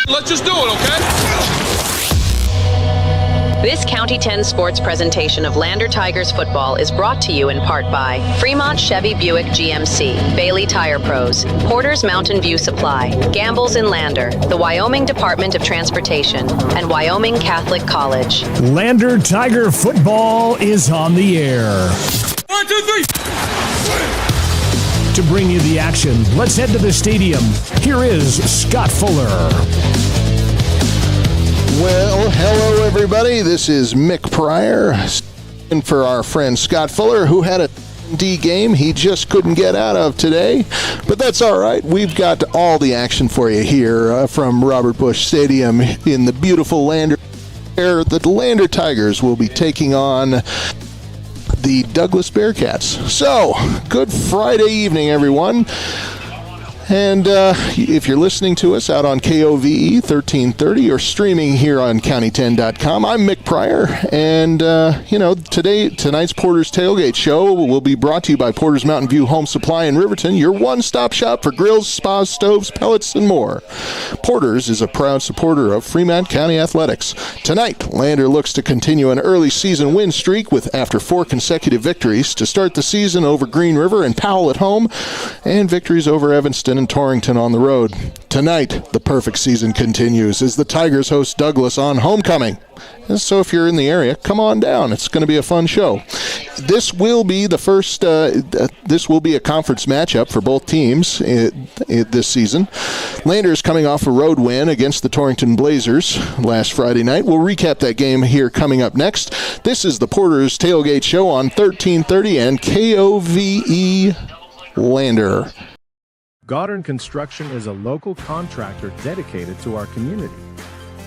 Let's just do it, okay? This County 10 sports presentation of Lander Tigers football is brought to you in part by Fremont Chevy Buick GMC, Bailey Tire Pros, Porter's Mountain View Supply, Gamble's in Lander, the Wyoming Department of Transportation, and Wyoming Catholic College. Lander Tiger football is on the air. 1, 2, 3. To bring you the action, let's head to the stadium. Here is Scott Fuller. Well, hello everybody. This is Mick Pryor, and for our friend Scott Fuller, who had a D game he just couldn't get out of today, but that's all right. We've got all the action for you here from Robert Bush Stadium in the beautiful Lander. The Lander Tigers will be taking on the Douglas Bearcats. So, good Friday evening, everyone. And if you're listening to us out on KOVE 1330 or streaming here on county10.com, I'm Mick Pryor. And, tonight's Porter's Tailgate Show will be brought to you by Porter's Mountain View Home Supply in Riverton, your one-stop shop for grills, spas, stoves, pellets, and more. Porter's is a proud supporter of Fremont County Athletics. Tonight, Lander looks to continue an early season win streak after 4 consecutive victories to start the season over Green River and Powell at home, and victories over Evanston and Torington on the road. Tonight, the perfect season continues as the Tigers host Douglas on homecoming. And so if you're in the area, come on down. It's going to be a fun show. This will be the first, this will be a conference matchup for both teams this season. Lander is coming off a road win against the Torington Blazers last Friday night. We'll recap that game here coming up next. This is the Porter's Tailgate Show on 1330 and KOVE Lander. Goddard Construction is a local contractor dedicated to our community.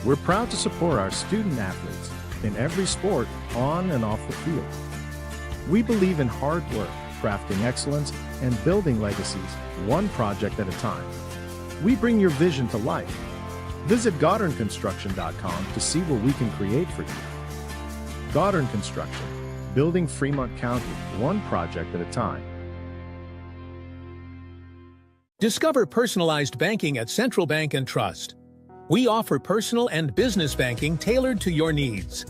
We're proud to support our student athletes in every sport, on and off the field. We believe in hard work, crafting excellence, and building legacies, one project at a time. We bring your vision to life. Visit GoddardConstruction.com to see what we can create for you. Goddard Construction, building Fremont County, one project at a time. Discover personalized banking at Central Bank & Trust. We offer personal and business banking tailored to your needs.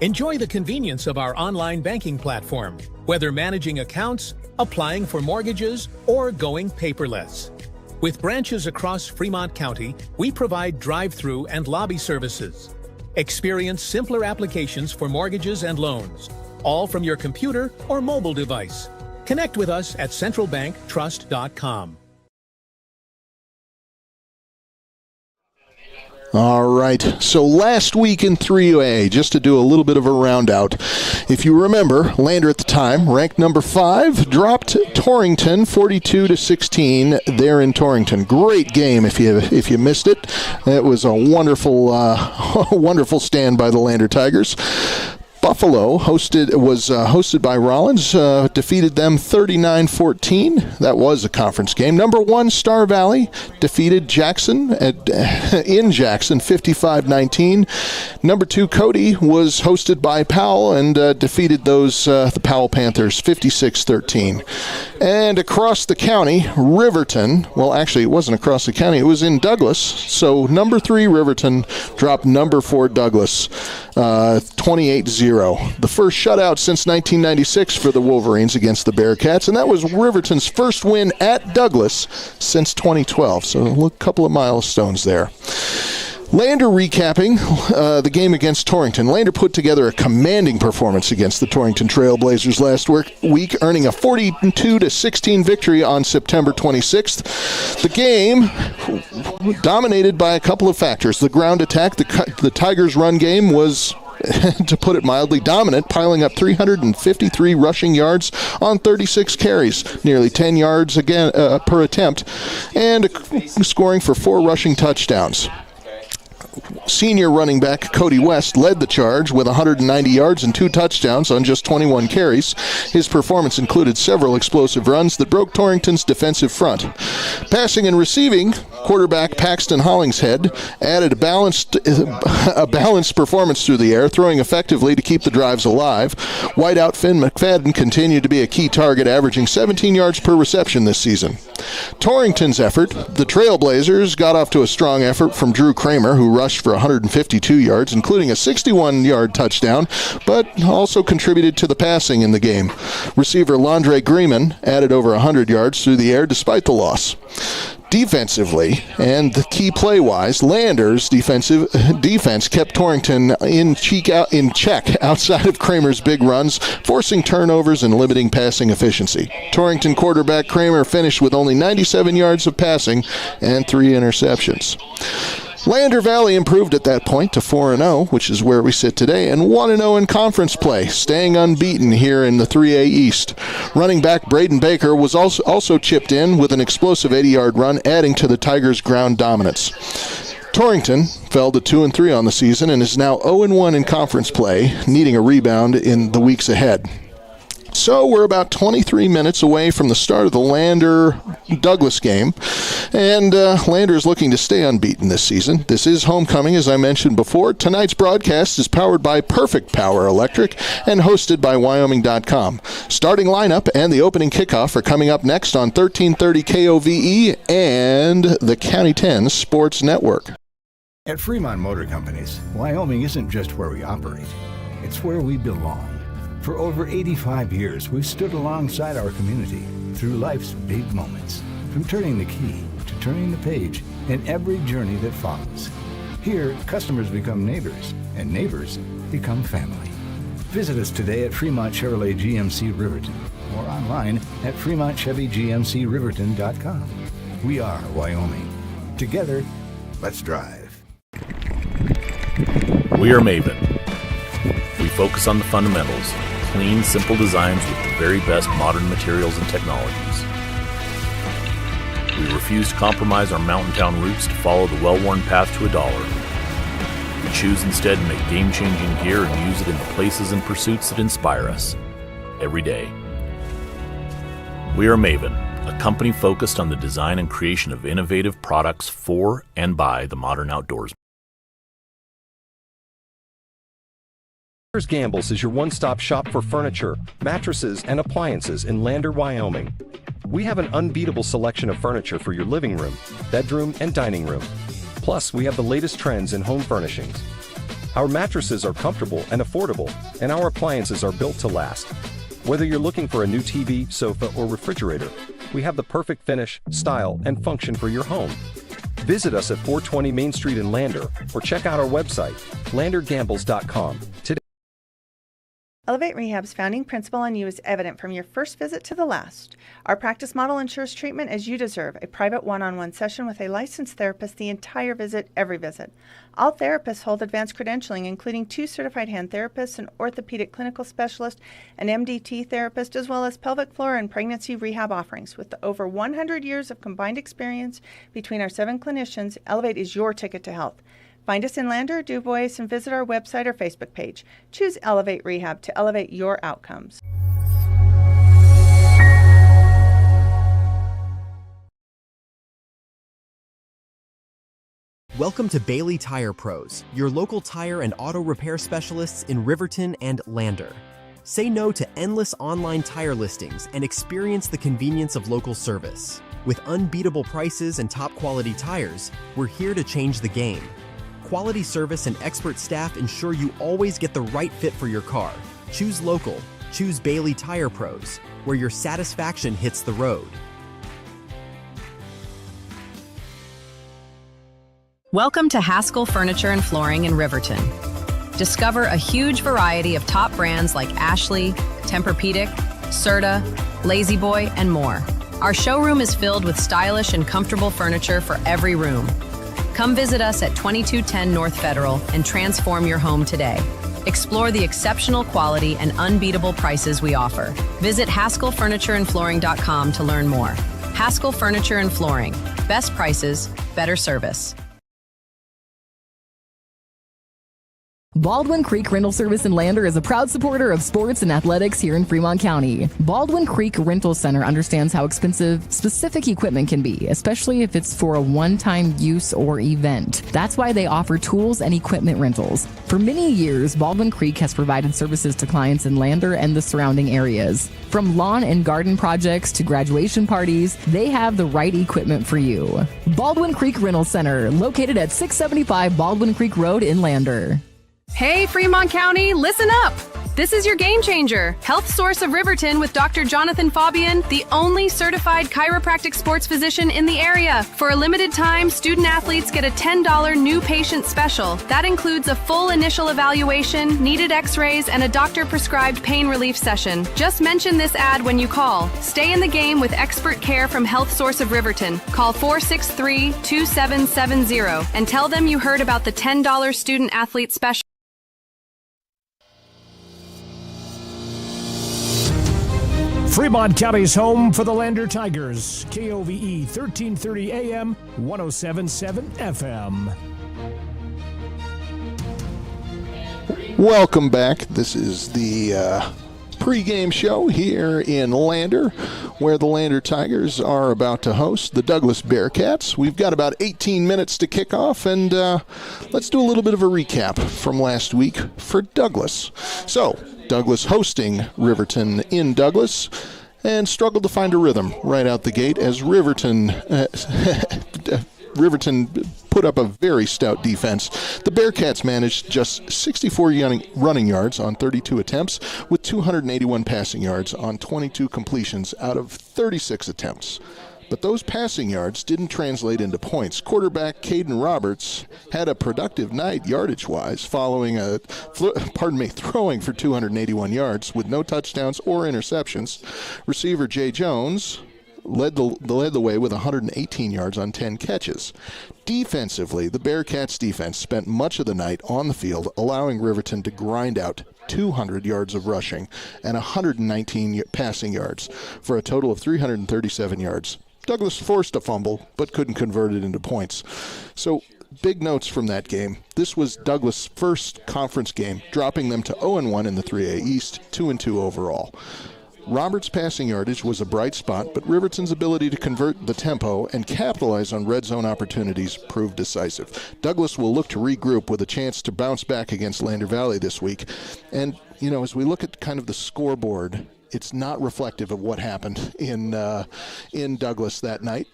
Enjoy the convenience of our online banking platform, whether managing accounts, applying for mortgages, or going paperless. With branches across Fremont County, we provide drive-through and lobby services. Experience simpler applications for mortgages and loans, all from your computer or mobile device. Connect with us at centralbanktrust.com. All right, so last week in 3A, just to do a little bit of a round out, if you remember, Lander at the time, ranked number 5, dropped Torington 42-16 there in Torington. Great game if you missed it. It was a wonderful, wonderful stand by the Lander Tigers. Buffalo was hosted by Rollins, defeated them 39-14. That was a conference game. Number 1, Star Valley, defeated Jackson in Jackson 55-19. Number 2, Cody, was hosted by Powell and defeated the Powell Panthers 56-13. And across the county, Riverton, well actually it wasn't across the county, it was in Douglas. So number 3, Riverton, dropped number 4, Douglas, 28-0. The first shutout since 1996 for the Wolverines against the Bearcats, and that was Riverton's first win at Douglas since 2012. So a couple of milestones there. Lander recapping the game against Torington. Lander put together a commanding performance against the Torington Trailblazers last week, earning a 42-16 victory on September 26th. The game dominated by a couple of factors. The ground attack, the Tigers' run game was, to put it mildly, dominant, piling up 353 rushing yards on 36 carries, nearly 10 yards again per attempt, and scoring for 4 rushing touchdowns. Senior running back Cody West led the charge with 190 yards and 2 touchdowns on just 21 carries. His performance included several explosive runs that broke Torrington's defensive front. Passing and receiving, Quarterback Paxton Hollingshead added a balanced performance through the air, throwing effectively to keep the drives alive. Wideout Finn McFadden continued to be a key target, averaging 17 yards per reception this season. Torington's effort, the Trailblazers got off to a strong effort from Drew Kramer, who rushed for 152 yards, including a 61-yard touchdown, but also contributed to the passing in the game. Receiver Landre Greeman added over 100 yards through the air despite the loss. Defensively, and the key play-wise, Lander's defense kept Torington in check outside of Kramer's big runs, forcing turnovers and limiting passing efficiency. Torington quarterback Kramer finished with only 97 yards of passing and 3 interceptions. Lander Valley improved at that point to 4-0, which is where we sit today, and 1-0 in conference play, staying unbeaten here in the 3A East. Running back Braden Baker was also chipped in with an explosive 80-yard run, adding to the Tigers' ground dominance. Torrington fell to 2-3 on the season and is now 0-1 in conference play, needing a rebound in the weeks ahead. So we're about 23 minutes away from the start of the Lander-Douglas game, and Lander is looking to stay unbeaten this season. This is homecoming, as I mentioned before. Tonight's broadcast is powered by Perfect Power Electric and hosted by Wyoming.com. Starting lineup and the opening kickoff are coming up next on 1330 KOVE and the County 10 Sports Network. At Fremont Motor Companies, Wyoming isn't just where we operate, it's where we belong. For over 85 years, we've stood alongside our community through life's big moments, from turning the key to turning the page in every journey that follows. Here, customers become neighbors, and neighbors become family. Visit us today at Fremont Chevrolet GMC Riverton or online at FremontChevyGMCRiverton.com. We are Wyoming. Together, let's drive. We are Maven. We focus on the fundamentals, clean, simple designs with the very best modern materials and technologies. We refuse to compromise our mountain town roots to follow the well-worn path to $1. We choose instead to make game-changing gear and use it in the places and pursuits that inspire us every day. We are Maven, a company focused on the design and creation of innovative products for and by the modern outdoors. Gambles is your one-stop shop for furniture, mattresses, and appliances in Lander, Wyoming. We have an unbeatable selection of furniture for your living room, bedroom, and dining room. Plus, we have the latest trends in home furnishings. Our mattresses are comfortable and affordable, and our appliances are built to last. Whether you're looking for a new TV, sofa, or refrigerator, we have the perfect finish, style, and function for your home. Visit us at 420 Main Street in Lander, or check out our website, landergambles.com. Today, Elevate Rehab's founding principle on you is evident from your first visit to the last. Our practice model ensures treatment as you deserve, a private one-on-one session with a licensed therapist the entire visit, every visit. All therapists hold advanced credentialing, including 2 certified hand therapists, an orthopedic clinical specialist, an MDT therapist, as well as pelvic floor and pregnancy rehab offerings. With over 100 years of combined experience between our 7 clinicians, Elevate is your ticket to health. Find us in Lander, DuBois, and visit our website or Facebook page. Choose Elevate Rehab to elevate your outcomes. Welcome to Bailey Tire Pros, your local tire and auto repair specialists in Riverton and Lander. Say no to endless online tire listings and experience the convenience of local service. With unbeatable prices and top quality tires, we're here to change the game. Quality service and expert staff ensure you always get the right fit for your car. Choose local. Choose Bailey Tire Pros, where your satisfaction hits the road. Welcome to Haskell Furniture and Flooring in Riverton. Discover a huge variety of top brands like Ashley, Tempur-Pedic, Serta, Lazy Boy, and more. Our showroom is filled with stylish and comfortable furniture for every room. Come visit us at 2210 North Federal and transform your home today. Explore the exceptional quality and unbeatable prices we offer. Visit HaskellFurnitureandFlooring.com to learn more. Haskell Furniture and Flooring. Best prices, better service. Baldwin Creek Rental Service in Lander is a proud supporter of sports and athletics here in Fremont County. Baldwin Creek Rental Center understands how expensive specific equipment can be, especially if it's for a one-time use or event. That's why they offer tools and equipment rentals. For many years, Baldwin Creek has provided services to clients in Lander and the surrounding areas. From lawn and garden projects to graduation parties, they have the right equipment for you. Baldwin Creek Rental Center, located at 675 Baldwin Creek Road in Lander. Hey, Fremont County, listen up! This is your game changer, Health Source of Riverton with Dr. Jonathan Fabian, the only certified chiropractic sports physician in the area. For a limited time, student athletes get a $10 new patient special. That includes a full initial evaluation, needed x-rays, and a doctor-prescribed pain relief session. Just mention this ad when you call. Stay in the game with expert care from Health Source of Riverton. Call 463-2770 and tell them you heard about the $10 student athlete special. Fremont County's home for the Lander Tigers. KOVE 1330 AM, 107.7 FM. Welcome back. This is the pregame show here in Lander, where the Lander Tigers are about to host the Douglas Bearcats. We've got about 18 minutes to kick off, and let's do a little bit of a recap from last week for Douglas. So, Douglas hosting Riverton in Douglas, and struggled to find a rhythm right out the gate as Riverton put up a very stout defense. The Bearcats managed just 64 running yards on 32 attempts with 281 passing yards on 22 completions out of 36 attempts. But those passing yards didn't translate into points. Quarterback Caden Roberts had a productive night yardage-wise, following throwing for 281 yards with no touchdowns or interceptions. Receiver Jay Jones led the way with 118 yards on 10 catches. Defensively, the Bearcats' defense spent much of the night on the field, allowing Riverton to grind out 200 yards of rushing and 119 passing yards for a total of 337 yards. Douglas forced a fumble, but couldn't convert it into points. So, big notes from that game. This was Douglas' first conference game, dropping them to 0-1 in the 3A East, 2-2 overall. Roberts' passing yardage was a bright spot, but Riverton's ability to convert the tempo and capitalize on red zone opportunities proved decisive. Douglas will look to regroup with a chance to bounce back against Lander Valley this week. And, as we look at kind of the scoreboard, it's not reflective of what happened in Douglas that night.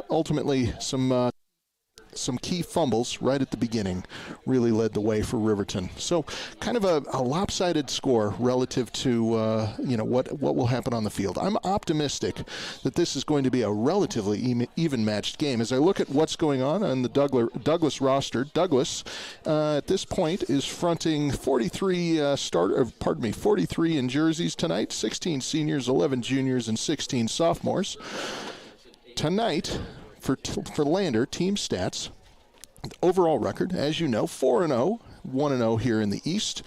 Ultimately, some key fumbles right at the beginning really led the way for Riverton. So kind of a lopsided score relative to what will happen on the field. I'm optimistic that this is going to be a relatively even matched game. As I look at what's going on the Douglas roster, Douglas at this point is fronting 43 in jerseys tonight, 16 seniors, 11 juniors, and 16 sophomores. Tonight, for Lander, team stats, overall record, as you know, 4-0, 1-0 here in the East.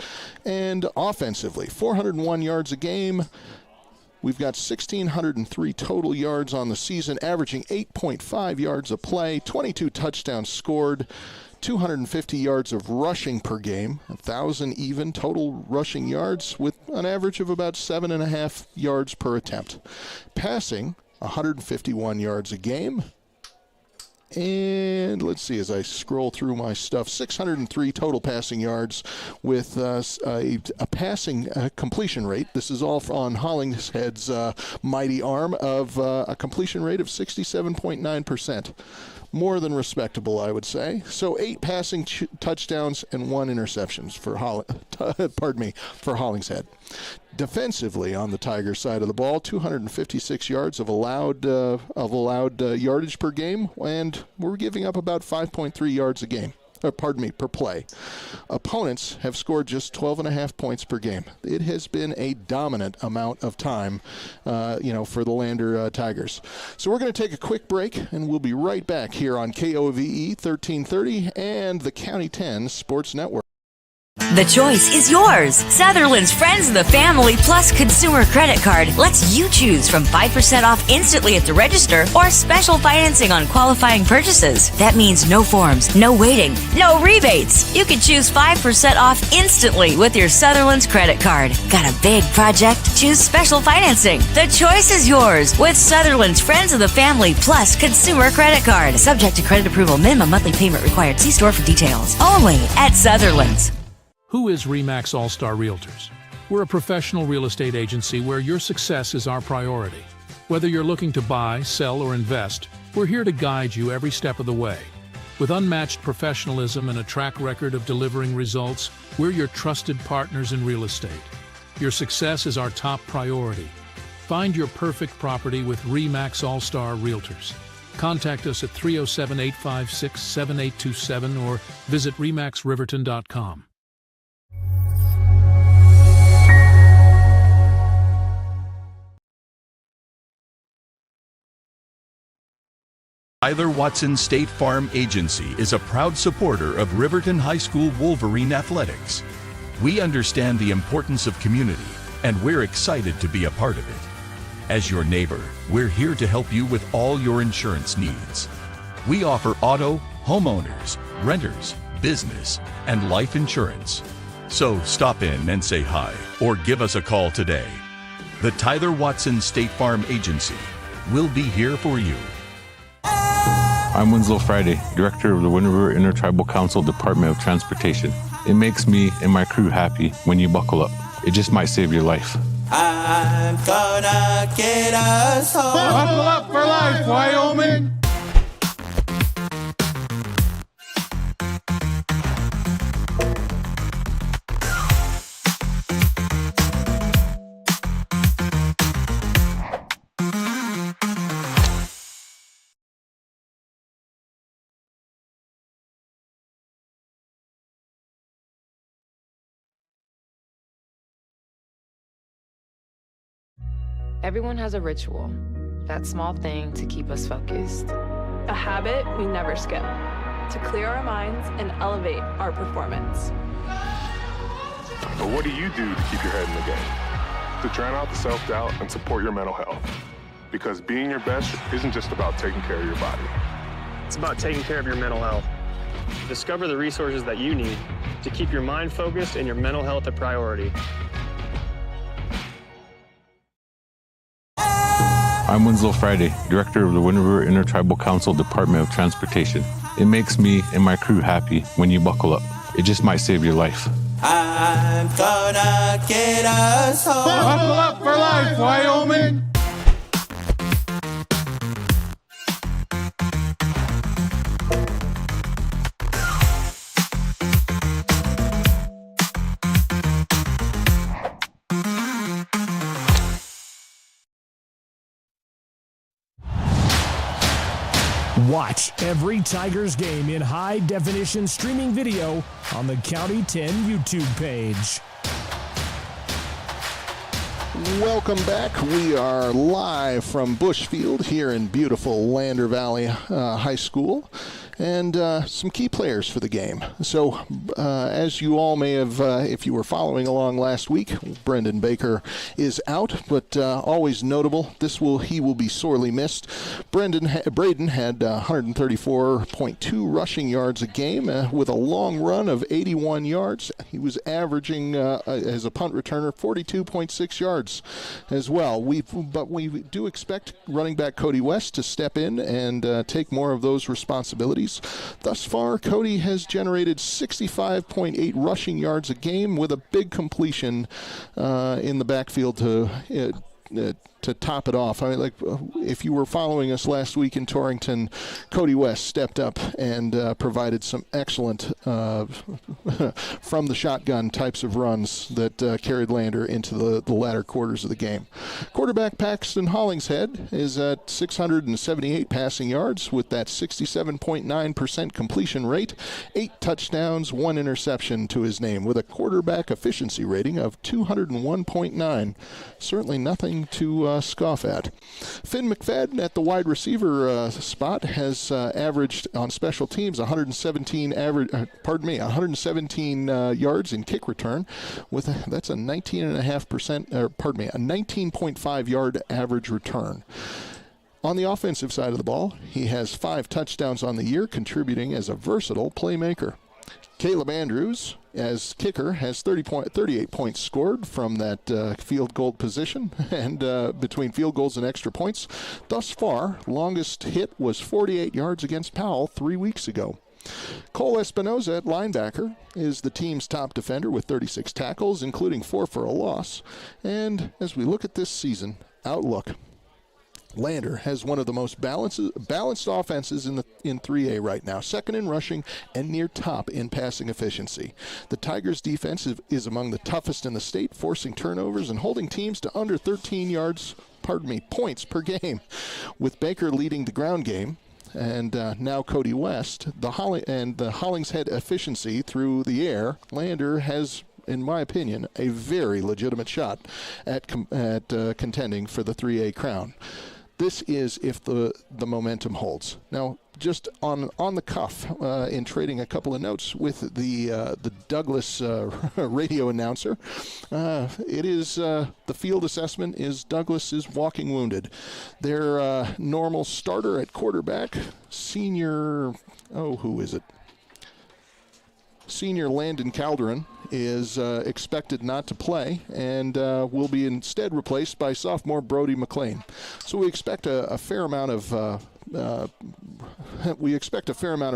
And offensively, 401 yards a game. We've got 1,603 total yards on the season, averaging 8.5 yards a play, 22 touchdowns scored, 250 yards of rushing per game, 1,000 even total rushing yards with an average of about 7.5 yards per attempt. Passing, 151 yards a game. And let's see, as I scroll through my stuff, 603 total passing yards with a passing completion rate. This is all on Hollingshead's mighty arm of a completion rate of 67.9%. More than respectable, I would say. So 8 passing touchdowns and 1 interceptions for Hollingshead. Defensively, on the Tigers side of the ball, 256 yards of allowed yardage per game, and we're giving up about 5.3 yards a game. Per play. Opponents have scored just 12.5 points per game. It has been a dominant amount of time, for the Lander Tigers. So we're going to take a quick break, and we'll be right back here on KOVE 1330 and the County 10 Sports Network. The choice is yours. Sutherland's Friends of the Family Plus Consumer Credit Card lets you choose from 5% off instantly at the register or special financing on qualifying purchases. That means no forms, no waiting, no rebates. You can choose 5% off instantly with your Sutherland's credit card. Got a big project? Choose special financing. The choice is yours with Sutherland's Friends of the Family Plus Consumer Credit Card. Subject to credit approval. Minimum monthly payment required. See store for details. Only at Sutherland's. Who is RE/MAX All-Star Realtors? We're a professional real estate agency where your success is our priority. Whether you're looking to buy, sell, or invest, we're here to guide you every step of the way. With unmatched professionalism and a track record of delivering results, we're your trusted partners in real estate. Your success is our top priority. Find your perfect property with RE/MAX All-Star Realtors. Contact us at 307-856-7827 or visit remaxriverton.com. Tyler Watson State Farm Agency is a proud supporter of Riverton High School Wolverine Athletics. We understand the importance of community, and we're excited to be a part of it. As your neighbor, we're here to help you with all your insurance needs. We offer auto, homeowners, renters, business, and life insurance. So stop in and say hi, or give us a call today. The Tyler Watson State Farm Agency will be here for you. I'm Winslow Friday, Director of the Wind River Intertribal Council Department of Transportation. It makes me and my crew happy when you buckle up. It just might save your life. I'm gonna get us home. Buckle up for life, Wyoming! Everyone has a ritual, that small thing to keep us focused. A habit we never skip, to clear our minds and elevate our performance. But what do you do to keep your head in the game? To drown out the self-doubt and support your mental health. Because being your best isn't just about taking care of your body. It's about taking care of your mental health. Discover the resources that you need to keep your mind focused and your mental health a priority. I'm Winslow Friday, Director of the Wind River Intertribal Council Department of Transportation. It makes me and my crew happy when you buckle up. It just might save your life. I'm gonna get us home. Buckle up for life, Wyoming! Watch every Tigers game in high-definition streaming video on the County 10 YouTube page. Welcome back. We are live from Bushfield here in beautiful Lander Valley High School. And some key players for the game. So, as you all may have, if you were following along last week, Brendan Baker is out, but always notable. He will be sorely missed. Braden had 134.2 rushing yards a game with a long run of 81 yards. He was averaging, as a punt returner, 42.6 yards as well. But we do expect running back Cody West to step in and take more of those responsibilities. Thus far, Cody has generated 65.8 rushing yards a game with a big completion in the backfield to top it off. I mean, like, if you were following us last week in Torington, Cody West stepped up and provided some excellent from the shotgun types of runs that carried Lander into the latter quarters of the game. Quarterback Paxton Hollingshead is at 678 passing yards with that 67.9% completion rate, 8 touchdowns, 1 interception to his name with a quarterback efficiency rating of 201.9. Certainly nothing to scoff at. Finn McFadden at the wide receiver spot has averaged on special teams 117 yards in kick return, that's a 19.5 yard average return. On the offensive side of the ball, he has 5 touchdowns on the year, contributing as a versatile playmaker. Caleb Andrews, as kicker, has 38 points scored from that field goal position, and between field goals and extra points. Thus far, longest hit was 48 yards against Powell 3 weeks ago. Cole Espinoza at linebacker is the team's top defender with 36 tackles, including 4 for a loss. And as we look at this season outlook, Lander has one of the most balanced offenses in 3A right now, second in rushing and near top in passing efficiency. The Tigers' defense is among the toughest in the state, forcing turnovers and holding teams to under 13 points per game. With Baker leading the ground game, and now Cody West, the Hollingshead efficiency through the air, Lander has, in my opinion, a very legitimate shot at contending for the 3A crown. This is if the momentum holds. Now, just on the cuff, in trading a couple of notes with the Douglas radio announcer, it is the field assessment is Douglas is walking wounded. Their normal starter at quarterback, senior Landon Calderon, is expected not to play and will be instead replaced by sophomore Brody McLean. So we expect a fair amount of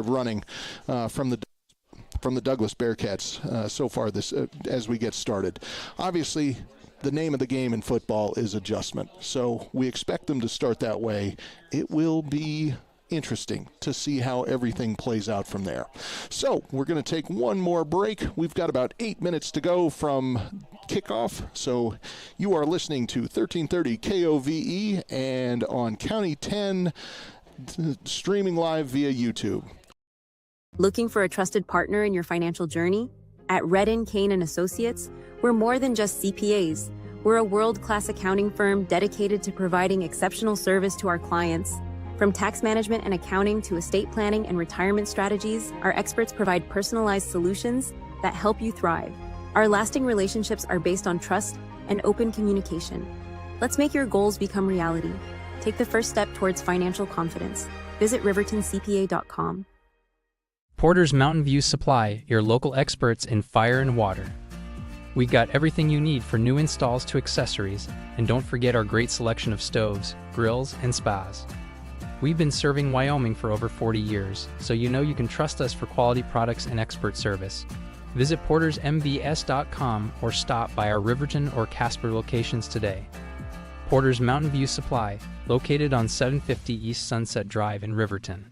running from the Douglas Bearcats so far as we get started. Obviously, the name of the game in football is adjustment, so we expect them to start that way. It will be interesting to see how everything plays out from there. So we're going to take one more break. We've got about 8 minutes to go from kickoff. So you are listening to 1330 KOVE and on County 10, streaming live via YouTube. Looking for a trusted partner in your financial journey? At Redden, Kane & Associates, we're more than just CPAs. We're a world-class accounting firm dedicated to providing exceptional service to our clients. From tax management and accounting to estate planning and retirement strategies, our experts provide personalized solutions that help you thrive. Our lasting relationships are based on trust and open communication. Let's make your goals become reality. Take the first step towards financial confidence. Visit rivertoncpa.com. Porter's Mountain View Supply, your local experts in fire and water. We got everything you need for new installs to accessories, and don't forget our great selection of stoves, grills, and spas. We've been serving Wyoming for over 40 years, so you know you can trust us for quality products and expert service. Visit portersmbs.com or stop by our Riverton or Casper locations today. Porter's Mountain View Supply, located on 750 East Sunset Drive in Riverton.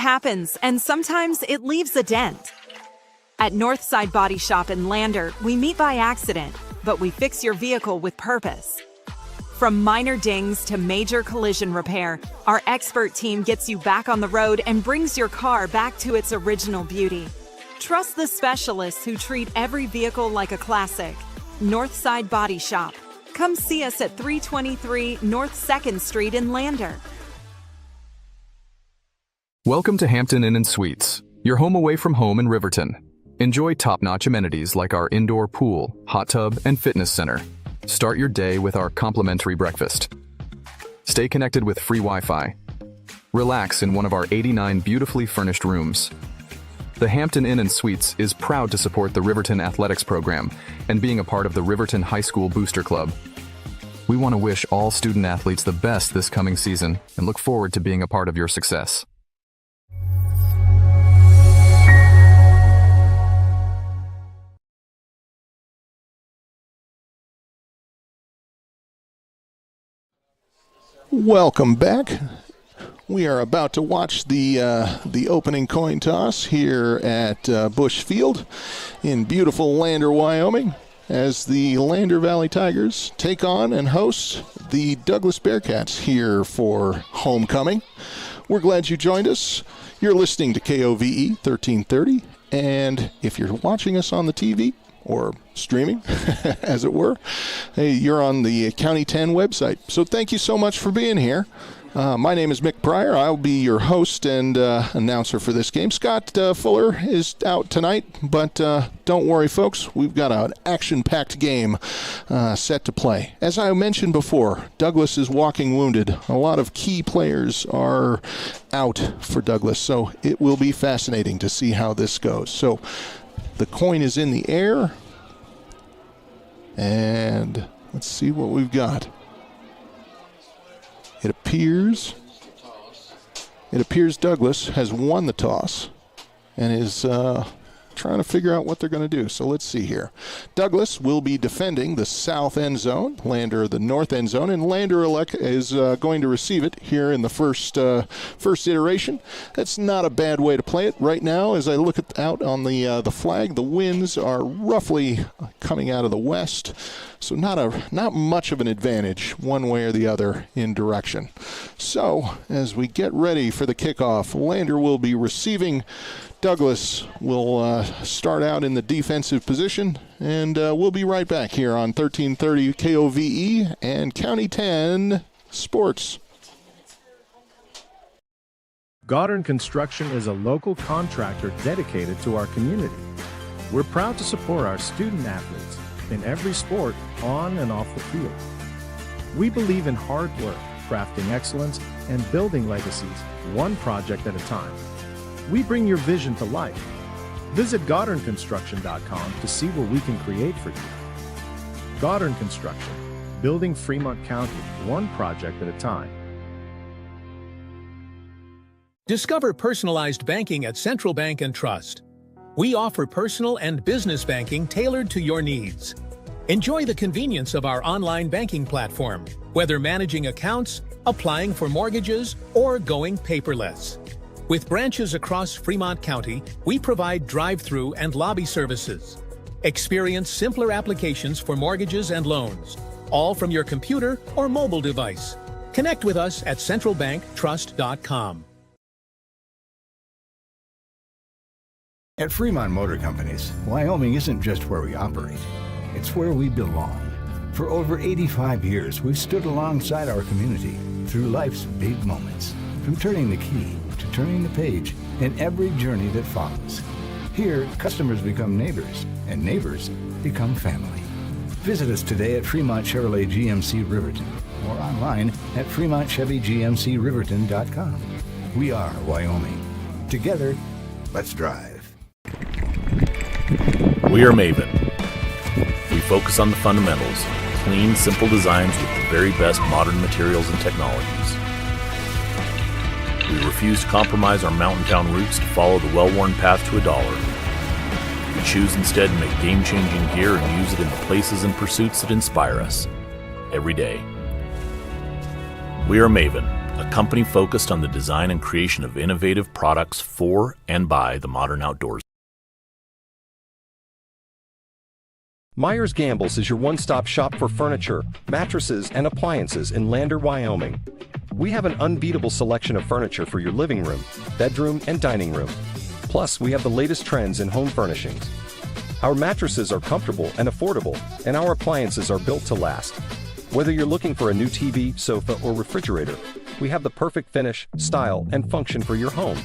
Happens, and sometimes it leaves a dent. At Northside Body Shop in Lander, we meet by accident, but we fix your vehicle with purpose. From minor dings to major collision repair, our expert team gets you back on the road and brings your car back to its original beauty. Trust the specialists who treat every vehicle like a classic. Northside Body Shop. Come see us at 323 North 2nd Street in Lander. Welcome to Hampton Inn & Suites, your home away from home in Riverton. Enjoy top-notch amenities like our indoor pool, hot tub, and fitness center. Start your day with our complimentary breakfast. Stay connected with free Wi-Fi. Relax in one of our 89 beautifully furnished rooms. The Hampton Inn & Suites is proud to support the Riverton Athletics program and being a part of the Riverton High School Booster Club. We want to wish all student athletes the best this coming season and look forward to being a part of your success. Welcome back. We are about to watch the opening coin toss here at Bush Field in beautiful Lander, Wyoming, as the Lander Valley Tigers take on and host the Douglas Bearcats here for homecoming. We're glad you joined us. You're listening to KOVE 1330, and if you're watching us on the TV or streaming, as it were, hey, you're on the County 10 website. So thank you so much for being here. My name is Mick Pryor. I'll be your host and announcer for this game. Scott Fuller is out tonight, but don't worry, folks. We've got an action-packed game set to play. As I mentioned before, Douglas is walking wounded. A lot of key players are out for Douglas, so it will be fascinating to see how this goes. So the coin is in the air, and let's see what we've got. It appears Douglas has won the toss and is trying to figure out what they're going to do. So let's see here. Douglas will be defending the south end zone, Lander the north end zone, and Lander is going to receive it here in the first iteration. That's not a bad way to play it. Right now, as I look out on the flag, the winds are roughly coming out of the west, so not much of an advantage one way or the other in direction. So as we get ready for the kickoff, Lander will be receiving. Douglas will start out in the defensive position, and we'll be right back here on 1330 KOVE and County 10 Sports. Goddard Construction is a local contractor dedicated to our community. We're proud to support our student athletes in every sport, on and off the field. We believe in hard work, crafting excellence, and building legacies, one project at a time. We bring your vision to life. Visit GoddardConstruction.com to see what we can create for you. Goddard Construction, building Fremont County, one project at a time. Discover personalized banking at Central Bank and Trust. We offer personal and business banking tailored to your needs. Enjoy the convenience of our online banking platform, whether managing accounts, applying for mortgages, or going paperless. With branches across Fremont County, we provide drive-through and lobby services. Experience simpler applications for mortgages and loans, all from your computer or mobile device. Connect with us at centralbanktrust.com. At Fremont Motor Companies, Wyoming isn't just where we operate, it's where we belong. For over 85 years, we've stood alongside our community through life's big moments, from turning the key to turning the page in every journey that follows. Here, customers become neighbors, and neighbors become family. Visit us today at Fremont Chevrolet GMC Riverton or online at FremontChevyGMCRiverton.com. We are Wyoming. Together, let's drive. We are Maven. We focus on the fundamentals, clean, simple designs with the very best modern materials and technologies. We refuse to compromise our mountain town roots to follow the well-worn path to $1. We choose instead to make game-changing gear and use it in the places and pursuits that inspire us every day. We are Maven, a company focused on the design and creation of innovative products for and by the modern outdoors. Myers Gambles is your one-stop shop for furniture, mattresses, and appliances in Lander, Wyoming. We have an unbeatable selection of furniture for your living room, bedroom, and dining room. Plus, we have the latest trends in home furnishings. Our mattresses are comfortable and affordable, and our appliances are built to last. Whether you're looking for a new TV, sofa, or refrigerator, we have the perfect finish, style, and function for your home.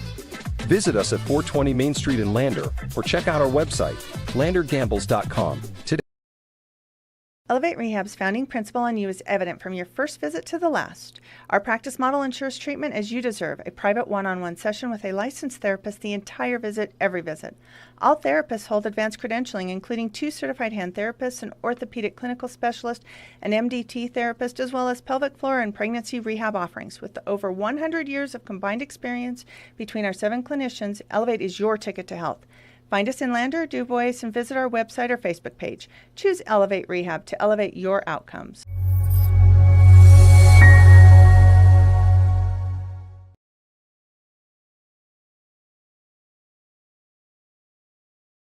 Visit us at 420 Main Street in Lander, or check out our website, landergambles.com, today. Elevate Rehab's founding principle on you is evident from your first visit to the last. Our practice model ensures treatment as you deserve, a private one-on-one session with a licensed therapist the entire visit, every visit. All therapists hold advanced credentialing, including 2 certified hand therapists, an orthopedic clinical specialist, an MDT therapist, as well as pelvic floor and pregnancy rehab offerings. With over 100 years of combined experience between our 7 clinicians, Elevate is your ticket to health. Find us in Lander, DuBois, and visit our website or Facebook page. Choose Elevate Rehab to elevate your outcomes.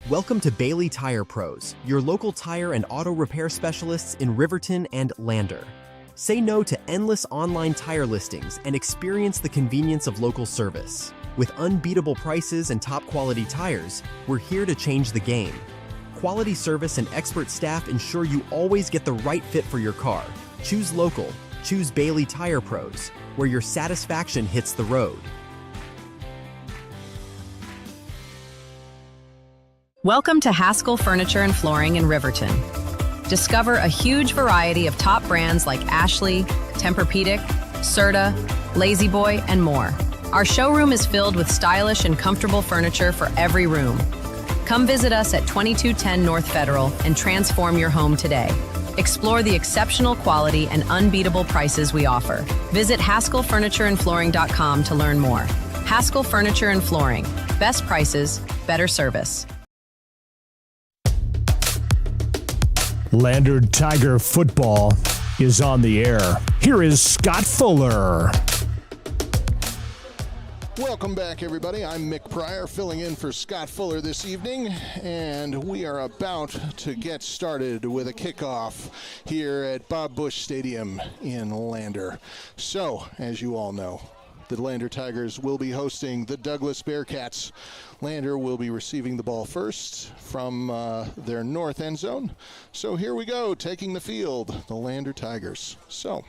Welcome to Bailey Tire Pros, your local tire and auto repair specialists in Riverton and Lander. Say no to endless online tire listings and experience the convenience of local service. With unbeatable prices and top quality tires, we're here to change the game. Quality service and expert staff ensure you always get the right fit for your car. Choose local. Choose Bailey Tire Pros, where your satisfaction hits the road. Welcome to Haskell Furniture and Flooring in Riverton. Discover a huge variety of top brands like Ashley, Tempur-Pedic, Serta, Lazy Boy, and more. Our showroom is filled with stylish and comfortable furniture for every room. Come visit us at 2210 North Federal and transform your home today. Explore the exceptional quality and unbeatable prices we offer. Visit HaskellFurnitureandFlooring.com to learn more. Haskell Furniture and Flooring. Best prices, better service. Lander Tiger football is on the air. Here is Scott Fuller. Welcome back, everybody. I'm Mick Pryor, filling in for Scott Fuller this evening, and we are about to get started with a kickoff here at Bob Bush Stadium in Lander. So, as you all know, the Lander Tigers will be hosting the Douglas Bearcats. Lander will be receiving the ball first from their north end zone. So here we go, taking the field, the Lander Tigers. So,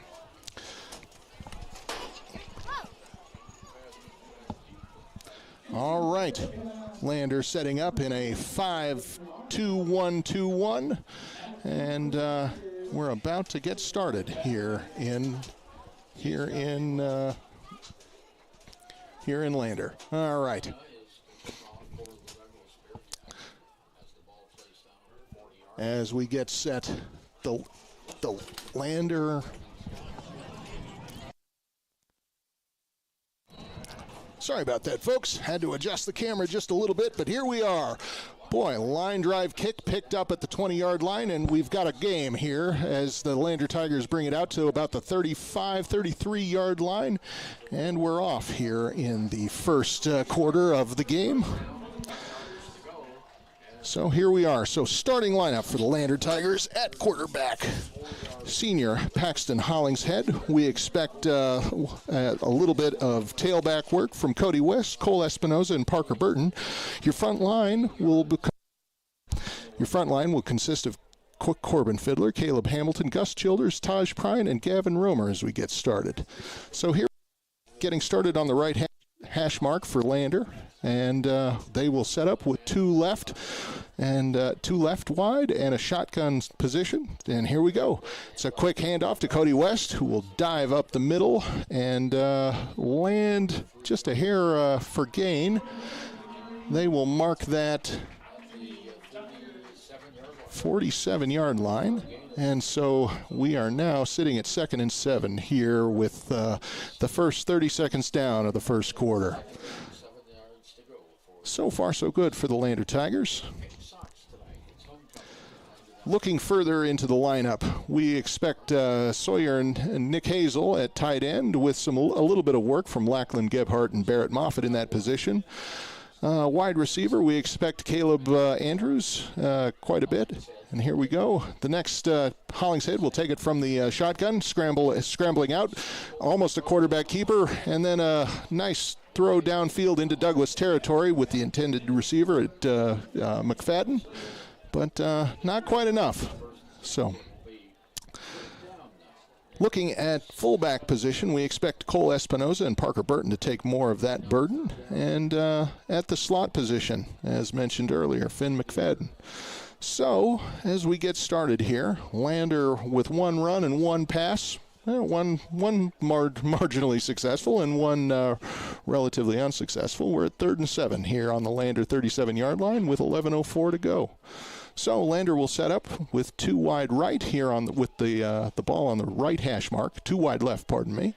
all right, Lander setting up in a 5-2-1-2-1, and we're about to get started here in Lander. All right. As we get set, the Lander. Sorry about that, folks. Had to adjust the camera just a little bit, but here we are. Boy, line drive kick picked up at the 20-yard line, and we've got a game here as the Lander Tigers bring it out to about the 35, 33-yard line, and we're off here in the first quarter of the game. So here we are. So starting lineup for the Lander Tigers at quarterback. Senior Paxton Hollingshead. We expect a little bit of tailback work from Cody West, Cole Espinoza, and Parker Burton. Your front line will consist of Corbin Fiddler, Caleb Hamilton, Gus Childers, Taj Prine, and Gavin Romer as we get started. So here, getting started on the right hash mark for Lander, and they will set up with two left wide and a shotgun position. And here we go. It's a quick handoff to Cody West, who will dive up the middle and land just a hair for gain. They will mark that 47-yard line. And so we are now sitting at 2nd and 7 here with the first 30 seconds down of the first quarter. So far, so good for the Lander Tigers. Looking further into the lineup, we expect Sawyer and Nick Hazel at tight end with a little bit of work from Lackland Gebhardt and Barrett Moffitt in that position. Wide receiver, we expect Caleb Andrews quite a bit. And here we go. The next Hollingshead will take it from the shotgun, scrambling out, almost a quarterback keeper, and then a nice throw downfield into Douglas territory with the intended receiver at McFadden, but not quite enough. So, looking at fullback position, we expect Cole Espinoza and Parker Burton to take more of that burden, and at the slot position, as mentioned earlier, Finn McFadden. So, as we get started here, Lander with one run and one pass, one marginally successful and one relatively unsuccessful. We're at 3rd and 7 here on the Lander 37-yard line with 11:04 to go. So Lander will set up with two wide right here with the ball on the right hash mark, two wide left, pardon me.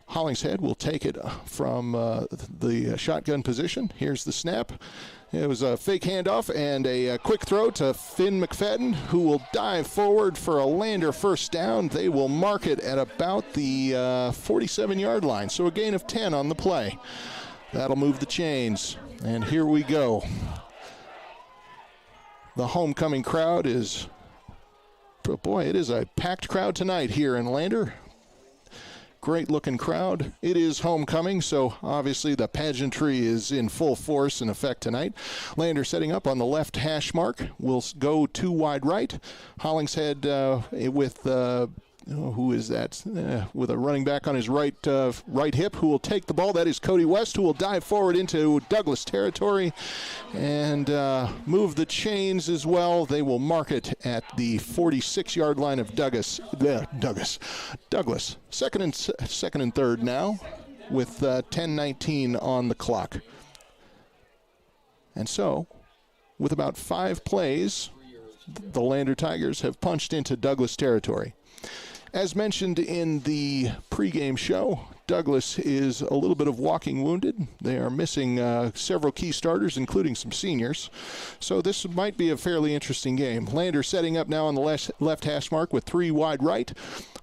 Hollingshead will take it from the shotgun position. Here's the snap. It was a fake handoff and a quick throw to Finn McFadden, who will dive forward for a Lander first down. They will mark it at about the 47-yard line, so a gain of 10 on the play. That'll move the chains, and here we go. The homecoming crowd is, boy, it is a packed crowd tonight here in Lander. Great looking crowd. It is homecoming, so obviously the pageantry is in full force and effect tonight. Lander setting up on the left hash mark. Will go 2 wide right. Hollingshead with who is that? With a running back on his right hip who will take the ball. That is Cody West, who will dive forward into Douglas territory and move the chains as well. They will mark it at the 46-yard line of Douglas. Second and third now with 10:19 on the clock. And so, with about 5 plays, the Lander Tigers have punched into Douglas territory. As mentioned in the pregame show, Douglas is a little bit of walking wounded. They are missing several key starters, including some seniors. So this might be a fairly interesting game. Lander setting up now on the left hash mark with 3 wide right.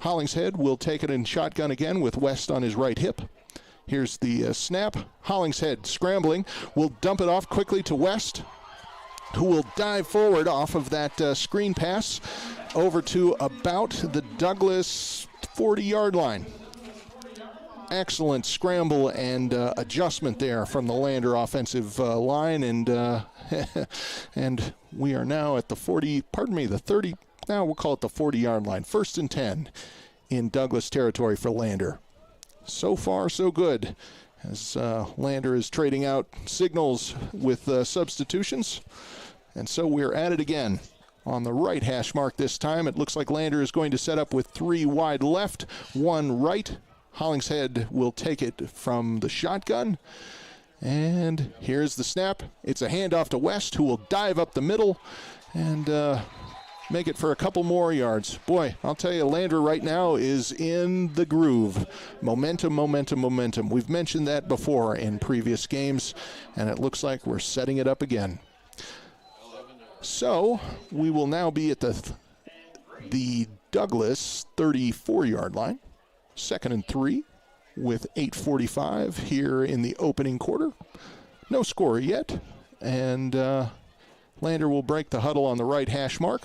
Hollingshead will take it in shotgun again with West on his right hip. Here's the snap. Hollingshead scrambling. Will dump it off quickly to West, who will dive forward off of that screen pass over to about the Douglas 40-yard line. Excellent scramble and adjustment there from the Lander offensive line, and and we are now at the 30, now we'll call it the 40-yard line. 1st and 10 in Douglas territory for Lander. So far, so good, as Lander is trading out signals with substitutions. And so we're at it again. On the right hash mark this time, it looks like Lander is going to set up with 3 wide left, 1 right. Hollingshead will take it from the shotgun. And here's the snap. It's a handoff to West, who will dive up the middle and make it for a couple more yards. Boy, I'll tell you, Lander right now is in the groove. Momentum. We've mentioned that before in previous games, and it looks like we're setting it up again. So we will now be at the Douglas 34-yard line. 2nd and 3 with 8:45 here in the opening quarter. No score yet, and Lander will break the huddle on the right hash mark.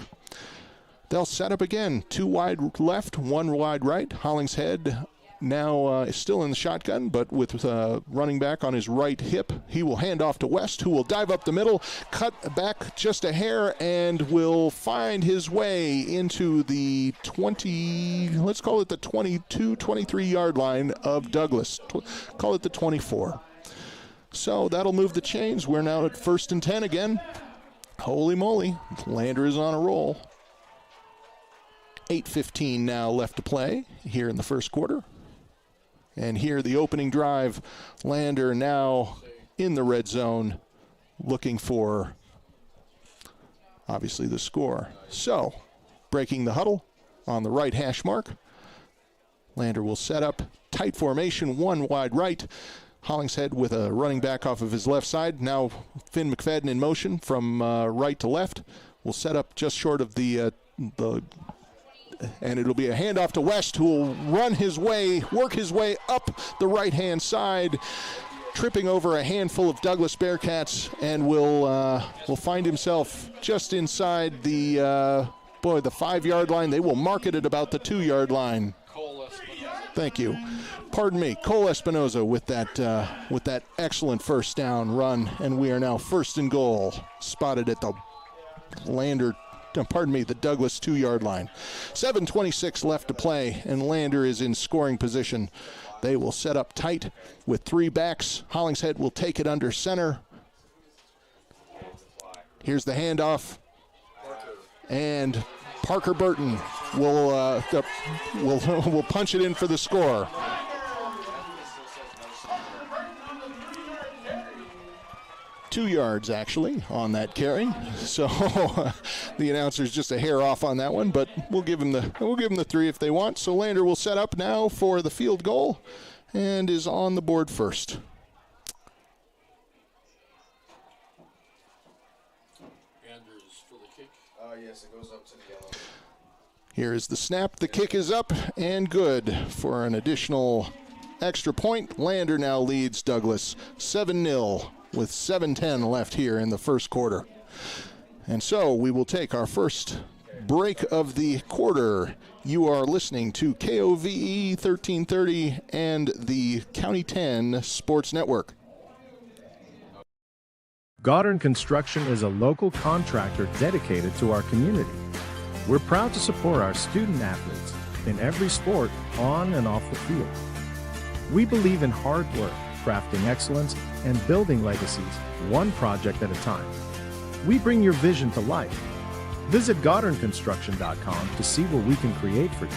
They'll set up again. 2 wide left, 1 wide right. Hollingshead now is still in the shotgun, but with running back on his right hip. He will hand off to West, who will dive up the middle, cut back just a hair, and will find his way into the 23-yard line of Douglas. Call it the 24. So that'll move the chains. We're now at 1st and 10 again. Holy moly, Lander is on a roll. 8:15 now left to play here in the first quarter. And here the opening drive, Lander now in the red zone looking for, obviously, the score. So, breaking the huddle on the right hash mark. Lander will set up tight formation, 1 wide right. Hollingshead with a running back off of his left side. Now Finn McFadden in motion from right to left. Will set up just short of the and it'll be a handoff to West, who will work his way up the right-hand side, tripping over a handful of Douglas Bearcats, and will find himself just inside the 5-yard line. They will mark it at about the 2-yard line. Thank you. Pardon me, Cole Espinoza with that excellent first down run, and we are now 1st and goal, spotted at the the Douglas 2-yard line. 7:26 left to play, and Lander is in scoring position. They will set up tight with 3 backs. Hollingshead will take it under center. Here's the handoff, and Parker Burton will punch it in for the score. Two yards, actually, on that carry. So the announcer's just a hair off on that one, but we'll give him the 3 if they want. So Lander will set up now for the field goal and is on the board first. Andrews for the kick. Yes, it goes up to the yellow. Here is the snap. The kick is up and good for an additional extra point. Lander now leads Douglas 7-0 with 7:10 left here in the first quarter. And so we will take our first break of the quarter. You are listening to KOVE 1330 and the County 10 Sports Network. Goddard Construction is a local contractor dedicated to our community. We're proud to support our student athletes in every sport, on and off the field. We believe in hard work, crafting excellence, and building legacies, one project at a time. We bring your vision to life. Visit GoddardConstruction.com to see what we can create for you.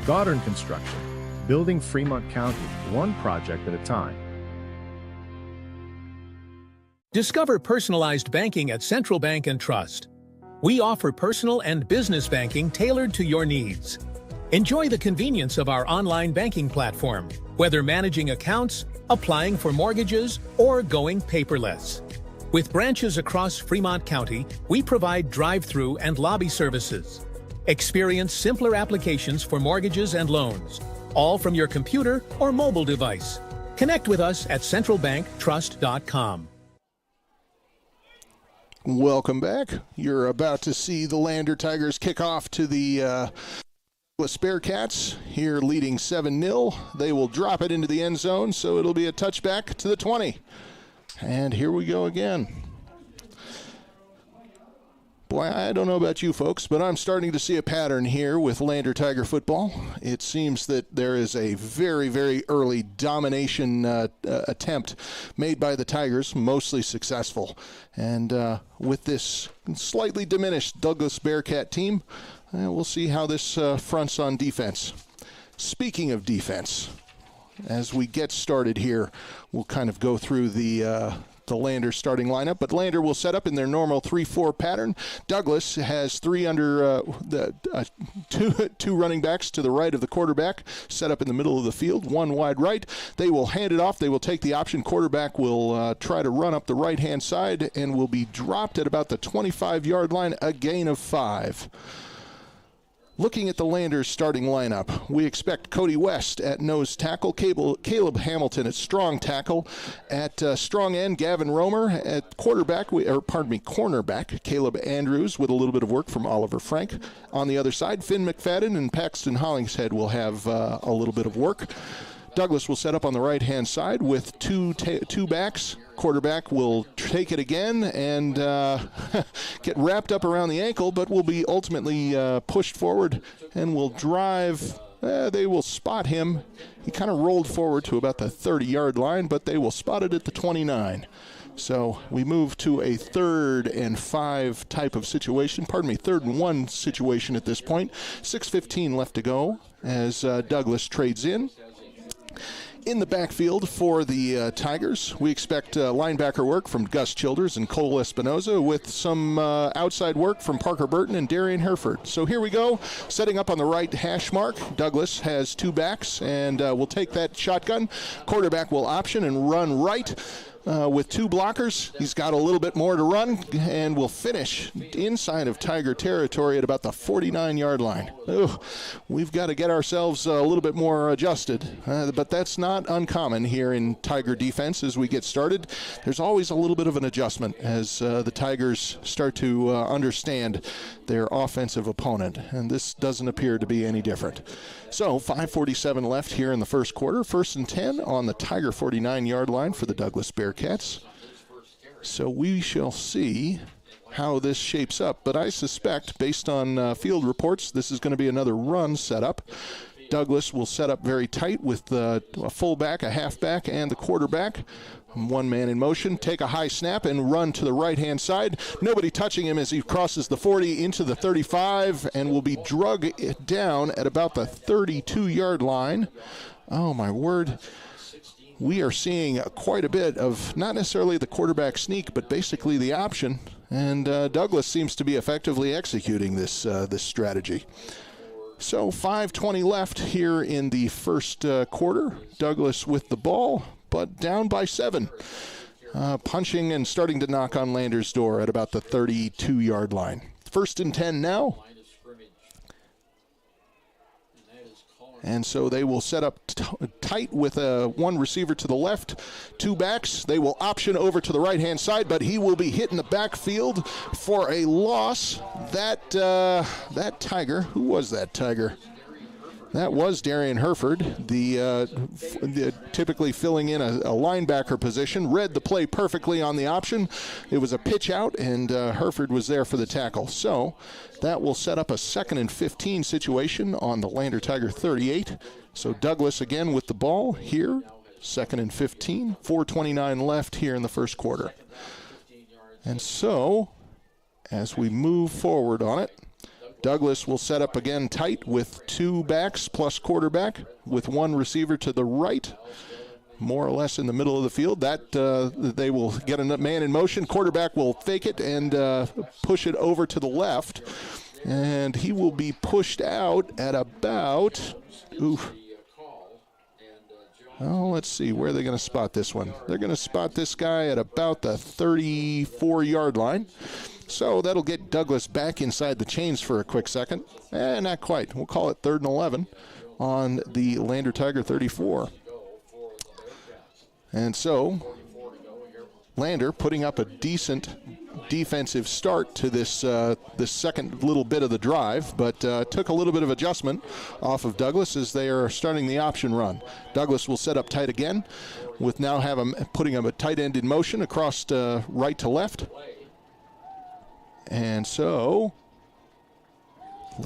Goddard Construction, building Fremont County, one project at a time. Discover personalized banking at Central Bank and Trust. We offer personal and business banking tailored to your needs. Enjoy the convenience of our online banking platform, whether managing accounts, applying for mortgages, or going paperless. With branches across Fremont County, we provide drive-through and lobby services. Experience simpler applications for mortgages and loans, all from your computer or mobile device. Connect with us at centralbanktrust.com. Welcome back. You're about to see the Lander Tigers kick off to the Douglas Bearcats, here leading 7-0. They will drop it into the end zone, so it'll be a touchback to the 20. And here we go again. Boy, I don't know about you folks, but I'm starting to see a pattern here with Lander Tiger football. It seems that there is a very, very early domination attempt made by the Tigers, mostly successful. And with this slightly diminished Douglas Bearcat team, we'll see how this fronts on defense. Speaking of defense, as we get started here, we'll kind of go through the Lander starting lineup, but Lander will set up in their normal 3-4 pattern. Douglas has two running backs to the right of the quarterback, set up in the middle of the field, one wide right. They will hand it off. They will take the option. Quarterback will try to run up the right-hand side and will be dropped at about the 25-yard line, a gain of 5. Looking at the Landers starting lineup, we expect Cody West at nose tackle, Caleb Hamilton at strong tackle, at strong end, Gavin Romer at cornerback, Caleb Andrews with a little bit of work from Oliver Frank. On the other side, Finn McFadden and Paxton Hollingshead will have a little bit of work. Douglas will set up on the right-hand side with two backs. Quarterback will take it again and get wrapped up around the ankle, but will be ultimately pushed forward and will drive. They will spot him. He kind of rolled forward to about the 30-yard line, but they will spot it at the 29. So we move to a 3rd and 5 type of situation. 3rd and 1 situation at this point. 6:15 left to go as Douglas trades in. In the backfield for the Tigers, we expect linebacker work from Gus Childers and Cole Espinoza with some outside work from Parker Burton and Darian Herford. So here we go, setting up on the right hash mark. Douglas has 2 backs and will take that shotgun. Quarterback will option and run right. With 2 blockers, he's got a little bit more to run and will finish inside of Tiger territory at about the 49-yard line. Ooh, we've got to get ourselves a little bit more adjusted, but that's not uncommon here in Tiger defense as we get started. There's always a little bit of an adjustment as the Tigers start to understand their offensive opponent, and this doesn't appear to be any different. So 5:47 left here in the first quarter. 1st and 10 on the Tiger 49-yard line for the Douglas Bearcats. So we shall see how this shapes up, but I suspect, based on field reports, this is going to be another run setup. Douglas will set up very tight with a fullback, a halfback, and the quarterback. One man in motion, take a high snap and run to the right-hand side. Nobody touching him as he crosses the 40 into the 35 and will be drug down at about the 32-yard line. Oh, my word. We are seeing quite a bit of not necessarily the quarterback sneak, but basically the option. And Douglas seems to be effectively executing this strategy. So 5:20 left here in the first quarter. Douglas with the ball, but down by 7. Punching and starting to knock on Lander's door at about the 32-yard line. 1st and 10 now. And so they will set up tight with one receiver to the left, two backs. They will option over to the right-hand side, but he will be hit in the backfield for a loss. That Tiger, who was that Tiger? That was Darian Herford, the typically filling in a linebacker position. Read the play perfectly on the option. It was a pitch out, and Herford was there for the tackle. So that will set up a 2nd and 15 situation on the Lander Tiger 38. So Douglas again with the ball here, 2nd and 15, 4:29 left here in the first quarter. And so as we move forward on it, Douglas will set up again tight with two backs plus quarterback with one receiver to the right, more or less in the middle of the field. That they will get a man in motion. Quarterback will fake it and push it over to the left, and he will be pushed out at about, well, let's see, where are they going to spot this one? They're going to spot this guy at about the 34-yard line. So that'll get Douglas back inside the chains for a quick second. Not quite. We'll call it 3rd and 11 on the Lander Tiger 34. And so Lander putting up a decent defensive start to this second little bit of the drive, but took a little bit of adjustment off of Douglas as they are starting the option run. Douglas will set up tight again with now putting him a tight end in motion across right to left. And so,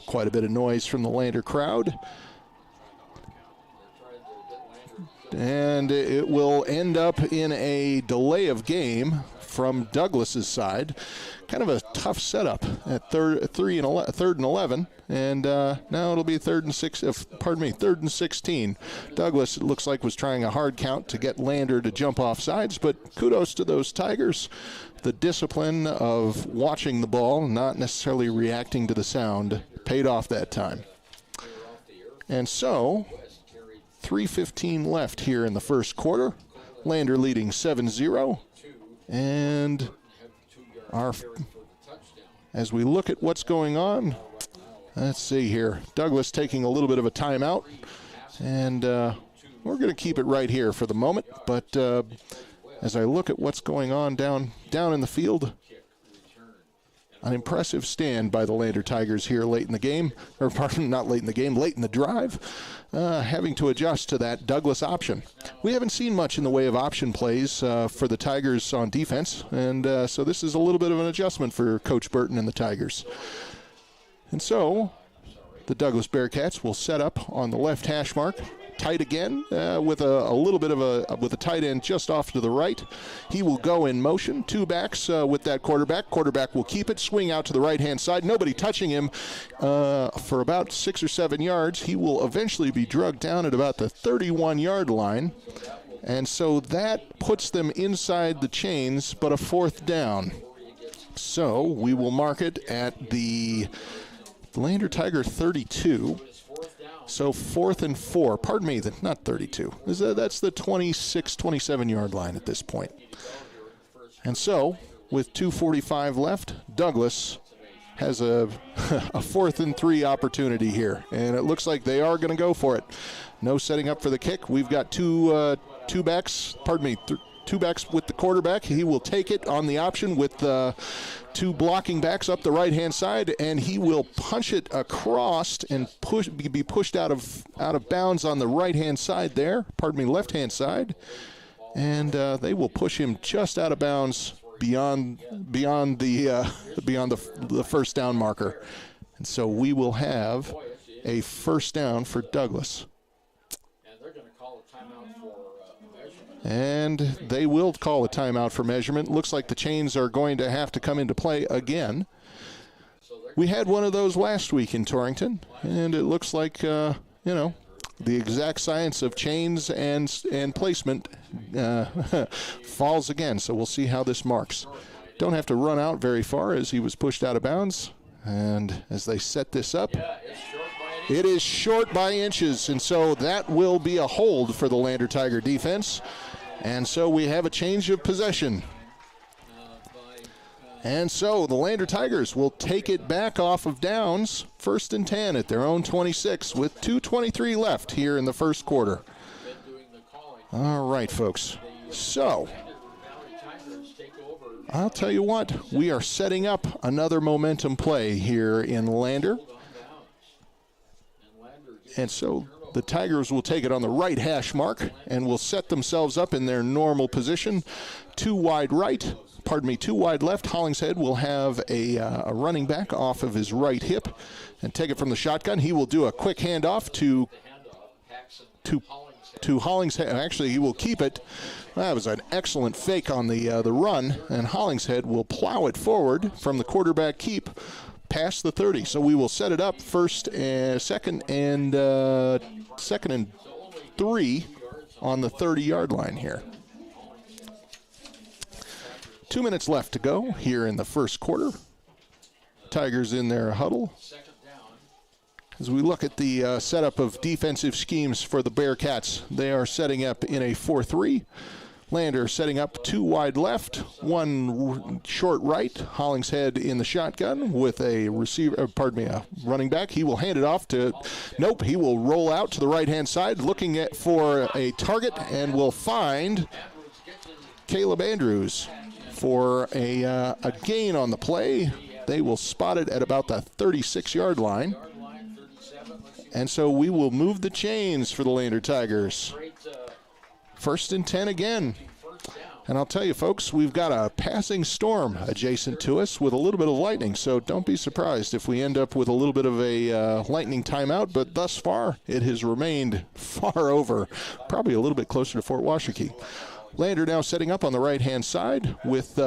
quite a bit of noise from the Lander crowd. And it will end up in a delay of game from Douglas's side. Kind of a tough setup at 3rd and 11. And now it'll be 3rd and 16. Douglas, it looks like, was trying a hard count to get Lander to jump off sides, but kudos to those Tigers. The discipline of watching the ball, not necessarily reacting to the sound, paid off that time. And so, 3:15 left here in the first quarter. Lander leading 7-0. And as we look at what's going on, let's see here. Douglas taking a little bit of a timeout. And we're going to keep it right here for the moment. But as I look at what's going on down in the field, an impressive stand by the Lander Tigers here late in the game, or pardon, not late in the game, late in the drive, having to adjust to that Douglas option. We haven't seen much in the way of option plays for the Tigers on defense, and so this is a little bit of an adjustment for Coach Burton and the Tigers. And so the Douglas Bearcats will set up on the left hash mark. Tight again with a little bit of with a tight end just off to the right. He will go in motion. Two backs with that quarterback. Quarterback will keep it, swing out to the right-hand side. Nobody touching him for about 6 or 7 yards. He will eventually be drugged down at about the 31-yard line. And so that puts them inside the chains, but a 4th down. So we will mark it at the Lander Tiger 32. So 4th and 4. Pardon me, not 32. That's the 26, 27-yard line at this point. And so, with 2:45 left, Douglas has a 4th and 3 opportunity here. And it looks like they are going to go for it. No setting up for the kick. We've got two backs with the quarterback. He will take it on the option with two blocking backs up the right-hand side, and he will punch it across and be pushed out of bounds on the right-hand side there. Left-hand side. And they will push him just out of bounds beyond the first down marker. And so we will have a first down for Douglas. And they will call a timeout for measurement. Looks like the chains are going to have to come into play again. We had one of those last week in Torington, and it looks like, the exact science of chains and placement falls again. So we'll see how this marks. Don't have to run out very far as he was pushed out of bounds. And as they set this up, it is short by inches, and so that will be a hold for the Lander Tiger defense. And so we have a change of possession. And so the Lander Tigers will take it back off of downs, 1st and 10 at their own 26 with 2:23 left here in the first quarter. All right, folks. So I'll tell you what, we are setting up another momentum play here in Lander. And so the Tigers will take it on the right hash mark and will set themselves up in their normal position. 2 wide left. Hollingshead will have a running back off of his right hip and take it from the shotgun. He will do a quick handoff to Hollingshead. Actually, he will keep it. That was an excellent fake on the run, and Hollingshead will plow it forward from the quarterback keep past the 30. So we will set it up second and 3 on the 30-yard line here. 2 minutes left to go here in the first quarter. Tigers in their huddle. As we look at the setup of defensive schemes for the Bearcats, they are setting up in a 4-3. Lander setting up 2 wide left, 1 short right. Hollingshead in the shotgun with a running back. He will hand it off to, he will roll out to the right-hand side looking for a target and will find Caleb Andrews for a gain on the play. They will spot it at about the 36-yard line. And so we will move the chains for the Lander Tigers. 1st and 10 again. And I'll tell you, folks, we've got a passing storm adjacent to us with a little bit of lightning, so don't be surprised if we end up with a little bit of a lightning timeout, but thus far it has remained far over, probably a little bit closer to Fort Washakie. Lander now setting up on the right-hand side with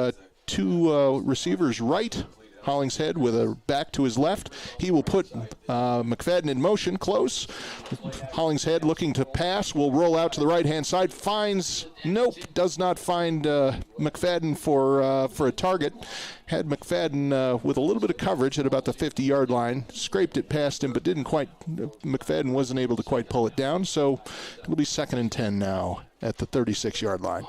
2 receivers right. Hollingshead with a back to his left. He will put McFadden in motion close. Hollingshead looking to pass, will roll out to the right-hand side. Does not find McFadden for a target. Had McFadden with a little bit of coverage at about the 50-yard line. Scraped it past him, but McFadden wasn't able to quite pull it down. So it'll be 2nd and 10 now at the 36-yard line.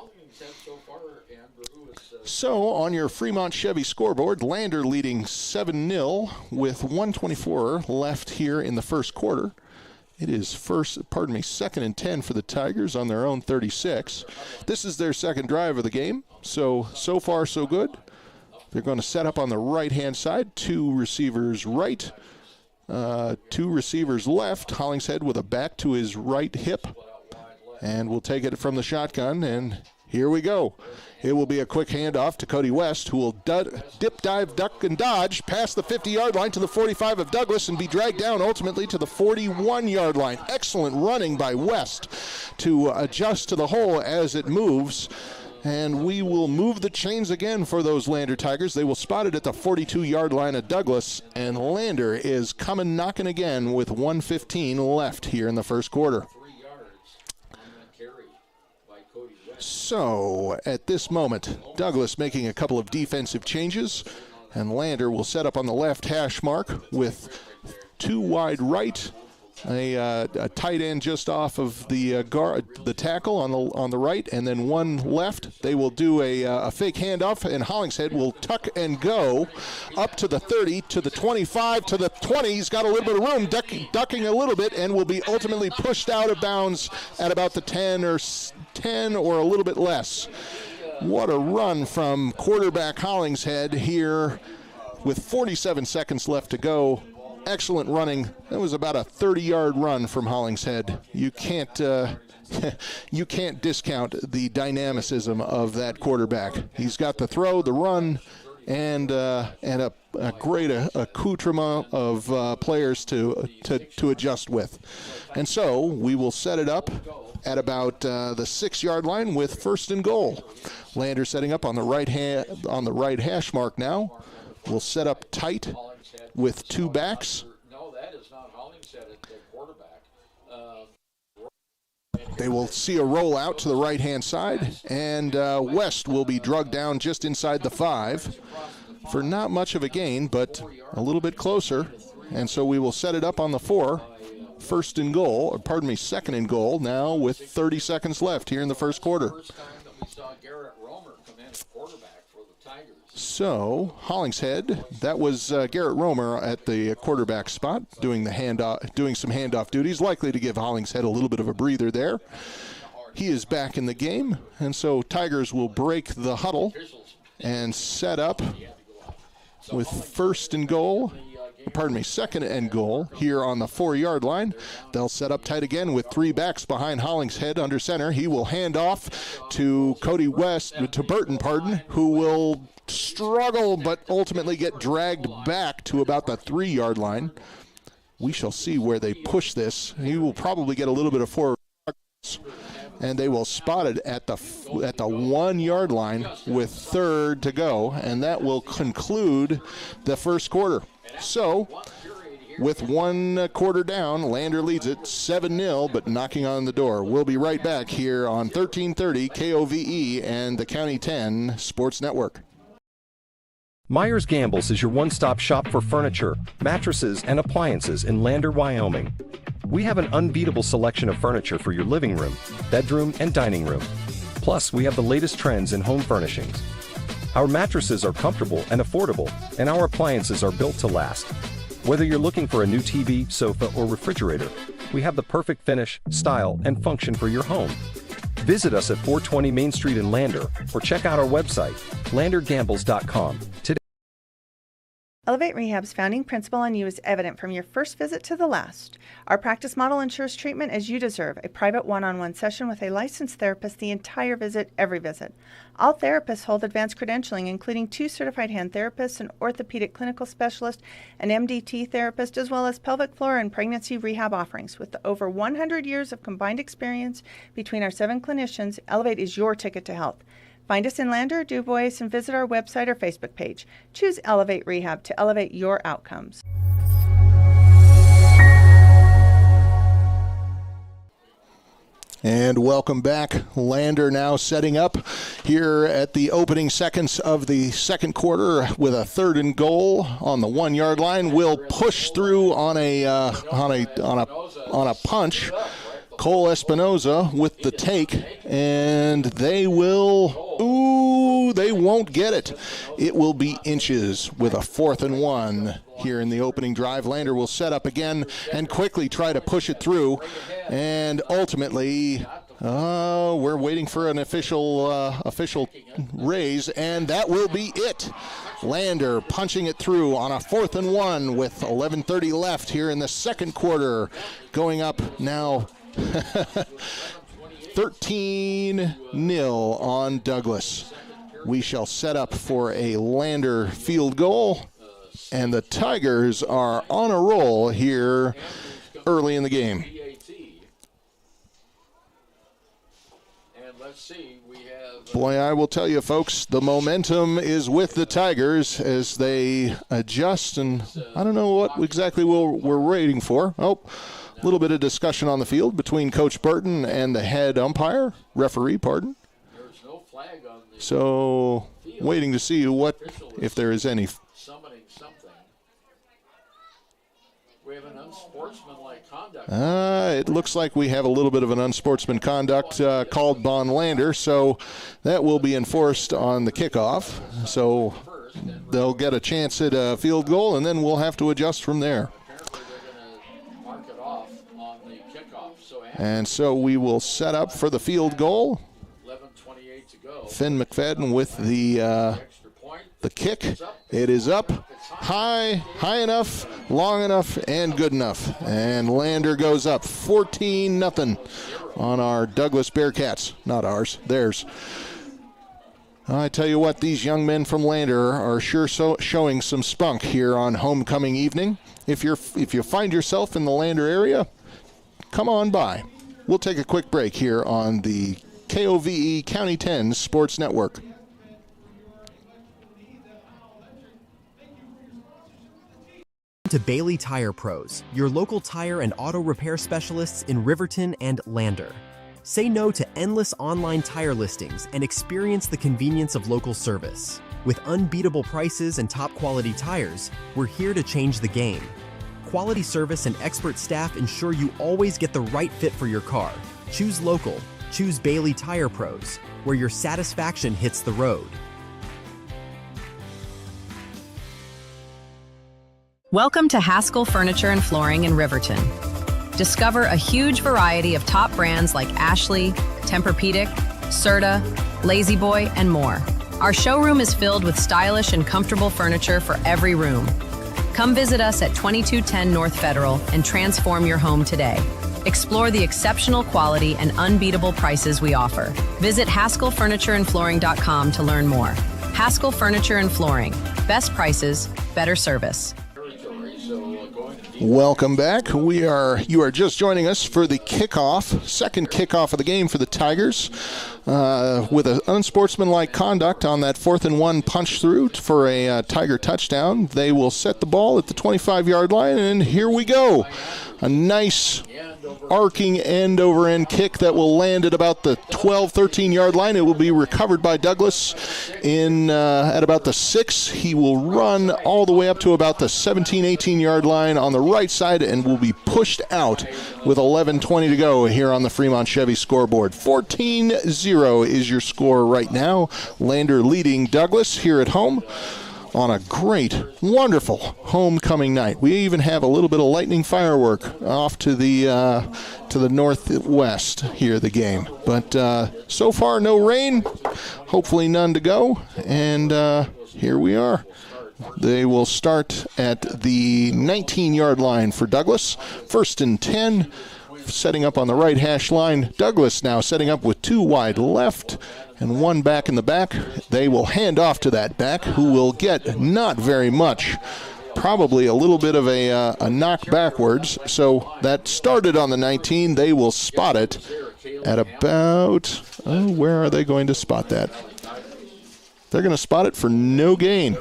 So, on your Fremont Chevy scoreboard, Lander leading 7-0 with 1:24 left here in the first quarter. It is 2nd and 10 for the Tigers on their own 36. This is their second drive of the game, so far so good. They're going to set up on the right-hand side, 2 receivers right, 2 receivers left. Hollingshead with a back to his right hip, and we'll take it from the shotgun, and here we go. It will be a quick handoff to Cody West, who will dip, dive, duck, and dodge past the 50-yard line to the 45 of Douglas and be dragged down ultimately to the 41-yard line. Excellent running by West to adjust to the hole as it moves. And we will move the chains again for those Lander Tigers. They will spot it at the 42-yard line of Douglas, and Lander is coming knocking again with 1:15 left here in the first quarter. So, at this moment, Douglas making a couple of defensive changes, and Lander will set up on the left hash mark with 2 wide right, a tight end just off of the tackle on the right, and then 1 left. They will do a fake handoff, and Hollingshead will tuck and go up to the 30, to the 25, to the 20. He's got a little bit of room, ducking a little bit, and will be ultimately pushed out of bounds at about the 10 or a little bit less. What a run from quarterback Hollingshead here with 47 seconds left to go. Excellent running. That was about a 30-yard run from Hollingshead. You can't discount the dynamicism of that quarterback. He's got the throw, the run, and a great accoutrement of players to adjust with. And so we will set it up at about the 6-yard line with 1st and goal. Lander setting up on the right hash mark now. We'll set up tight with 2 backs. No, that is not Hollingshead at the quarterback. They will see a roll out to the right-hand side, and West will be drugged down just inside the 5 for not much of a gain, but a little bit closer. And so we will set it up on the 4. 2nd and goal now with 30 seconds left here in the first quarter. First time that we saw Garrett Romer come in at quarterback for the So, Hollingshead, that was Garrett Romer at the quarterback spot, doing some handoff duties, likely to give Hollingshead a little bit of a breather there. He is back in the game, and so Tigers will break the huddle and set up with second and goal here on the 4-yard line. They'll set up tight again with 3 backs behind Hollingshead under center. He will hand off to Burton, who will struggle but ultimately get dragged back to about the 3-yard line. We shall see where they push this. He will probably get a little bit of forward, and they will spot it at the 1-yard line with 3rd to go, and that will conclude the first quarter. So, with 1 quarter down, Lander leads it 7-0, but knocking on the door. We'll be right back here on 1330 KOVE and the County 10 Sports Network. Myers Gambles is your one-stop shop for furniture, mattresses, and appliances in Lander, Wyoming. We have an unbeatable selection of furniture for your living room, bedroom, and dining room. Plus, we have the latest trends in home furnishings. Our mattresses are comfortable and affordable, and our appliances are built to last. Whether you're looking for a new TV, sofa, or refrigerator, we have the perfect finish, style, and function for your home. Visit us at 420 Main Street in Lander, or check out our website, landergambles.com today. Elevate Rehab's founding principle on you is evident from your first visit to the last. Our practice model ensures treatment as you deserve, a private one-on-one session with a licensed therapist the entire visit, every visit. All therapists hold advanced credentialing, including 2 certified hand therapists, an orthopedic clinical specialist, an MDT therapist, as well as pelvic floor and pregnancy rehab offerings. With over 100 years of combined experience between our 7 clinicians, Elevate is your ticket to health. Find us in Lander, Dubois, and visit our website or Facebook page. Choose Elevate Rehab to elevate your outcomes. And welcome back. Lander now setting up here at the opening seconds of the second quarter with a 3rd and goal on the 1-yard line. Will push through on a punch. Cole Espinoza with the take, and they won't get it. It will be inches with a 4th and 1 here in the opening drive. Lander will set up again and quickly try to push it through, and ultimately we're waiting for an official raise, and that will be it. Lander punching it through on a 4th and 1 with 11:30 left here in the second quarter, going up now 13-0 on Douglas. We shall set up for a Lander field goal, and the Tigers are on a roll here early in the game. Boy, I will tell you, folks, the momentum is with the Tigers as they adjust, and I don't know what exactly we're waiting for. A little bit of discussion on the field between Coach Burton and the head referee. So, waiting to see if there is any. We have an unsportsmanlike conduct. It looks like we have a little bit of an unsportsman conduct called on Lander, so that will be enforced on the kickoff. So they'll get a chance at a field goal, and then we'll have to adjust from there. And so we will set up for the field goal. 11:28 to go. Finn McFadden with the kick. It is up, high enough, long enough, and good enough. And Lander goes up 14-0 on our Douglas Bearcats. Not ours, theirs. I tell you what, these young men from Lander are sure showing some spunk here on homecoming evening. If you find yourself in the Lander area, come on by. We'll take a quick break here on the KOVE County 10 Sports Network. To Bailey Tire Pros, your local tire and auto repair specialists in Riverton and Lander. Say no to endless online tire listings and experience the convenience of local service. With unbeatable prices and top quality tires, we're here to change the game. Quality service and expert staff ensure you always get the right fit for your car. Choose local. Choose Bailey Tire Pros, where your satisfaction hits the road. Welcome to Haskell Furniture and Flooring in Riverton. Discover a huge variety of top brands like Ashley, Tempur-Pedic, Serta, Lazy Boy, and more. Our showroom is filled with stylish and comfortable furniture for every room. Come visit us at 2210 North Federal and transform your home today. Explore the exceptional quality and unbeatable prices we offer. Visit HaskellFurnitureandFlooring.com to learn more. Haskell Furniture and Flooring. Best prices, better service. Welcome back. You are just joining us for the kickoff, second kickoff of the game for the Tigers, with an unsportsmanlike conduct on that 4th and 1 punch through for a Tiger touchdown. They will set the ball at the 25-yard line, and here we go. A nice arcing end-over-end kick that will land at about the 12, 13-yard line. It will be recovered by Douglas at about the 6. He will run all the way up to about the 17, 18-yard line on the right side and will be pushed out with 11:20 to go here on the Fremont Chevy scoreboard. 14-0 is your score right now. Lander leading Douglas here at home on a great, wonderful homecoming night. We even have a little bit of lightning firework off to the northwest here at the game. But so far, no rain. Hopefully none to go. And here we are. They will start at the 19-yard line for Douglas. 1st and 10. Setting up on the right hash line. Douglas now setting up with 2 wide left and 1 back in the back. They will hand off to that back, who will get not very much, probably a little bit of a knock backwards. So that started on the 19. They will spot it at about, where are they going to spot that? They're going to spot it for no gain.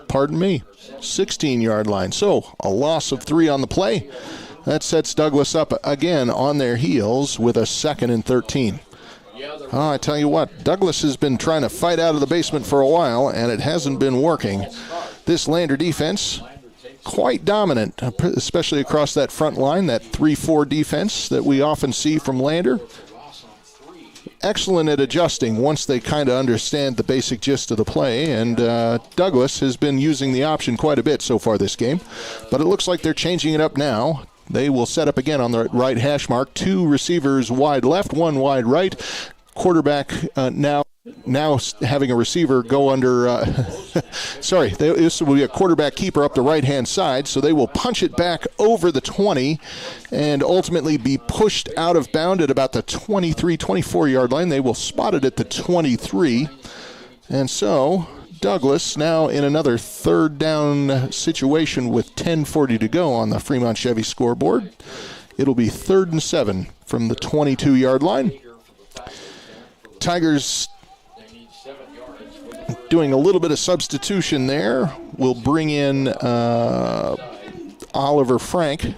Pardon me, 16-yard line. So a loss of 3 on the play. That sets Douglas up again on their heels with a 2nd and 13. I tell you what, Douglas has been trying to fight out of the basement for a while, and it hasn't been working. This Lander defense, quite dominant, especially across that front line, that 3-4 defense that we often see from Lander. Excellent at adjusting once they kind of understand the basic gist of the play, and Douglas has been using the option quite a bit so far this game, but it looks like they're changing it up now. They will set up again on the right hash mark. 2 receivers wide left, 1 wide right. Quarterback now having a receiver go under, this will be a quarterback keeper up the right-hand side, so they will punch it back over the 20 and ultimately be pushed out of bound at about the 23, 24-yard line. They will spot it at the 23, and so Douglas now in another 3rd down situation with 10:40 to go on the Fremont Chevy scoreboard. It'll be 3rd and 7 from the 22-yard line. Tigers doing a little bit of substitution there. We'll bring in Oliver Frank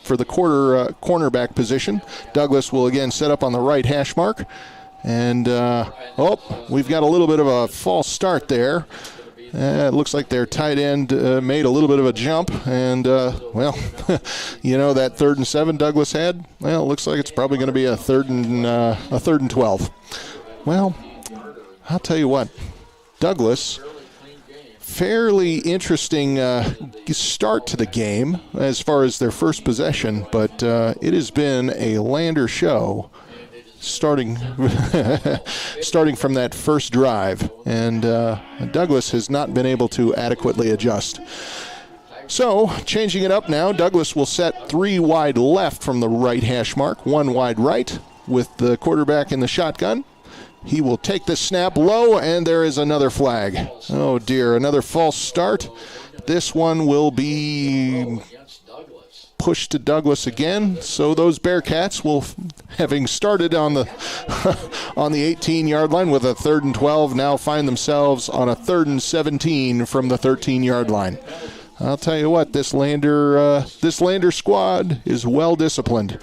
for the cornerback position. Douglas will again set up on the right hash mark. And, we've got a little bit of a false start there. It looks like their tight end made a little bit of a jump. And, that 3rd and 7 Douglas had, it looks like it's probably going to be a 3rd and 12. Well, I'll tell you what, Douglas, fairly interesting start to the game as far as their first possession, but it has been a Lander show starting from that first drive, and Douglas has not been able to adequately adjust. So, changing it up now, Douglas will set 3 wide left from the right hash mark, 1 wide right with the quarterback in the shotgun. He will take the snap low, and there is another flag. Oh dear, another false start. This one will be pushed to Douglas again. So those Bearcats will, having started on the 18-yard line with a 3rd and 12, now find themselves on a 3rd and 17 from the 13-yard line. I'll tell you what, this Lander squad is well disciplined.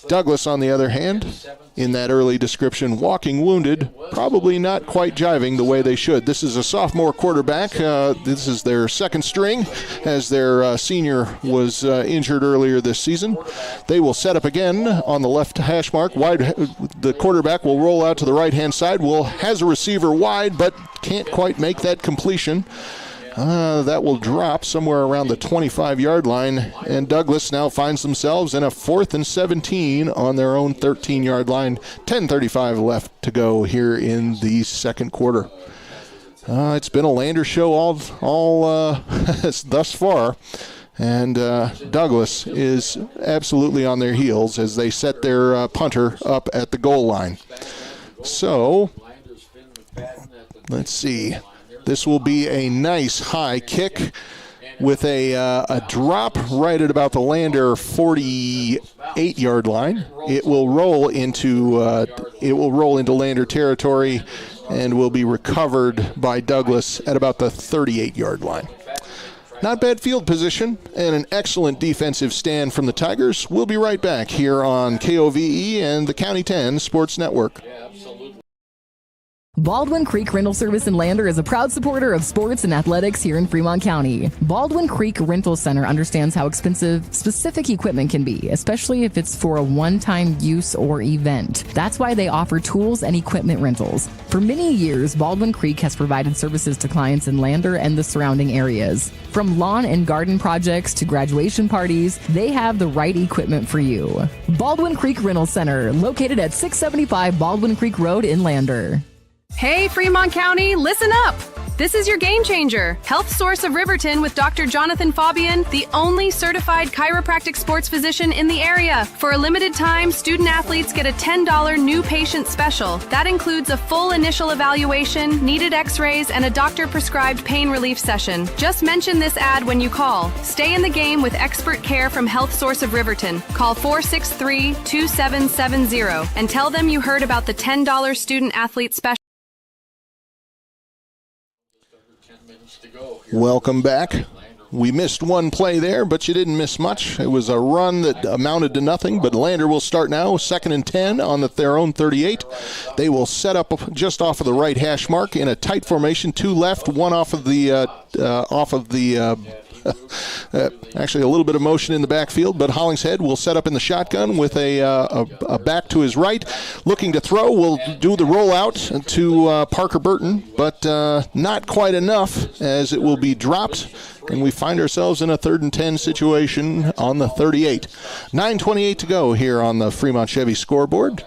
Douglas, on the other hand, in that early description, walking wounded, probably not quite jiving the way they should. This is a sophomore quarterback. This is their second string, as their senior was injured earlier this season. They will set up again on the left hash mark. Wide, the quarterback will roll out to the right-hand side. Has a receiver wide, but can't quite make that completion. That will drop somewhere around the 25-yard line, and Douglas now finds themselves in a 4th and 17 on their own 13-yard line. 10:35 left to go here in the second quarter. It's been a Lander show all thus far, and Douglas is absolutely on their heels as they set their punter up at the goal line. So, let's see. This will be a nice high kick with a drop right at about the Lander 48-yard line. It will roll into Lander territory and will be recovered by Douglas at about the 38-yard line. Not bad field position and an excellent defensive stand from the Tigers. We'll be right back here on KOVE and the County 10 Sports Network. Baldwin Creek Rental Service in Lander is a proud supporter of sports and athletics here in Fremont County. Baldwin Creek Rental Center understands how expensive specific equipment can be, especially if it's for a one-time use or event. That's why they offer tools and equipment rentals. For many years, Baldwin Creek has provided services to clients in Lander and the surrounding areas. From lawn and garden projects to graduation parties, they have the right equipment for you. Baldwin Creek Rental Center, located at 675 Baldwin Creek Road in Lander. Hey, Fremont County, listen up! This is your game changer, Health Source of Riverton with Dr. Jonathan Fabian, the only certified chiropractic sports physician in the area. For a limited time, student athletes get a $10 new patient special. That includes a full initial evaluation, needed x-rays, and a doctor-prescribed pain relief session. Just mention this ad when you call. Stay in the game with expert care from Health Source of Riverton. Call 463-2770 and tell them you heard about the $10 student athlete special. Welcome back. We missed one play there, but you didn't miss much. It was a run that amounted to nothing, but Lander will start now, 2nd and 10 on their own 38. They will set up just off of the right hash mark in a tight formation, 2 left, 1 off of the actually a little bit of motion in the backfield, but Hollingshead will set up in the shotgun with a back to his right. Looking to throw, will do the rollout to Parker Burton, but not quite enough as it will be dropped, and we find ourselves in a 3rd and 10 situation on the 38. 9:28 to go here on the Fremont Chevy scoreboard.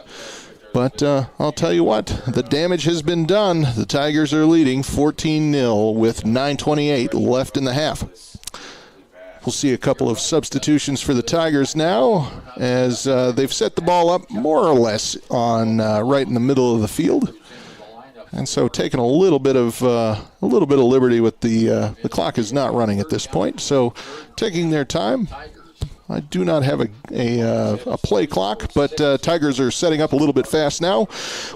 But I'll tell you what, the damage has been done. The Tigers are leading 14-0 with 9:28 left in the half. We'll see a couple of substitutions for the Tigers now as they've set the ball up more or less on right in the middle of the field. And so taking a little bit of liberty with the clock is not running at this point. So taking their time. I do not have a play clock, but Tigers are setting up a little bit fast now.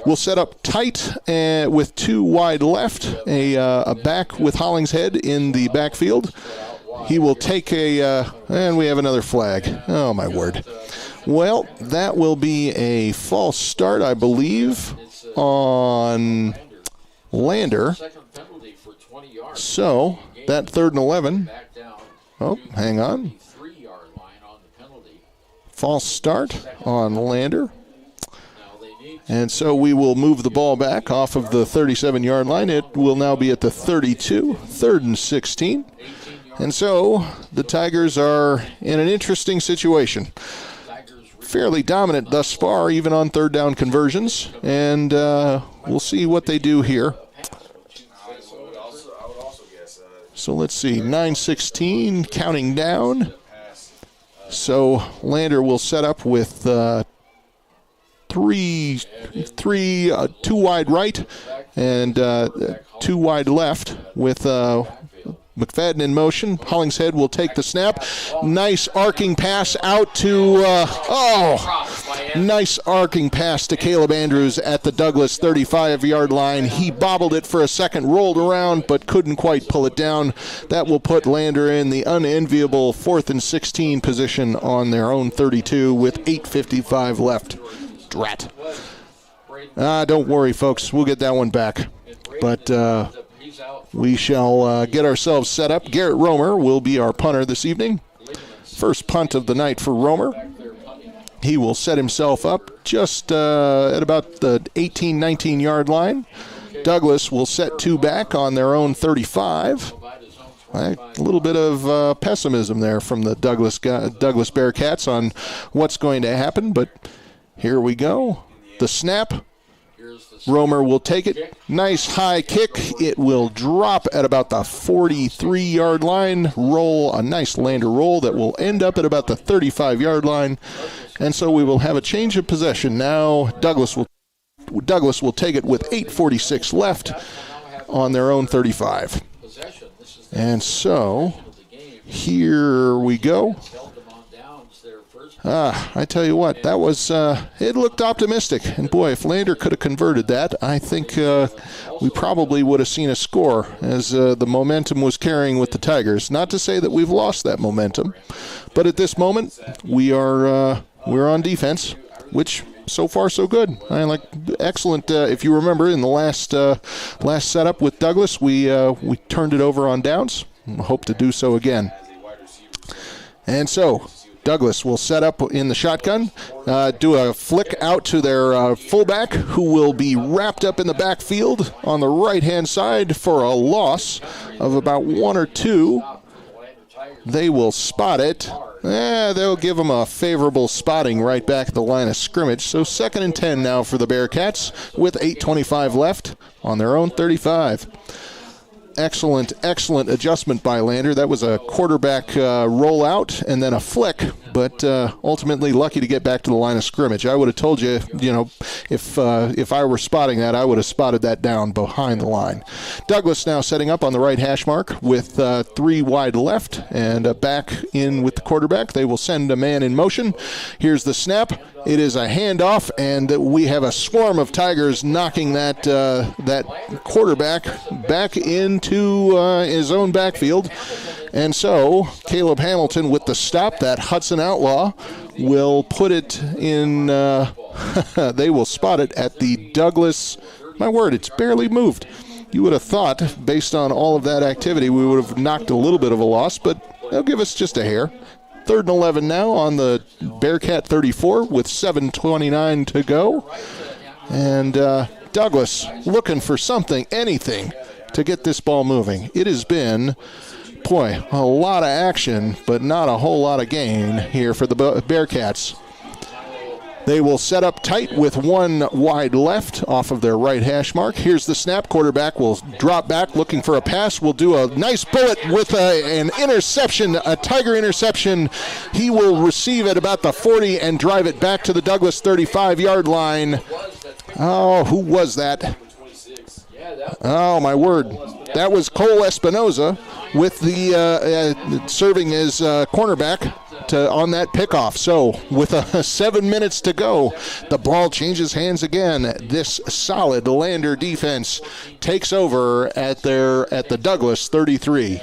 We'll set up tight with 2 wide left, a back with Hollingshead in the backfield. He will take and we have another flag. Oh, my word. Well, that will be a false start, I believe, on Lander. So, that 3rd and 11. Oh, hang on. False start on Lander. And so we will move the ball back off of the 37-yard line. It will now be at the 32, 3rd and 16. And so the Tigers are in an interesting situation. Fairly dominant thus far, even on 3rd down conversions. And we'll see what they do here. So let's see, 9:16, counting down. So Lander will set up with 2 wide right and 2 wide left with McFadden in motion. Hollingshead will take the snap. Nice arcing pass out to, Nice arcing pass to Caleb Andrews at the Douglas 35-yard line. He bobbled it for a second, rolled around, but couldn't quite pull it down. That will put Lander in the unenviable 4th and 16 position on their own 32 with 8:55 left. Drat. Don't worry, folks. We'll get that one back. But we shall get ourselves set up. Garrett Romer will be our punter this evening. First punt of the night for Romer. He will set himself up just at about the 18, 19-yard line. Douglas will set 2 back on their own 35. A little bit of pessimism there from the Douglas Bearcats on what's going to happen, but here we go. The snap. Romer will take it. Nice high kick. It will drop at about the 43-yard line. Roll, a nice Lander roll that will end up at about the 35-yard line. And so we will have a change of possession. Now Douglas will take it with 8:46 left on their own 35. And so here we go. I tell you what, that was, it looked optimistic. And boy, if Lander could have converted that, I think we probably would have seen a score as the momentum was carrying with the Tigers. Not to say that we've lost that momentum, but at this moment, we're on defense, which so far so good. I like excellent. If you remember in the last setup with Douglas, we turned it over on downs. We'll hope to do so again. And so Douglas will set up in the shotgun, do a flick out to their fullback, who will be wrapped up in the backfield on the right-hand side for a loss of about 1 or 2. They will spot it. They'll give them a favorable spotting right back at the line of scrimmage. So 2nd and 10 now for the Bearcats with 8:25 left on their own 35. Excellent adjustment by Lander. That was a quarterback rollout and then a flick, but ultimately lucky to get back to the line of scrimmage. I would have told you, if I were spotting that, I would have spotted that down behind the line. Douglas now setting up on the right hash mark with 3 wide left and back in with the quarterback. They will send a man in motion. Here's the snap. It is a handoff, and we have a swarm of Tigers knocking that quarterback back into his own backfield. And so Caleb Hamilton with the stop. That Hudson Outlaw will put it in. They will spot it at the Douglas. My word, it's barely moved. You would have thought, based on all of that activity, we would have knocked a little bit of a loss, but they'll give us just a hair. 3rd and 11 now on the Bearcat 34 with 7:29 to go. And Douglas looking for something, anything, to get this ball moving. It has been, boy, a lot of action, but not a whole lot of gain here for the Bearcats. They will set up tight with 1 wide left off of their right hash mark. Here's the snap. Quarterback will drop back looking for a pass. Will do a nice bullet with an interception, a Tiger interception. He will receive at about the 40 and drive it back to the Douglas 35-yard line. Oh, who was that? Oh, my word. That was Cole Espinoza with the serving as cornerback on that pickoff. So with 7 minutes to go, the ball changes hands again. This solid Lander defense takes over at the Douglas 33.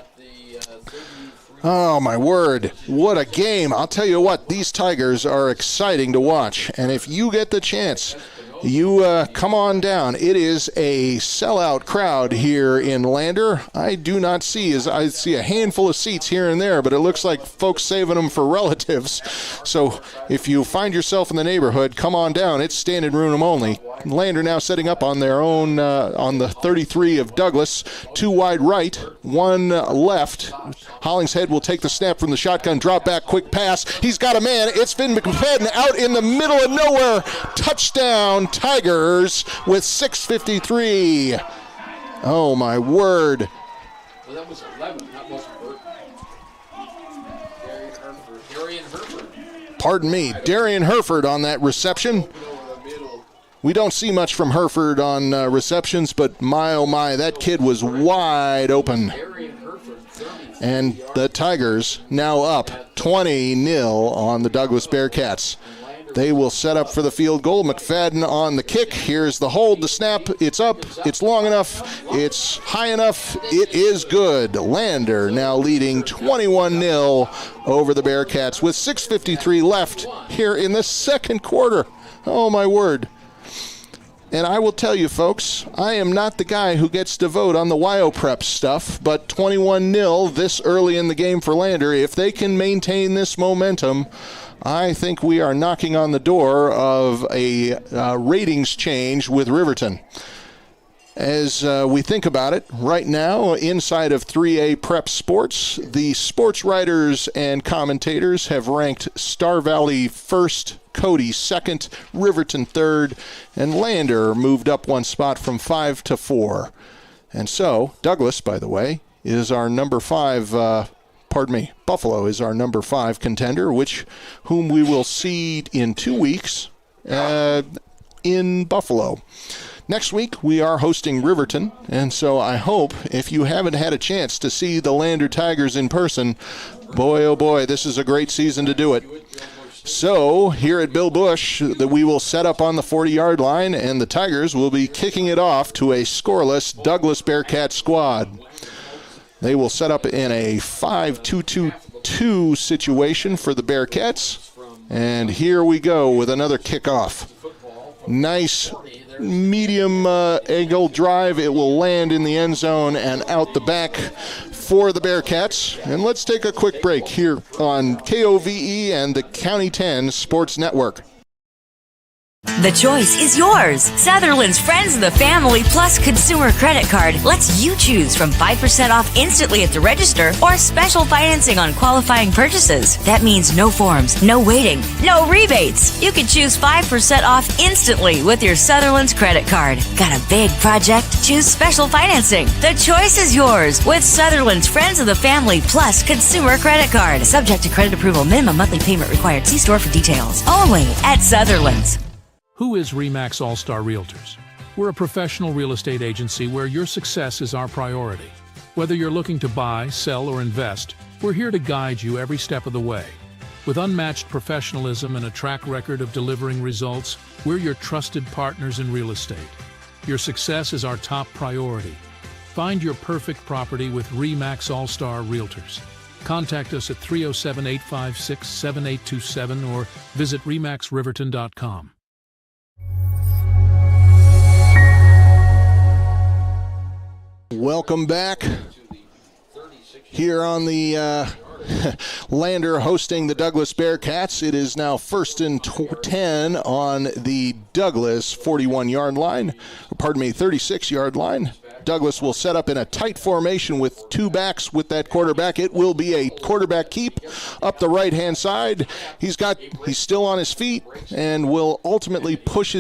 Oh, my word. What a game. I'll tell you what, these Tigers are exciting to watch. And if you get the chance, you come on down. It is a sellout crowd here in Lander. I see a handful of seats here and there, but it looks like folks saving them for relatives. So if you find yourself in the neighborhood, come on down. It's standing room only. Lander now setting up on their own, on the 33 of Douglas. 2 wide right, 1 left. Hollingshead will take the snap from the shotgun, drop back, quick pass. He's got a man. It's Finn McFadden out in the middle of nowhere. Touchdown Tigers with 6:53. Oh, my word. Well, that was 11. That wasn't Darian Herford. Pardon me. Darian Herford on that reception. We don't see much from Herford on receptions, but my, oh my, that kid was wide open. And the Tigers now up 20-0 on the Douglas Bearcats. They will set up for the field goal. McFadden on the kick. Here's the hold, the snap. It's up. It's long enough. It's high enough. It is good. Lander now leading 21-0 over the Bearcats with 6:53 left here in the second quarter. Oh, my word. And I will tell you, folks, I am not the guy who gets to vote on the WyoPrep stuff, but 21-0 this early in the game for Lander. If they can maintain this momentum, I think we are knocking on the door of a ratings change with Riverton. As we think about it, right now, inside of 3A Prep Sports, the sports writers and commentators have ranked Star Valley first, Cody second, Riverton third, and Lander moved up one spot from 5 to 4. And so, Douglas, by the way, is our number 5, Buffalo is our number 5 contender, whom we will seed in 2 weeks in Buffalo. Next week, we are hosting Riverton, and so I hope if you haven't had a chance to see the Lander Tigers in person, boy, oh boy, this is a great season to do it. So, here at Bill Bush, we will set up on the 40-yard line, and the Tigers will be kicking it off to a scoreless Douglas Bearcats squad. They will set up in a 5-2-2-2 situation for the Bearcats, and here we go with another kickoff. Nice medium angle drive. It will land in the end zone and out the back for the Bearcats. And let's take a quick break here on KOVE and the County 10 Sports Network. The choice is yours. Sutherland's Friends of the Family Plus Consumer Credit Card lets you choose from 5% off instantly at the register or special financing on qualifying purchases. That means no forms, no waiting, no rebates. You can choose 5% off instantly with your Sutherland's credit card. Got a big project? Choose special financing. The choice is yours with Sutherland's Friends of the Family Plus Consumer Credit Card. Subject to credit approval. Minimum monthly payment required. See store for details. Only at Sutherland's. Who is RE/MAX All-Star Realtors? We're a professional real estate agency where your success is our priority. Whether you're looking to buy, sell, or invest, we're here to guide you every step of the way. With unmatched professionalism and a track record of delivering results, we're your trusted partners in real estate. Your success is our top priority. Find your perfect property with RE/MAX All-Star Realtors. Contact us at 307-856-7827 or visit remaxriverton.com. Welcome back here on the Lander hosting the Douglas Bearcats. It is now 1st and 10 on the Douglas 36-yard line. Douglas will set up in a tight formation with 2 backs with that quarterback. It will be a quarterback keep up the right-hand side. He's still on his feet and will ultimately push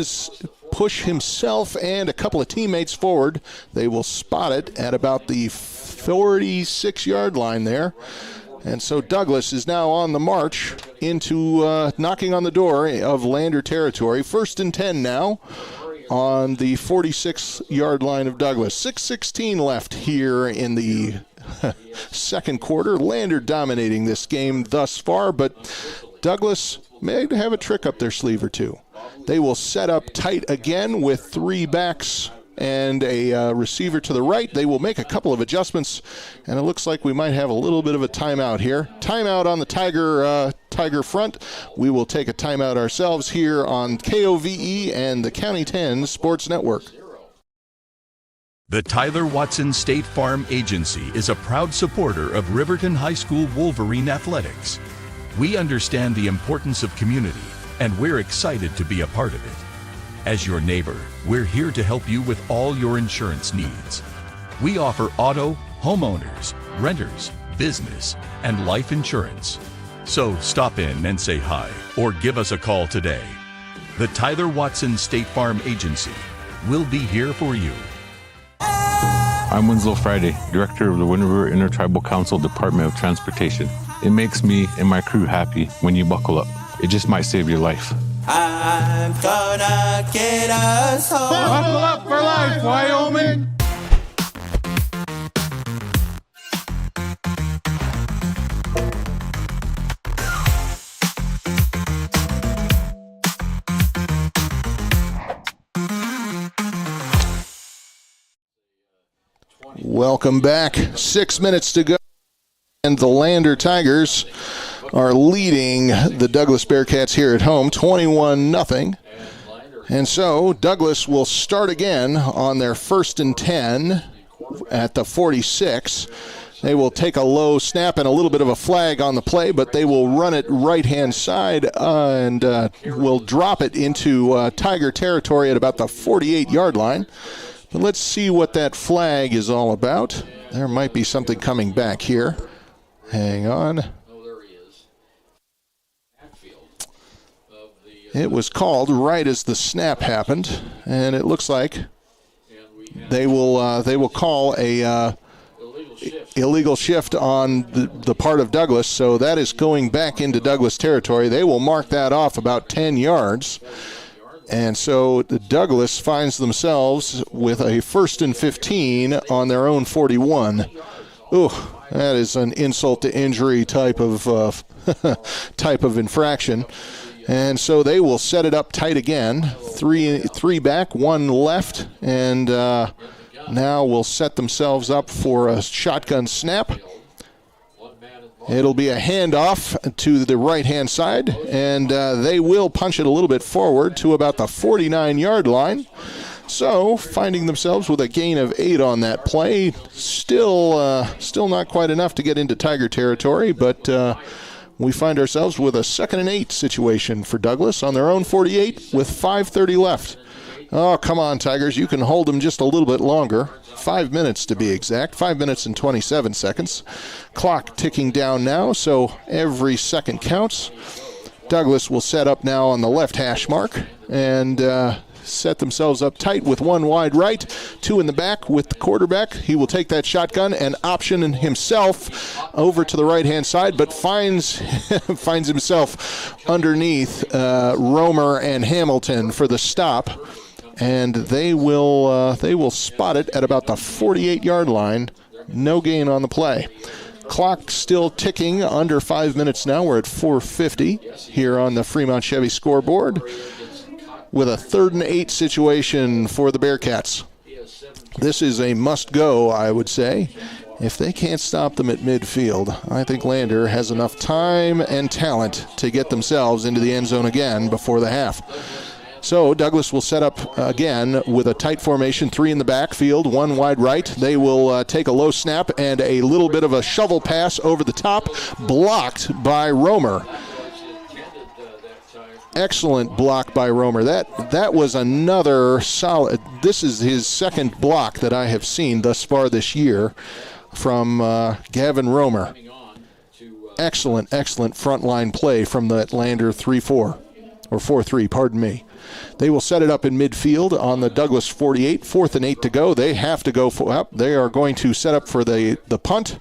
himself and a couple of teammates forward. They will spot it at about the 46-yard line there. And so Douglas is now on the march into knocking on the door of Lander territory. 1st and 10 now on the 46-yard line of Douglas. 6:16 left here in the second quarter. Lander dominating this game thus far, but Douglas may have a trick up their sleeve or two. They will set up tight again with 3 backs and a receiver to the right. They will make a couple of adjustments, and it looks like we might have a little bit of a timeout here. Timeout on the Tiger front. We will take a timeout ourselves here on KOVE and the County 10 Sports Network. The Tyler Watson State Farm Agency is a proud supporter of Riverton High School Wolverine Athletics. We understand the importance of community, and we're excited to be a part of it. As your neighbor, we're here to help you with all your insurance needs. We offer auto, homeowners, renters, business, and life insurance. So stop in and say hi or give us a call today. The Tyler Watson State Farm Agency will be here for you. I'm Winslow Friday, Director of the Wind River Intertribal Council Department of Transportation. It makes me and my crew happy when you buckle up. It just might save your life. I'm gonna get us home. Buckle up for life, Wyoming. Welcome back. 6 minutes to go. And the Lander Tigers are leading the Douglas Bearcats here at home, 21-0. And so Douglas will start again on their 1st and 10 at the 46. They will take a low snap and a little bit of a flag on the play, but they will run it right-hand side and will drop it into Tiger territory at about the 48-yard line. But let's see what that flag is all about. There might be something coming back here. Hang on. It was called right as the snap happened, and it looks like they will call a illegal shift on the part of Douglas, so that is going back into Douglas territory. They will mark that off about 10 yards, and so Douglas finds themselves with a 1st and 15 on their own 41. Ooh, that is an insult to injury type of infraction. And so they will set it up tight again. Three back, 1 left, and now will set themselves up for a shotgun snap. It'll be a handoff to the right-hand side, and they will punch it a little bit forward to about the 49-yard line. So finding themselves with a gain of 8 on that play. Still not quite enough to get into Tiger territory, but we find ourselves with a 2nd and 8 situation for Douglas on their own 48 with 5:30 left. Oh, come on, Tigers. You can hold them just a little bit longer. 5 minutes to be exact. 5 minutes and 27 seconds. Clock ticking down now, so every second counts. Douglas will set up now on the left hash mark and set themselves up tight with 1 wide right, 2 in the back with the quarterback. He will take that shotgun and option himself over to the right-hand side, but finds himself underneath Romer and Hamilton for the stop, and they will spot it at about the 48-yard line. No gain on the play. Clock still ticking, under 5 minutes now. We're at 4:50 here on the Fremont Chevy scoreboard, with a 3rd and 8 situation for the Bearcats. This is a must-go, I would say. If they can't stop them at midfield, I think Lander has enough time and talent to get themselves into the end zone again before the half. So Douglas will set up again with a tight formation, 3 in the backfield, 1 wide right. They will take a low snap and a little bit of a shovel pass over the top, blocked by Romer. Excellent block by Romer. That was another solid. This is his 2nd block that I have seen thus far this year from Gavin Romer. Excellent frontline play from that Lander 3-4, or 4-3, pardon me. They will set it up in midfield on the Douglas 48, 4th and 8 to go. They have to go they are going to set up for the punt.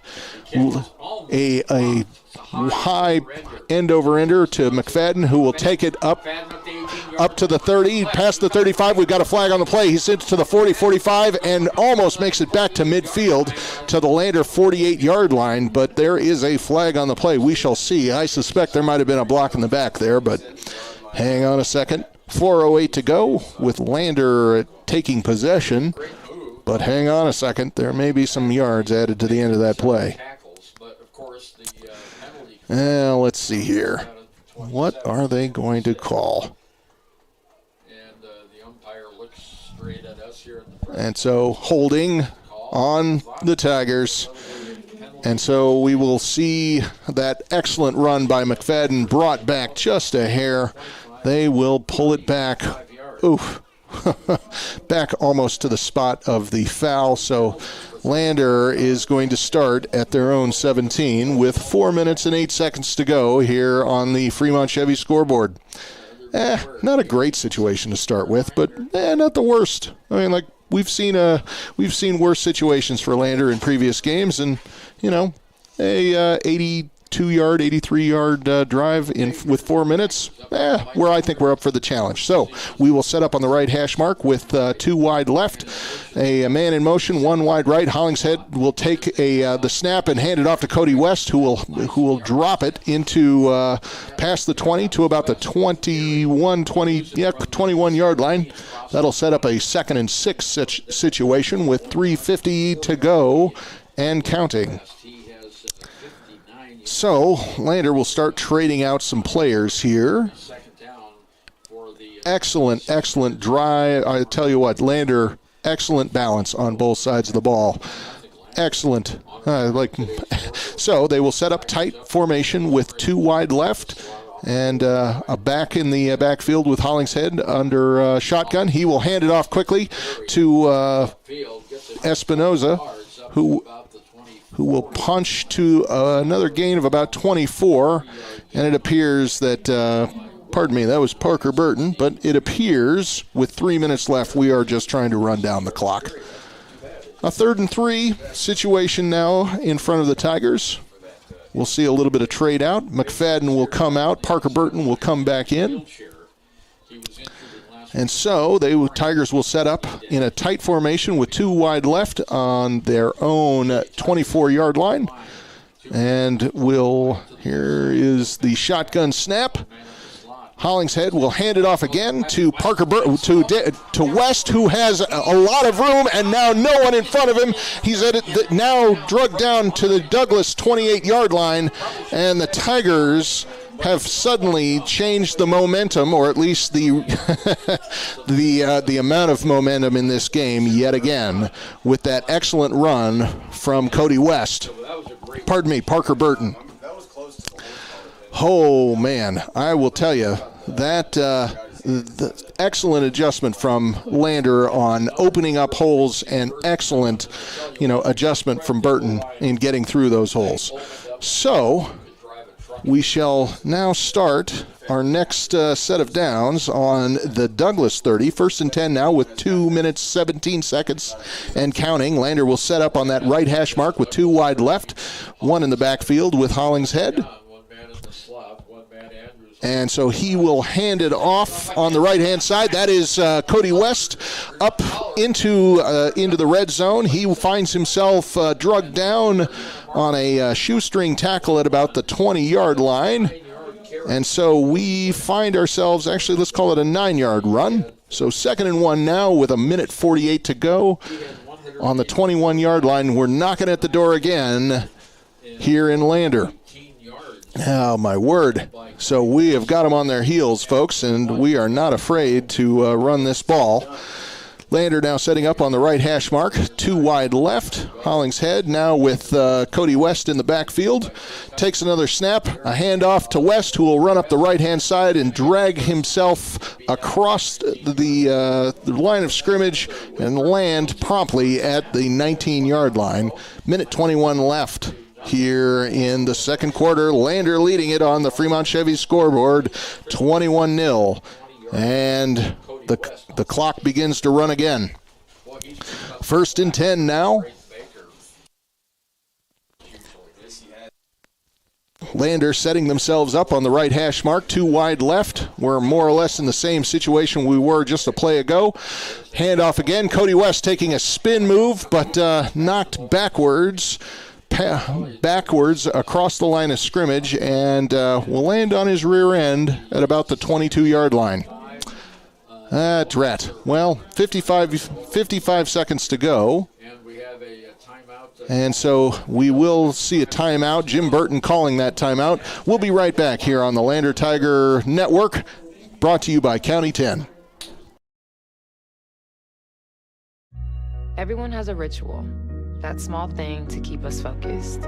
A high end-over-ender to McFadden, who will take it up to the 30, past the 35. We've got a flag on the play. He sends it to the 40, 45, and almost makes it back to midfield to the Lander 48-yard line, but there is a flag on the play. We shall see. I suspect there might have been a block in the back there, but hang on a second. 4:08 to go with Lander taking possession, but hang on a second. There may be some yards added to the end of that play. Let's see here. What are they going to call? And so holding on the Tigers. And so we will see that excellent run by McFadden brought back just a hair. They will pull it back. Oof. Back almost to the spot of the foul. So Lander is going to start at their own 17 with 4 minutes and 8 seconds to go here on the Fremont Chevy scoreboard. Not a great situation to start with, but not the worst. I mean, like, we've seen worse situations for Lander in previous games, and a 82-yard, 83-yard drive with 4 minutes, where I think we're up for the challenge. So we will set up on the right hash mark with 2 wide left, a man in motion, 1 wide right. Hollingshead will take the snap and hand it off to Cody West, who will drop it into past the 20 to about the 21-yard line. That'll set up a 2nd and 6 situation with 3:50 to go and counting. So Lander will start trading out some players here. Excellent drive. I tell you what, Lander, excellent balance on both sides of the ball. Excellent. So they will set up tight formation with 2 wide left and a back in the backfield with Hollingshead under shotgun. He will hand it off quickly to Espinoza, who will punch to another gain of about 24. And it appears that, pardon me, that was Parker Burton, but it appears with 3 minutes left, we are just trying to run down the clock. A 3rd and 3 situation now in front of the Tigers. We'll see a little bit of trade out. McFadden will come out. Parker Burton will come back in. And so Tigers will set up in a tight formation with 2 wide left on their own 24-yard line. And here is the shotgun snap. Hollingshead will hand it off again to Parker to West, who has a lot of room and now no one in front of him. He's now drugged down to the Douglas 28-yard line, and the Tigers have suddenly changed the momentum, or at least the the amount of momentum in this game yet again with that excellent run from Cody West. Pardon me, Parker Burton. Oh, man, I will tell you that the excellent adjustment from Lander on opening up holes and excellent, adjustment from Burton in getting through those holes. So we shall now start our next set of downs on the Douglas 30. 1st and 10 now with 2 minutes, 17 seconds and counting. Lander will set up on that right hash mark with 2 wide left, 1 in the backfield with Hollingshead. And so he will hand it off on the right-hand side. That is Cody West up into the red zone. He finds himself drugged down on a shoestring tackle at about the 20-yard line. And so we find ourselves, actually, let's call it a 9-yard run. So 2nd and 1 now with 1:48 to go on the 21-yard line. We're knocking at the door again here in Lander. Oh, my word. So we have got them on their heels, folks, and we are not afraid to run this ball. Lander now setting up on the right hash mark, 2 wide left. Hollingshead now with Cody West in the backfield. Takes another snap, a handoff to West, who will run up the right-hand side and drag himself across the line of scrimmage and land promptly at the 19-yard line. 1:21 left. Here in the second quarter, Lander leading it on the Fremont Chevy scoreboard, 21-0. And the clock begins to run again. 1st and 10 now. Lander setting themselves up on the right hash mark, 2 wide left. We're more or less in the same situation we were just a play ago. Handoff again. Cody West taking a spin move, but knocked backwards across the line of scrimmage, and will land on his rear end at about the 22-yard line. Drat. Well, 55 seconds to go. And so we will see a timeout. Jim Burton calling that timeout. We'll be right back here on the Lander Tiger Network, brought to you by County 10. Everyone has a ritual. That small thing to keep us focused.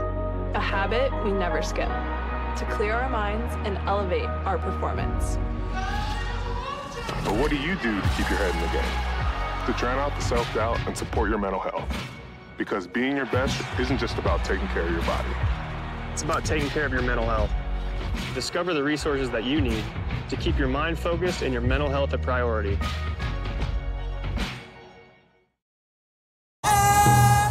A habit we never skip. To clear our minds and elevate our performance. But what do you do to keep your head in the game? To drown out the self-doubt and support your mental health. Because being your best isn't just about taking care of your body. It's about taking care of your mental health. Discover the resources that you need to keep your mind focused and your mental health a priority.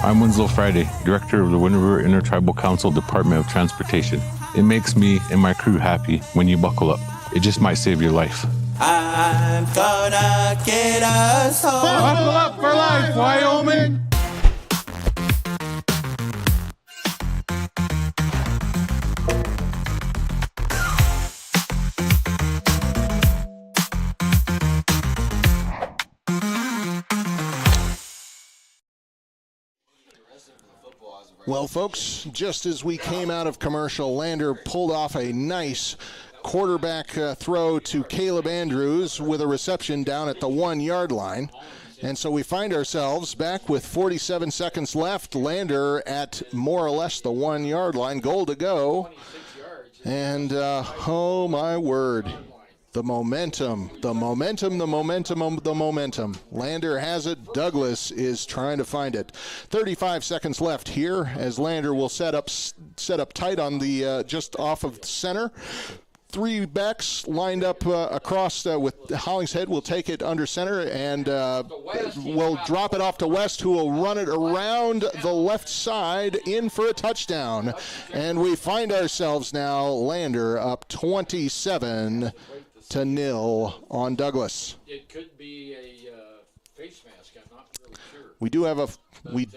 I'm Winslow Friday, Director of the Wind River Intertribal Council Department of Transportation. It makes me and my crew happy when you buckle up. It just might save your life. I'm gonna get us home. Buckle up for life, Wyoming. Well, folks, just as we came out of commercial, Lander pulled off a nice quarterback throw to Caleb Andrews with a reception down at the 1-yard line. And so we find ourselves back with 47 seconds left. Lander at more or less the 1-yard line, goal to go. And oh my word. The momentum. Lander has it. Douglas is trying to find it. 35 seconds left here as Lander will set up tight on the just off of center. 3 backs lined up across with Hollingshead will take it under center and will drop it off to West, who will run it around the left side in for a touchdown. And we find ourselves now Lander up 27-0 on Douglas. It could be a face mask. I'm not really sure. We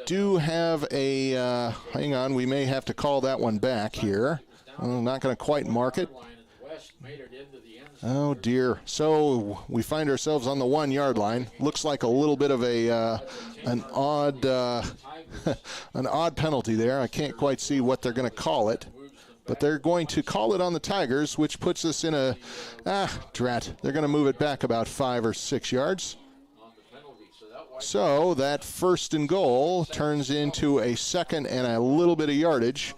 do have a hang on, we may have to call that one back here. I'm not going to quite mark it. Oh dear. So we find ourselves on the 1-yard line. Looks like a little bit of an odd an odd penalty there. I can't quite see what they're going to call it. But they're going to call it on the Tigers, which puts us in a, drat. They're going to move it back about 5 or 6 yards. So that 1st and goal turns into a 2nd and a little bit of yardage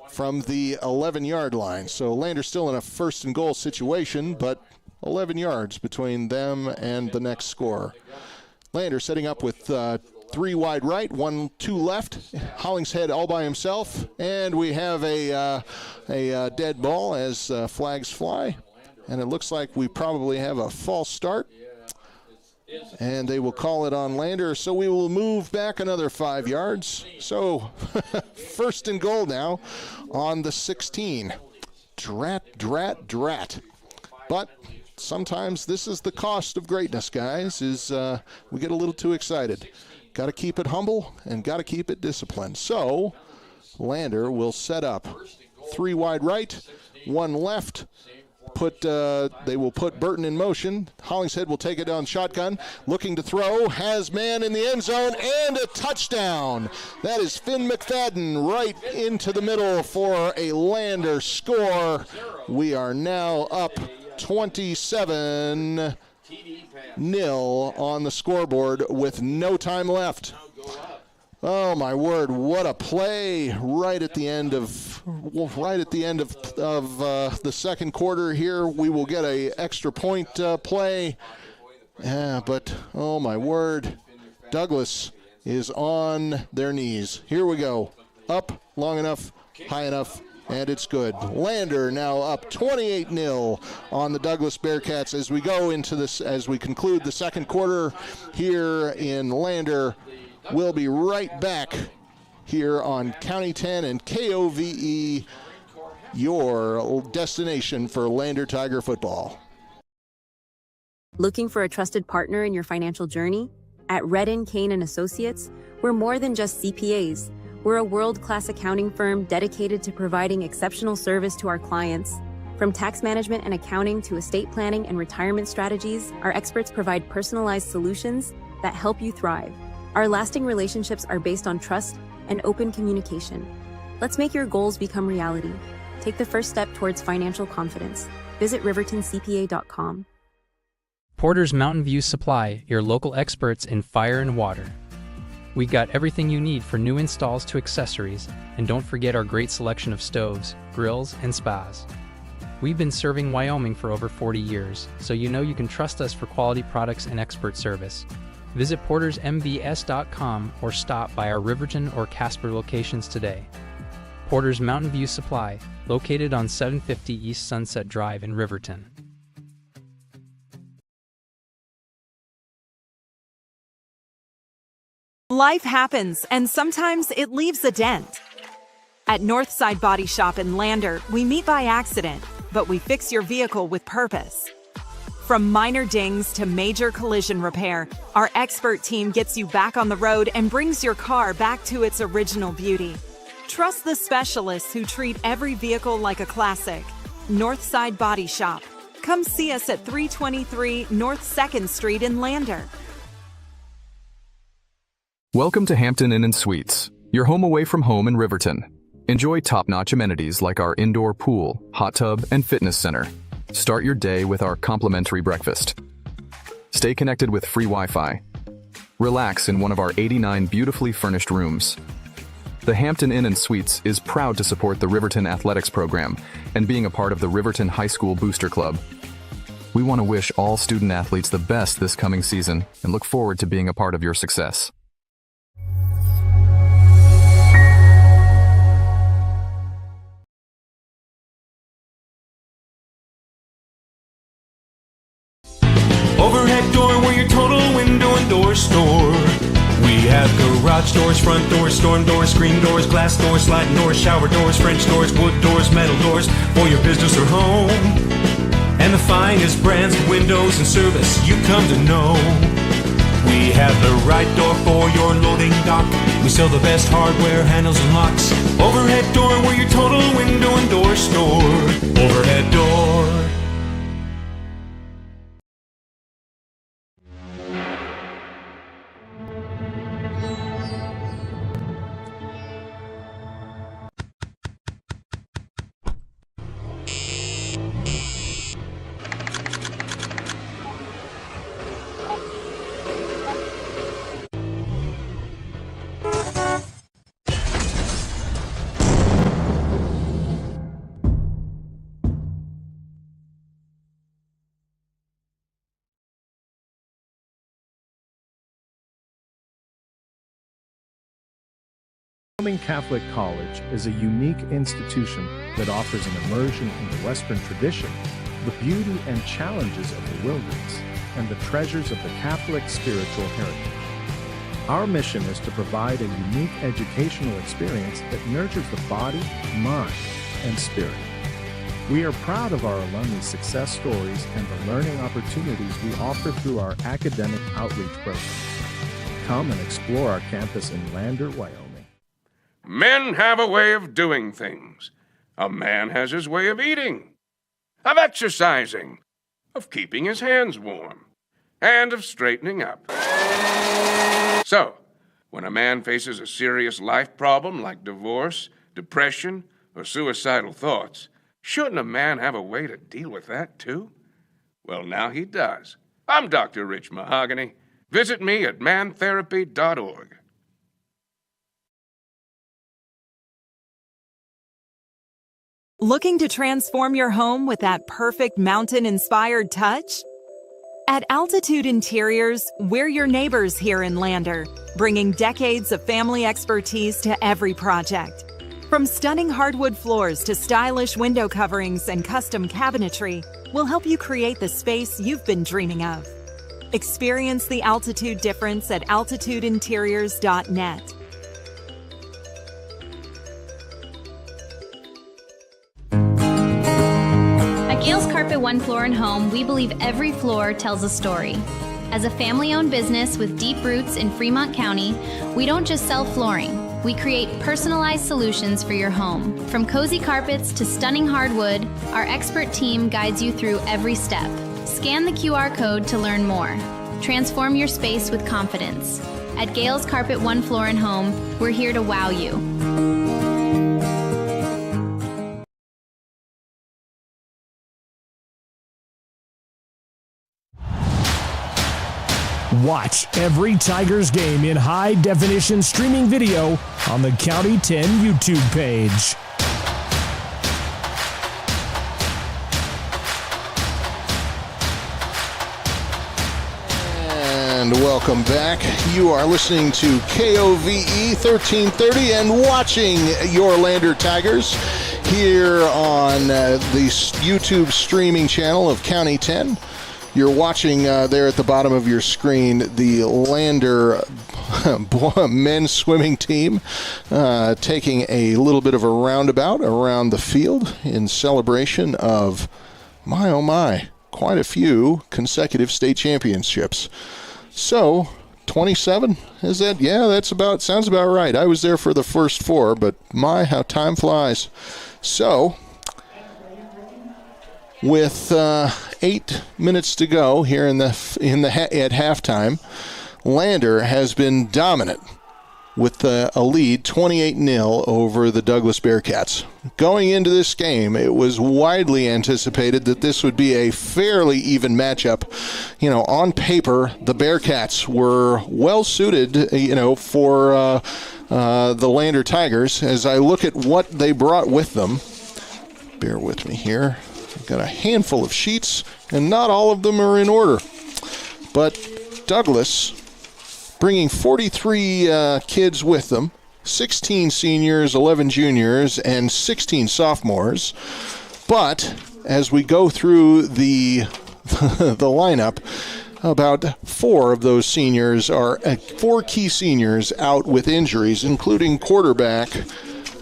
from the 11-yard line. So Lander's still in a 1st and goal situation, but 11 yards between them and the next score. Lander setting up with 3 wide right, 2 left. Hollingshead all by himself, and we have a dead ball as flags fly, and it looks like we probably have a false start, and they will call it on Lander. So we will move back another 5 yards. So 1st and goal now on the 16. Drat. But sometimes this is the cost of greatness, guys, is we get a little too excited. Got to keep it humble and got to keep it disciplined. So Lander will set up 3 wide right, 1 left. They will put Burton in motion. Hollingshead will take it on shotgun, looking to throw, has man in the end zone, and a touchdown. That is Finn McFadden right into the middle for a Lander score. We are now up 27-0 on the scoreboard with no time left. Oh my word! What a play right at the end of the 2nd quarter. Here we will get a extra point play. But oh my word, Douglas is on their knees. Here we go. Up long enough, high enough, and it's good. Lander now up 28-0 on the Douglas Bearcats as we go into this, as we conclude the 2nd quarter here in Lander. We'll be right back here on County 10 and KOVE, your destination for Lander Tiger football. Looking for a trusted partner in your financial journey? At Redden, Kane & Associates, we're more than just CPAs. We're a world-class accounting firm dedicated to providing exceptional service to our clients. From tax management and accounting to estate planning and retirement strategies, our experts provide personalized solutions that help you thrive. Our lasting relationships are based on trust and open communication. Let's make your goals become reality. Take the first step towards financial confidence. Visit rivertoncpa.com. Porter's Mountain View Supply, your local experts in fire and water. We got everything you need for new installs to accessories, and don't forget our great selection of stoves, grills, and spas. We've been serving Wyoming for over 40 years, so you know you can trust us for quality products and expert service. Visit portersmbs.com or stop by our Riverton or Casper locations today. Porter's Mountain View Supply, located on 750 East Sunset Drive in Riverton. Life happens, and sometimes it leaves a dent. At Northside Body Shop in Lander, we meet by accident, but we fix your vehicle with purpose. From minor dings to major collision repair, our expert team gets you back on the road and brings your car back to its original beauty. Trust the specialists who treat every vehicle like a classic. Northside Body Shop. Come see us at 323 North 2nd Street in Lander. Welcome to Hampton Inn & Suites, your home away from home in Riverton. Enjoy top-notch amenities like our indoor pool, hot tub, and fitness center. Start your day with our complimentary breakfast. Stay connected with free Wi-Fi. Relax in one of our 89 beautifully furnished rooms. The Hampton Inn & Suites is proud to support the Riverton Athletics program and being a part of the Riverton High School Booster Club. We want to wish all student athletes the best this coming season and look forward to being a part of your success. Overhead door, we're your total window and door store. We have garage doors, front doors, storm doors, screen doors, glass doors, sliding doors, shower doors, French doors, wood doors, metal doors for your business or home. And the finest brands of windows and service you come to know. We have the right door for your loading dock. We sell the best hardware, handles, and locks. Overhead door, we're your total window and door store. Overhead door. Wyoming Catholic College is a unique institution that offers an immersion in the Western tradition, the beauty and challenges of the wilderness, and the treasures of the Catholic spiritual heritage. Our mission is to provide a unique educational experience that nurtures the body, mind, and spirit. We are proud of our alumni success stories and the learning opportunities we offer through our academic outreach programs. Come and explore our campus in Lander, Wyoming. Men have a way of doing things. A man has his way of eating, of exercising, of keeping his hands warm, and of straightening up. So, when a man faces a serious life problem like divorce, depression, or suicidal thoughts, shouldn't a man have a way to deal with that too? Well, now he does. I'm Dr. Rich Mahogany. Visit me at mantherapy.org. Looking to transform your home with that perfect mountain-inspired touch? At Altitude Interiors, we're your neighbors here in Lander, bringing decades of family expertise to every project. From stunning hardwood floors to stylish window coverings and custom cabinetry, we'll help you create the space you've been dreaming of. Experience the altitude difference at altitudeinteriors.net. At Gales Carpet One Floor and Home, we believe every floor tells a story. As a family-owned business with deep roots in Fremont County, we don't just sell flooring. We create personalized solutions for your home. From cozy carpets to stunning hardwood, our expert team guides you through every step. Scan the QR code to learn more. Transform your space with confidence. At Gales Carpet One Floor and Home, we're here to wow you. Watch every Tigers game in high-definition streaming video on the County 10 YouTube page. And welcome back. You are listening to KOVE 1330 and watching your Lander Tigers here on the YouTube streaming channel of County 10. You're watching there at the bottom of your screen the Lander men's swimming team taking a little bit of a roundabout around the field in celebration of, my oh my, quite a few consecutive state championships. So, 27, is that? Yeah, sounds about right. I was there for the first 4, but my, how time flies. So, with 8 minutes to go here at halftime, Lander has been dominant with a lead 28-0 over the Douglas Bearcats. Going into this game, it was widely anticipated that this would be a fairly even matchup. On paper, the Bearcats were well suited, for the Lander Tigers. As I look at what they brought with them, bear with me here. I've got a handful of sheets, and not all of them are in order. But Douglas, bringing 43 kids with them, 16 seniors, 11 juniors, and 16 sophomores. But as we go through the lineup, about 4 of those seniors are 4 key seniors out with injuries, including quarterback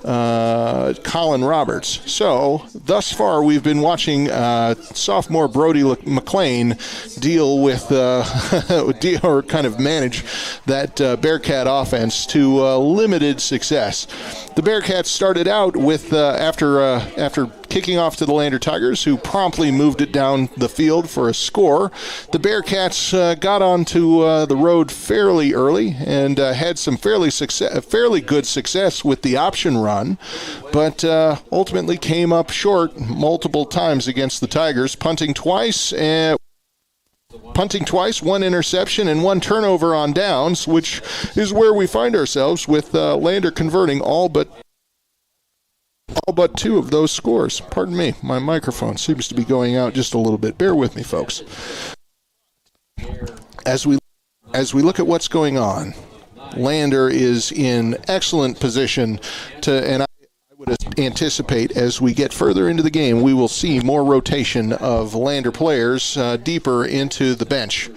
Colin Roberts. So, thus far, we've been watching sophomore Brody McLean deal with, or kind of manage that Bearcat offense to limited success. The Bearcats started out with, after kicking off to the Lander Tigers, who promptly moved it down the field for a score. The Bearcats got onto the road fairly early and had some fairly good success with the option run, but ultimately came up short multiple times against the Tigers, punting twice, 1 interception, and 1 turnover on downs, which is where we find ourselves with Lander converting all but 2 of those scores. Pardon me, my microphone seems to be going out just a little bit. Bear with me, folks. As we look at what's going on, Lander is in excellent position and I would anticipate as we get further into the game, we will see more rotation of Lander players deeper into the bench.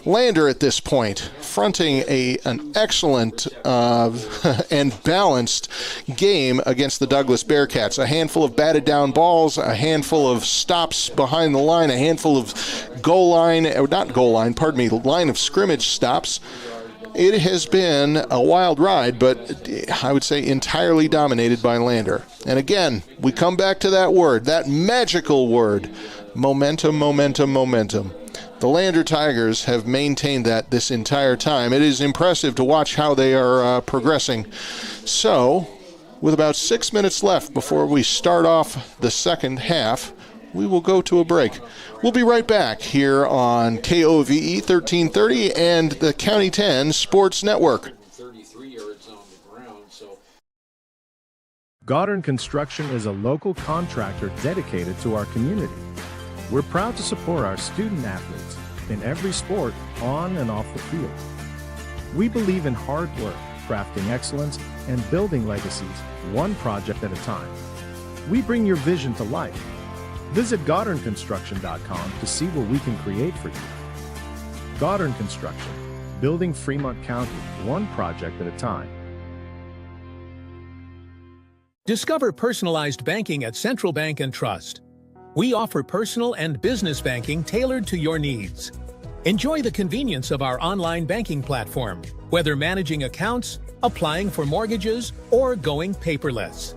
Lander at this point fronting an excellent and balanced game against the Douglas Bearcats. A handful of batted down balls, a handful of stops behind the line, a handful of line of scrimmage stops. It has been a wild ride, but I would say entirely dominated by Lander. And again, we come back to that word, that magical word, momentum, momentum, momentum. The Lander Tigers have maintained that this entire time. It is impressive to watch how they are progressing. So, with about 6 minutes left before we start off the second half, we will go to a break. We'll be right back here on KOVE 1330 and the County 10 Sports Network. Goddard Construction is a local contractor dedicated to our community. We're proud to support our student athletes in every sport, on and off the field. We believe in hard work, crafting excellence, and building legacies, one project at a time. We bring your vision to life. Visit GoddardConstruction.com to see what we can create for you. Goddard Construction, building Fremont County, one project at a time. Discover personalized banking at Central Bank and Trust. We offer personal and business banking tailored to your needs. Enjoy the convenience of our online banking platform, whether managing accounts, applying for mortgages, or going paperless.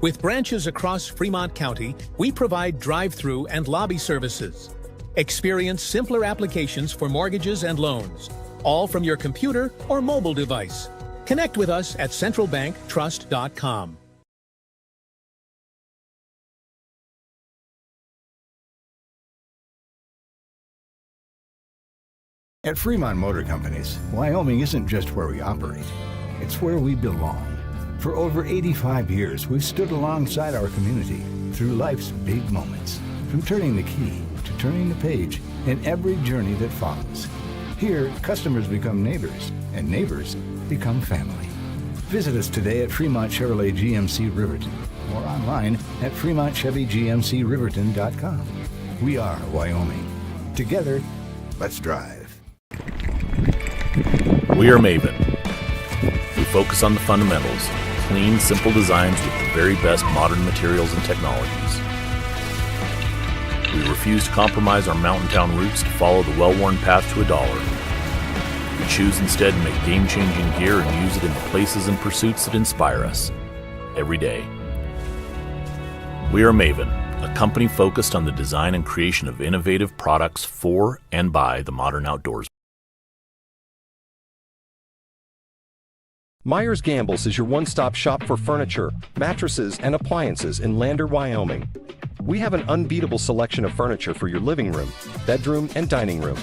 With branches across Fremont County, we provide drive-through and lobby services. Experience simpler applications for mortgages and loans, all from your computer or mobile device. Connect with us at centralbanktrust.com. At Fremont Motor Companies, Wyoming isn't just where we operate, it's where we belong. For over 85 years, we've stood alongside our community through life's big moments, from turning the key to turning the page in every journey that follows. Here, customers become neighbors, and neighbors become family. Visit us today at Fremont Chevrolet GMC Riverton or online at FremontChevyGMCRiverton.com. We are Wyoming. Together, let's drive. We are Maven. We focus on the fundamentals, clean, simple designs with the very best modern materials and technologies. We refuse to compromise our mountain town roots to follow the well-worn path to $1. We choose instead to make game-changing gear and use it in the places and pursuits that inspire us every day. We are Maven, a company focused on the design and creation of innovative products for and by the modern outdoors. Myers Gambles is your one-stop shop for furniture, mattresses, and appliances in Lander, Wyoming. We have an unbeatable selection of furniture for your living room, bedroom, and dining room.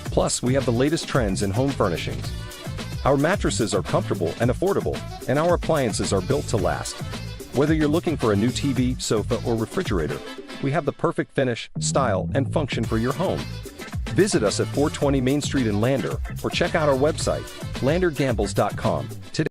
Plus, we have the latest trends in home furnishings. Our mattresses are comfortable and affordable, and our appliances are built to last. Whether you're looking for a new TV, sofa, or refrigerator, we have the perfect finish, style, and function for your home. Visit us at 420 Main Street in Lander, or check out our website, landergambles.com. Today.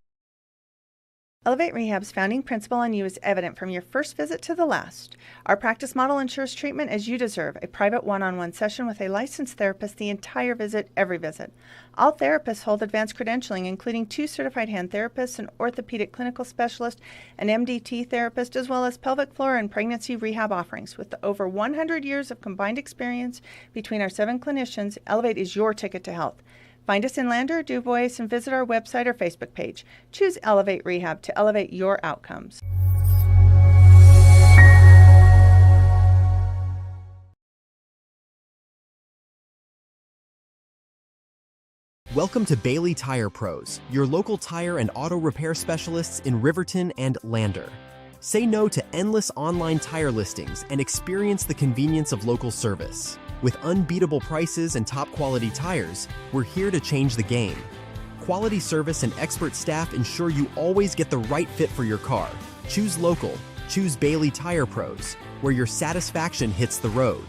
Elevate Rehab's founding principle on you is evident from your first visit to the last. Our practice model ensures treatment as you deserve, a private one-on-one session with a licensed therapist the entire visit, every visit. All therapists hold advanced credentialing, including 2 certified hand therapists, an orthopedic clinical specialist, an MDT therapist, as well as pelvic floor and pregnancy rehab offerings. With over 100 years of combined experience between our 7 clinicians, Elevate is your ticket to health. Find us in Lander, DuBois, and visit our website or Facebook page. Choose Elevate Rehab to elevate your outcomes. Welcome to Bailey Tire Pros, your local tire and auto repair specialists in Riverton and Lander. Say no to endless online tire listings and experience the convenience of local service. With unbeatable prices and top quality tires, we're here to change the game. Quality service and expert staff ensure you always get the right fit for your car. Choose local. Choose Bailey Tire Pros, where your satisfaction hits the road.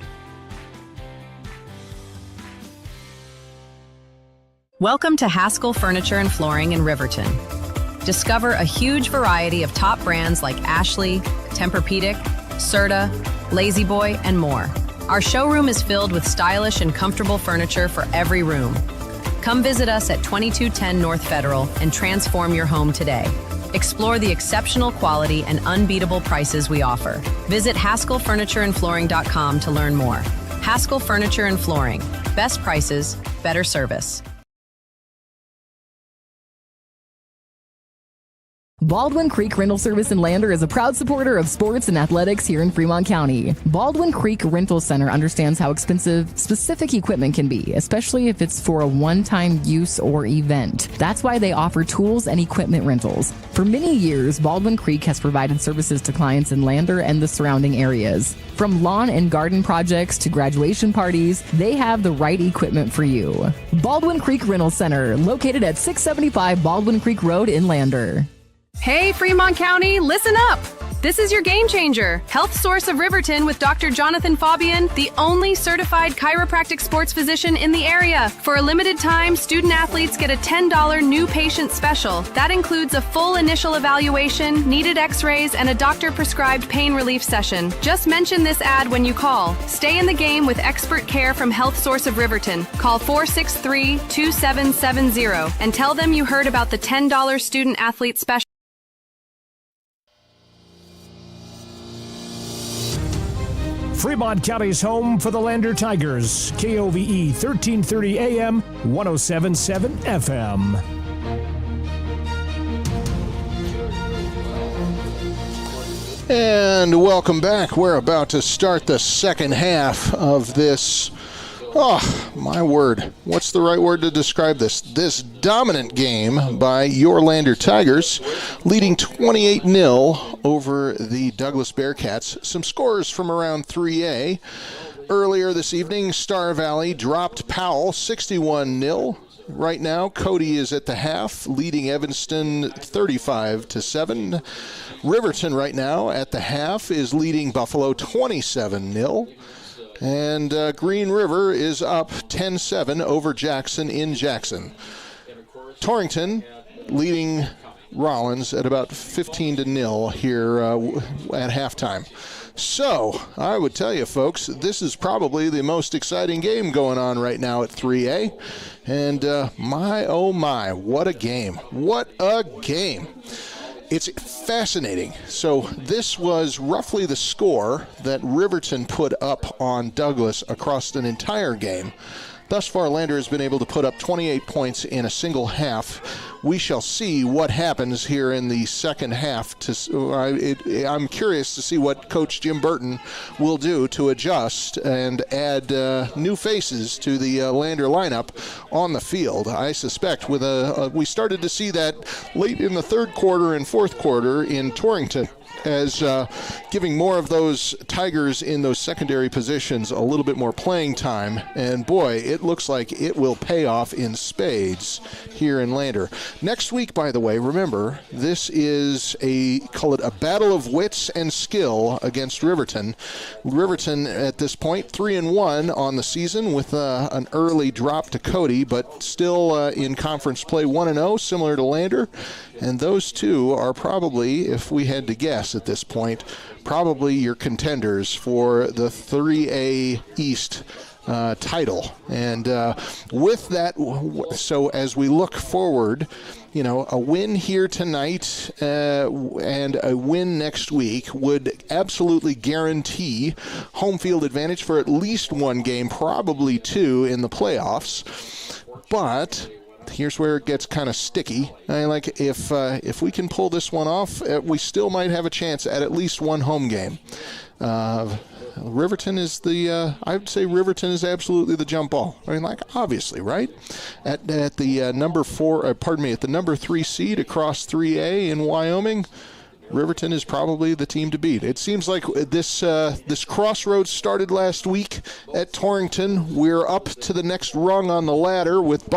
Welcome to Haskell Furniture and Flooring in Riverton. Discover a huge variety of top brands like Ashley, Tempur-Pedic, Serta, Lazy Boy, and more. Our showroom is filled with stylish and comfortable furniture for every room. Come visit us at 2210 North Federal and transform your home today. Explore the exceptional quality and unbeatable prices we offer. Visit HaskellFurnitureandFlooring.com to learn more. Haskell Furniture and Flooring. Best prices, better service. Baldwin Creek Rental Service in Lander is a proud supporter of sports and athletics here in Fremont County. Baldwin Creek Rental Center understands how expensive specific equipment can be, especially if it's for a one-time use or event. That's why they offer tools and equipment rentals. For many years, Baldwin Creek has provided services to clients in Lander and the surrounding areas. From lawn and garden projects to graduation parties, they have the right equipment for you. Baldwin Creek Rental Center, located at 675 Baldwin Creek Road in Lander. Hey, Fremont County, listen up! This is your game changer, Health Source of Riverton with Dr. Jonathan Fabian, the only certified chiropractic sports physician in the area. For a limited time, student athletes get a $10 new patient special. That includes a full initial evaluation, needed x-rays, and a doctor-prescribed pain relief session. Just mention this ad when you call. Stay in the game with expert care from Health Source of Riverton. Call 463-2770 and tell them you heard about the $10 student athlete special. Fremont County's home for the Lander Tigers. KOVE 1330 AM, 107.7 FM. And welcome back. We're about to start the second half of this. Oh, my word. What's the right word to describe this? This dominant game by your Lander Tigers, leading 28-0 over the Douglas Bearcats. Some scores from around 3A. Earlier this evening, Star Valley dropped Powell 61-0. Right now, Cody is at the half, leading Evanston 35-7. Riverton right now at the half is leading Buffalo 27-0. And Green River is up 10-7 over Jackson in Jackson. Torington leading Rollins at about 15-0 here at halftime. So, I would tell you, folks, this is probably the most exciting game going on right now at 3A. And my, oh my, what a game. What a game. It's fascinating. So this was roughly the score that Riverton put up on Douglas across an entire game. Thus far, Lander has been able to put up 28 points in a single half. We shall see what happens here in the second half. I'm curious to see what Coach Jim Burton will do to adjust and add new faces to the Lander lineup on the field. I suspect we started to see that late in the third quarter and fourth quarter in Torington, as giving more of those Tigers in those secondary positions a little bit more playing time. And boy, it looks like it will pay off in spades here in Lander. Next week, by the way, remember, this is call it a battle of wits and skill against Riverton. Riverton at this point 3-1 on the season with an early drop to Cody, but still in conference play 1-0, similar to Lander. And those two are probably, if we had to guess at this point, probably your contenders for the 3A East title. And with that, so as we look forward, a win here tonight and a win next week would absolutely guarantee home field advantage for at least one game, probably two in the playoffs. But here's where it gets kind of sticky. If we can pull this one off, we still might have a chance at least one home game. Riverton is I would say Riverton is absolutely the jump ball. Obviously, right? At the number 3 seed across 3A in Wyoming, Riverton is probably the team to beat. It seems like this crossroads started last week at Torington. We're up to the next rung on the ladder with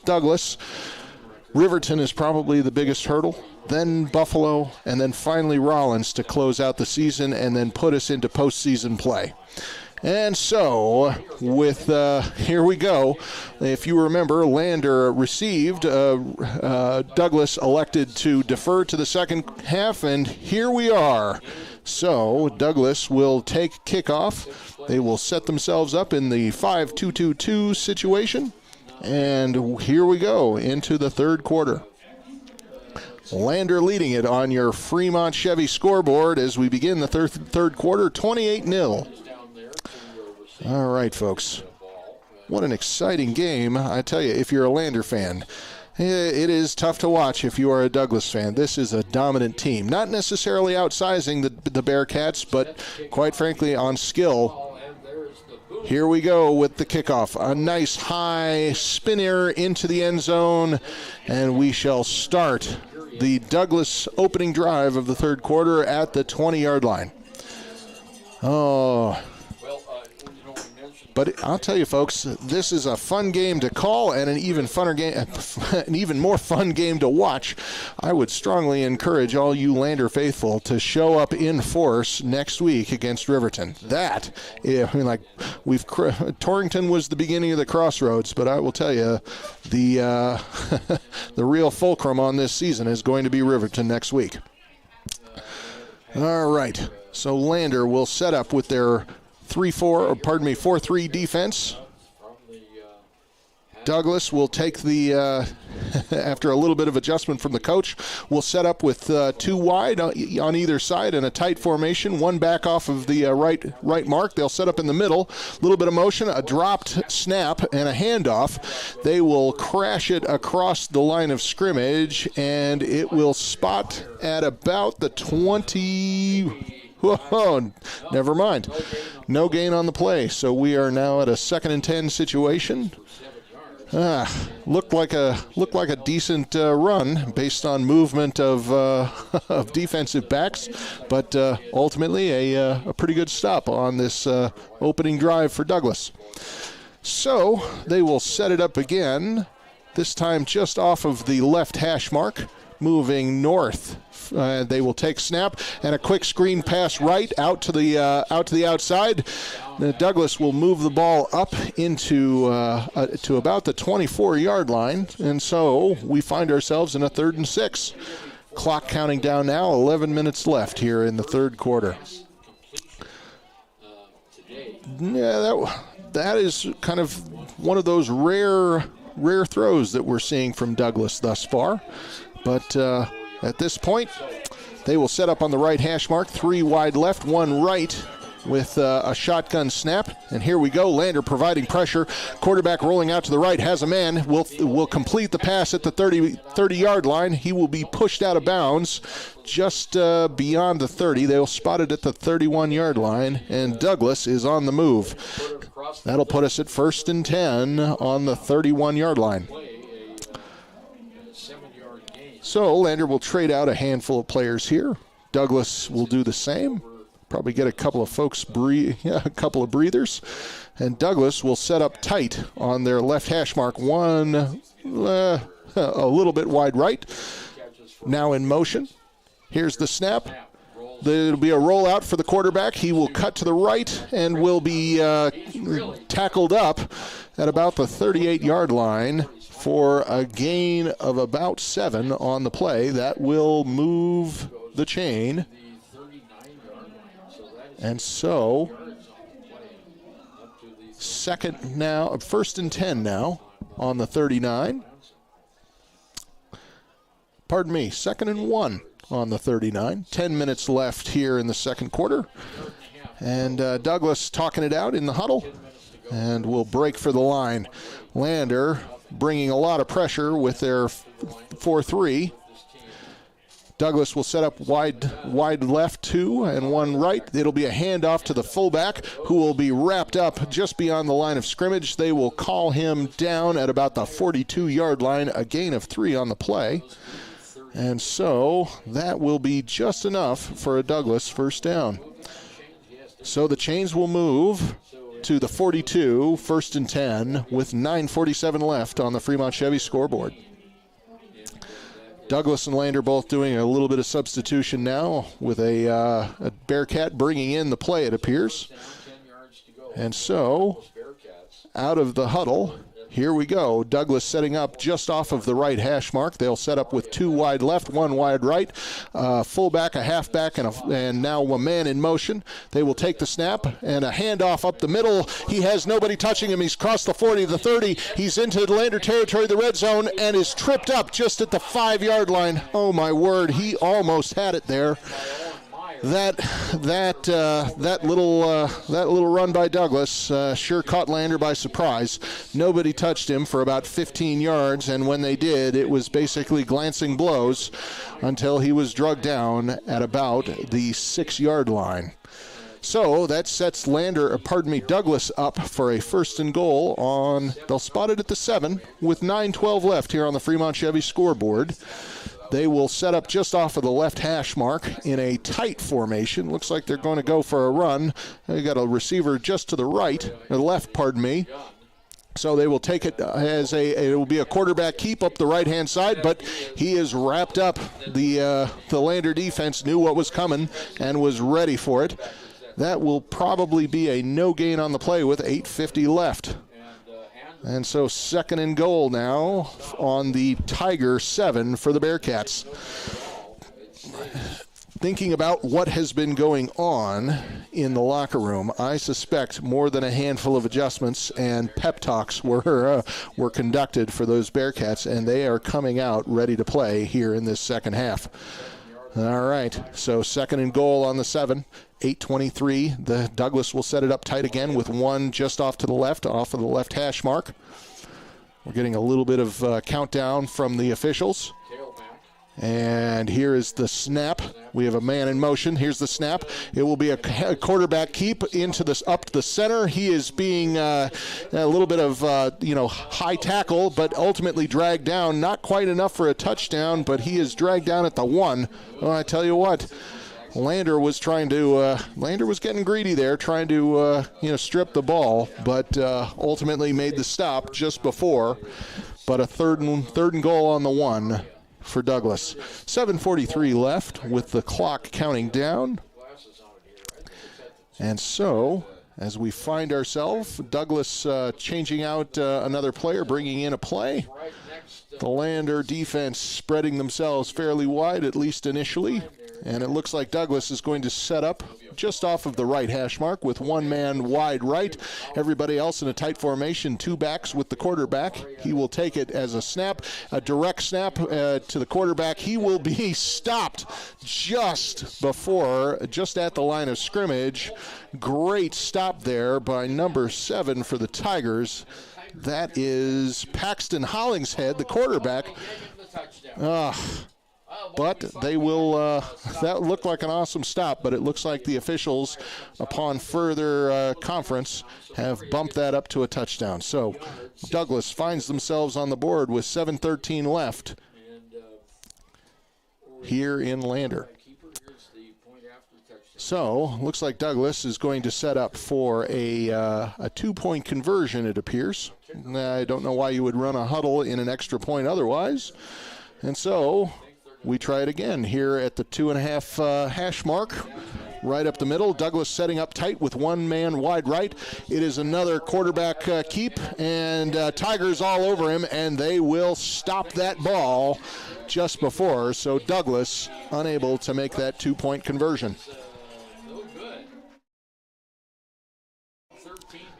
Douglas. Riverton is probably the biggest hurdle, then Buffalo, and then finally Rollins to close out the season and then put us into postseason play. And so, here we go. If you remember, Lander received, Douglas elected to defer to the second half, and here we are. So, Douglas will take kickoff. They will set themselves up in the 5-2-2-2 situation. And here we go into the third quarter. Lander leading it on your Fremont Chevy scoreboard as we begin the third quarter, 28-0. All right, folks. What an exciting game. I tell you, if you're a Lander fan, it is tough to watch if you are a Douglas fan. This is a dominant team. Not necessarily outsizing the Bearcats, but quite frankly on skill. Here we go with the kickoff. A nice high spinner into the end zone, and we shall start the Douglas opening drive of the third quarter at the 20-yard line. Oh. But I'll tell you, folks, this is a fun game to call and an even more fun game to watch. I would strongly encourage all you Lander faithful to show up in force next week against Riverton. Torington was the beginning of the crossroads, but I will tell you, the real fulcrum on this season is going to be Riverton next week. All right, so Lander will set up with their 4-3 defense. Douglas will take after a little bit of adjustment from the coach, will set up with two wide on either side in a tight formation, one back off of the right mark. They'll set up in the middle, a little bit of motion, a dropped snap, and a handoff. They will crash it across the line of scrimmage, and it will spot at about the 20. Whoa, never mind. No gain on the play, so we are now at a 2nd and 10 situation. Looked like a decent run based on movement of defensive backs, but ultimately a pretty good stop on this opening drive for Douglas. So they will set it up again, this time just off of the left hash mark, moving north. They will take snap and a quick screen pass right out to the outside. Douglas will move the ball up into to about the 24-yard line, and so we find ourselves in a 3rd and 6. Clock counting down now, 11 minutes left here in the third quarter. Yeah, that is kind of one of those rare throws that we're seeing from Douglas thus far. But at this point, they will set up on the right hash mark, 3 wide left, 1 right, with a shotgun snap. And here we go. Lander providing pressure. Quarterback rolling out to the right, has a man, will complete the pass at the 30-yard line. He will be pushed out of bounds just beyond the 30. They'll spot it at the 31-yard line, and Douglas is on the move. That'll put us at 1st and 10 on the 31-yard line. So Lander will trade out a handful of players here. Douglas will do the same. Probably get a couple of folks a couple of breathers. And Douglas will set up tight on their left hash mark. 1 a little bit wide right. Now in motion. Here's the snap. There'll be a rollout for the quarterback. He will cut to the right and will be tackled up at about the 38-yard line for a gain of about 7 on the play. That will move the chain. And so, 1st and 10 now on the 39. Pardon me, 2nd and 1 on the 39. 10 minutes left here in the second quarter. And Douglas talking it out in the huddle. And will break for the line. Lander bringing a lot of pressure with their 4-3. Douglas will set up wide left 2 and 1 right. It'll be a handoff to the fullback, who will be wrapped up just beyond the line of scrimmage. They will call him down at about the 42-yard line, a gain of 3 on the play. And so that will be just enough for a Douglas first down. So the chains will move to the 42, 1st and 10, with 9:47 left on the Fremont Chevy scoreboard. Douglas and Lander both doing a little bit of substitution now, with a Bearcat bringing in the play, it appears. And so, out of the huddle, here we go. Douglas setting up just off of the right hash mark. They'll set up with 2 wide left, 1 wide right, fullback, a halfback, and now a man in motion. They will take the snap and a handoff up the middle. He has nobody touching him. He's crossed the 40, the 30. He's into Lander territory, the red zone, and is tripped up just at the 5-yard line. Oh my word, he almost had it there. That little run by Douglas sure caught Lander by surprise. Nobody touched him for about 15 yards, and when they did, it was basically glancing blows until he was drugged down at about the 6-yard line. So that sets Douglas up for a 1st and goal on, they'll spot it at the 7 with 9:12 left here on the Fremont Chevy scoreboard. They will set up just off of the left hash mark in a tight formation. Looks like they're going to go for a run. They got a receiver just to the right, or left, pardon me. So they will take it as it will be a quarterback keep up the right-hand side, but he is wrapped up. The Lander defense knew what was coming and was ready for it. That will probably be a no gain on the play with 8:50 left. And so 2nd and goal now on the Tiger 7 for the Bearcats. Thinking about what has been going on in the locker room, I suspect more than a handful of adjustments and pep talks were conducted for those Bearcats, and they are coming out ready to play here in this second half. All right, so 2nd and goal on the 7, 8:23. The Douglas will set it up tight again with 1 just off to the left, off of the left hash mark. We're getting a little bit of countdown from the officials. And here is the snap. We have a man in motion. Here's the snap. It will be a quarterback keep into this up to the center. He is being a little bit of high tackle, but ultimately dragged down. Not quite enough for a touchdown, but he is dragged down at the 1. Oh, I tell you what, Lander was getting greedy there, trying to strip the ball, but ultimately made the stop just before. But a third and goal on the 1. For Douglas. 7:43 left with the clock counting down. And so, as we find ourselves, Douglas changing out another player, bringing in a play. The Lander defense spreading themselves fairly wide, at least initially. And it looks like Douglas is going to set up just off of the right hash mark with one man wide right. Everybody else in a tight formation, two backs with the quarterback. He will take it as a snap, a direct snap to the quarterback. He will be stopped just at the line of scrimmage. Great stop there by number 7 for the Tigers. That is Paxton Hollingshead, the quarterback. But they will, that looked like an awesome stop, but it looks like the officials, upon further conference, have bumped that up to a touchdown. So Douglas finds themselves on the board with 7:13 left here in Lander. So looks like Douglas is going to set up for a 2-point conversion, it appears. I don't know why you would run a huddle in an extra point otherwise. And so we try it again here at the 2.5 hash mark, right up the middle. Douglas setting up tight with one man wide right. It is another quarterback keep, and Tigers all over him, and they will stop that ball just before. So Douglas unable to make that 2-point conversion.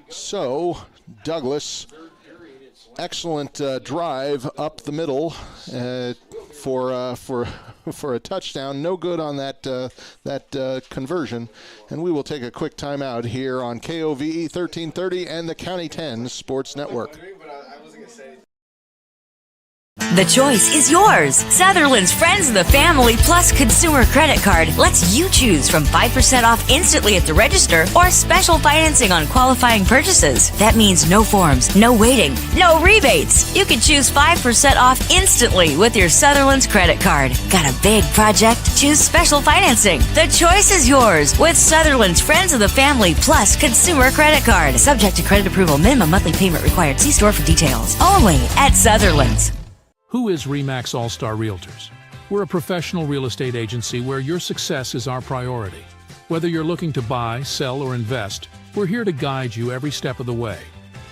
So Douglas, excellent drive up the middle for a touchdown. No good on that conversion. And we will take a quick timeout here on KOVE 1330 and the County 10 Sports Network. The choice is yours. Sutherland's Friends of the Family Plus Consumer Credit Card lets you choose from 5% off instantly at the register or special financing on qualifying purchases. That means no forms, no waiting, no rebates. You can choose 5% off instantly with your Sutherland's credit card. Got a big project? Choose special financing. The choice is yours with Sutherland's Friends of the Family Plus Consumer Credit Card. Subject to credit approval. Minimum monthly payment required. See store for details. Only at Sutherland's. Who is RE/MAX All-Star Realtors? We're a professional real estate agency where your success is our priority. Whether you're looking to buy, sell, or invest, we're here to guide you every step of the way.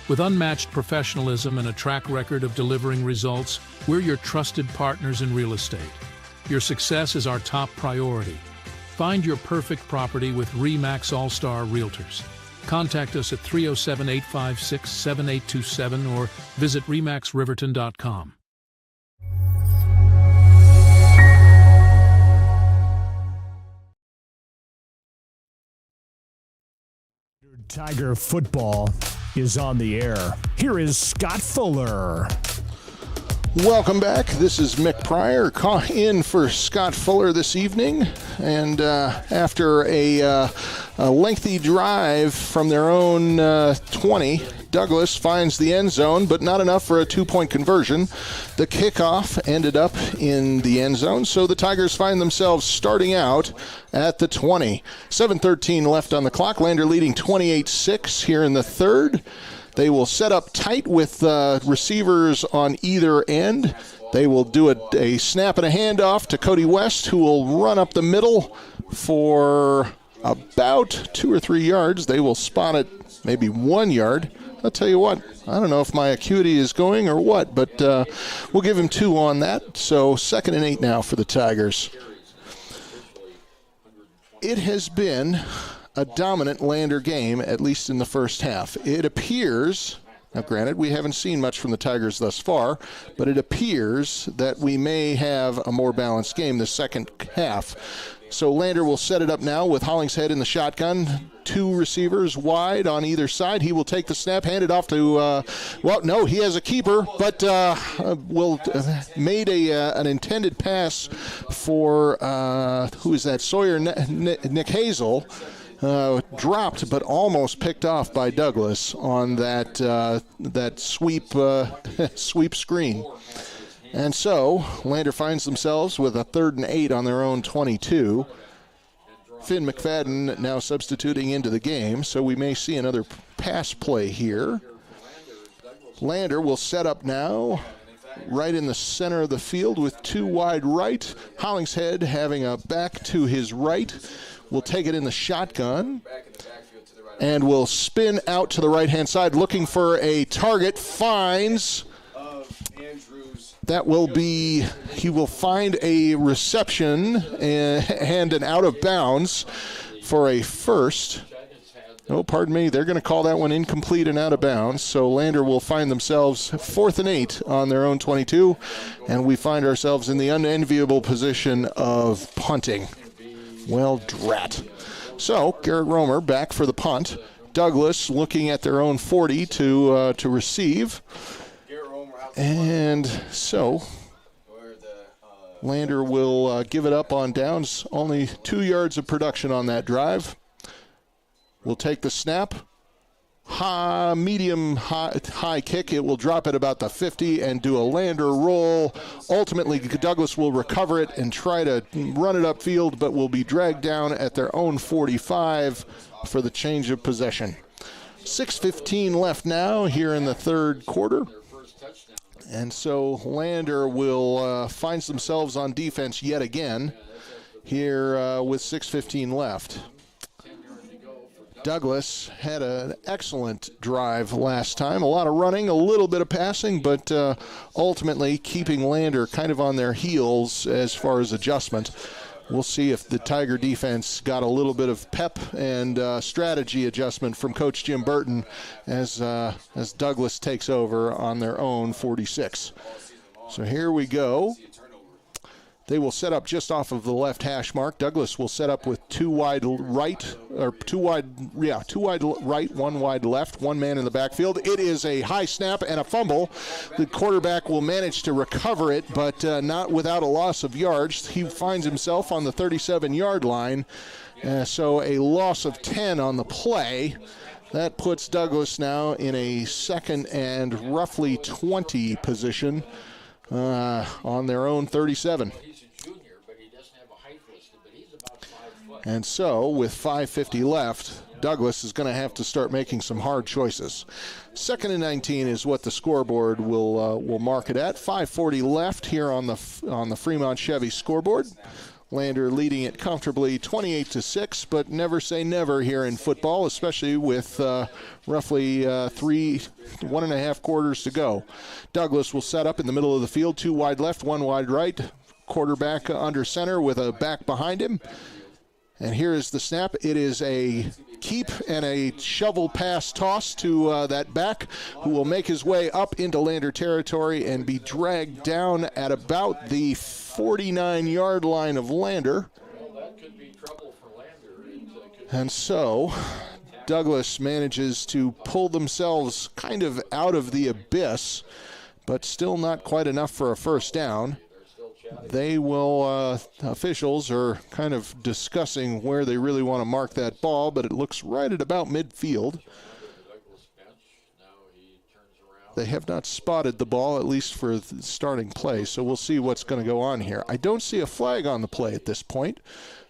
With unmatched professionalism and a track record of delivering results, we're your trusted partners in real estate. Your success is our top priority. Find your perfect property with RE/MAX All-Star Realtors. Contact us at 307-856-7827 or visit remaxriverton.com. Tiger football is on the air. Here is Scott Fuller. Welcome back. This is Mick Pryor in for Scott Fuller this evening. And after a lengthy drive from their own 20, Douglas finds the end zone, but not enough for a 2-point conversion. The kickoff ended up in the end zone, so the Tigers find themselves starting out at the 20. 7:13 left on the clock. Lander leading 28-6 here in the third. They will set up tight with receivers on either end. They will do a snap and a handoff to Cody West, who will run up the middle for about 2 or 3 yards. They will spot it maybe 1 yard. I'll tell you what, I don't know if my acuity is going or what, but we'll give him 2 on that. So 2nd and 8 now for the Tigers. It has been a dominant Lander game, at least in the first half. It appears, now granted, we haven't seen much from the Tigers thus far, but it appears that we may have a more balanced game the second half. So Lander will set it up now with Hollingshead in the shotgun. 2 receivers wide on either side. He will take the snap, hand it off to, he has a keeper, but made an intended pass for, who is that, Sawyer, Nick Hazel. Dropped, but almost picked off by Douglas on that sweep screen. And so Lander finds themselves with a 3rd and 8 on their own 22. Finn McFadden now substituting into the game, so we may see another pass play here. Lander will set up now right in the center of the field with 2 wide right. Hollingshead having a back to his right. Will take it in the shotgun and will spin out to the right-hand side looking for a target. Finds That will be, he will find a reception and an out of bounds for a first. Oh, pardon me, they're going to call that one incomplete and out of bounds. So Lander will find themselves 4th and 8 on their own 22, and we find ourselves in the unenviable position of punting. Well, drat. So Garrett Romer back for the punt. Douglas looking at their own 40 to receive. And so Lander will give it up on downs. Only 2 yards of production on that drive. We'll take the snap. Medium high kick. It will drop at about the 50 and do a Lander roll. Ultimately, Douglas will recover it and try to run it upfield, but will be dragged down at their own 45 for the change of possession. 6:15 left now here in the third quarter. And so Lander will find themselves on defense yet again here with 6:15 left. Douglas had an excellent drive last time. A lot of running, a little bit of passing, but ultimately keeping Lander kind of on their heels as far as adjustment. We'll see if the Tiger defense got a little bit of pep and strategy adjustment from Coach Jim Burton as Douglas takes over on their own 46. So here we go. They will set up just off of the left hash mark. Douglas will set up with two wide right, 1 wide left, one man in the backfield. It is a high snap and a fumble. The quarterback will manage to recover it, but not without a loss of yards. He finds himself on the 37-yard line, so a loss of 10 on the play. That puts Douglas now in a 2nd and roughly 20 position on their own 37. And so, with 5:50 left, Douglas is going to have to start making some hard choices. 2nd and 19 is what the scoreboard will mark it at. 5:40 left here on the Fremont Chevy scoreboard. Lander leading it comfortably 28-6, but never say never here in football, especially with roughly 1.5 quarters to go. Douglas will set up in the middle of the field, 2 wide left, 1 wide right. Quarterback under center with a back behind him. And here is the snap. It is a keep and a shovel pass toss to that back, who will make his way up into Lander territory and be dragged down at about the 49-yard line of Lander. And so Douglas manages to pull themselves kind of out of the abyss, but still not quite enough for a first down. They will, officials are kind of discussing where they really want to mark that ball, but it looks right at about midfield. They have not spotted the ball, at least for the starting play, so we'll see what's going to go on here. I don't see a flag on the play at this point.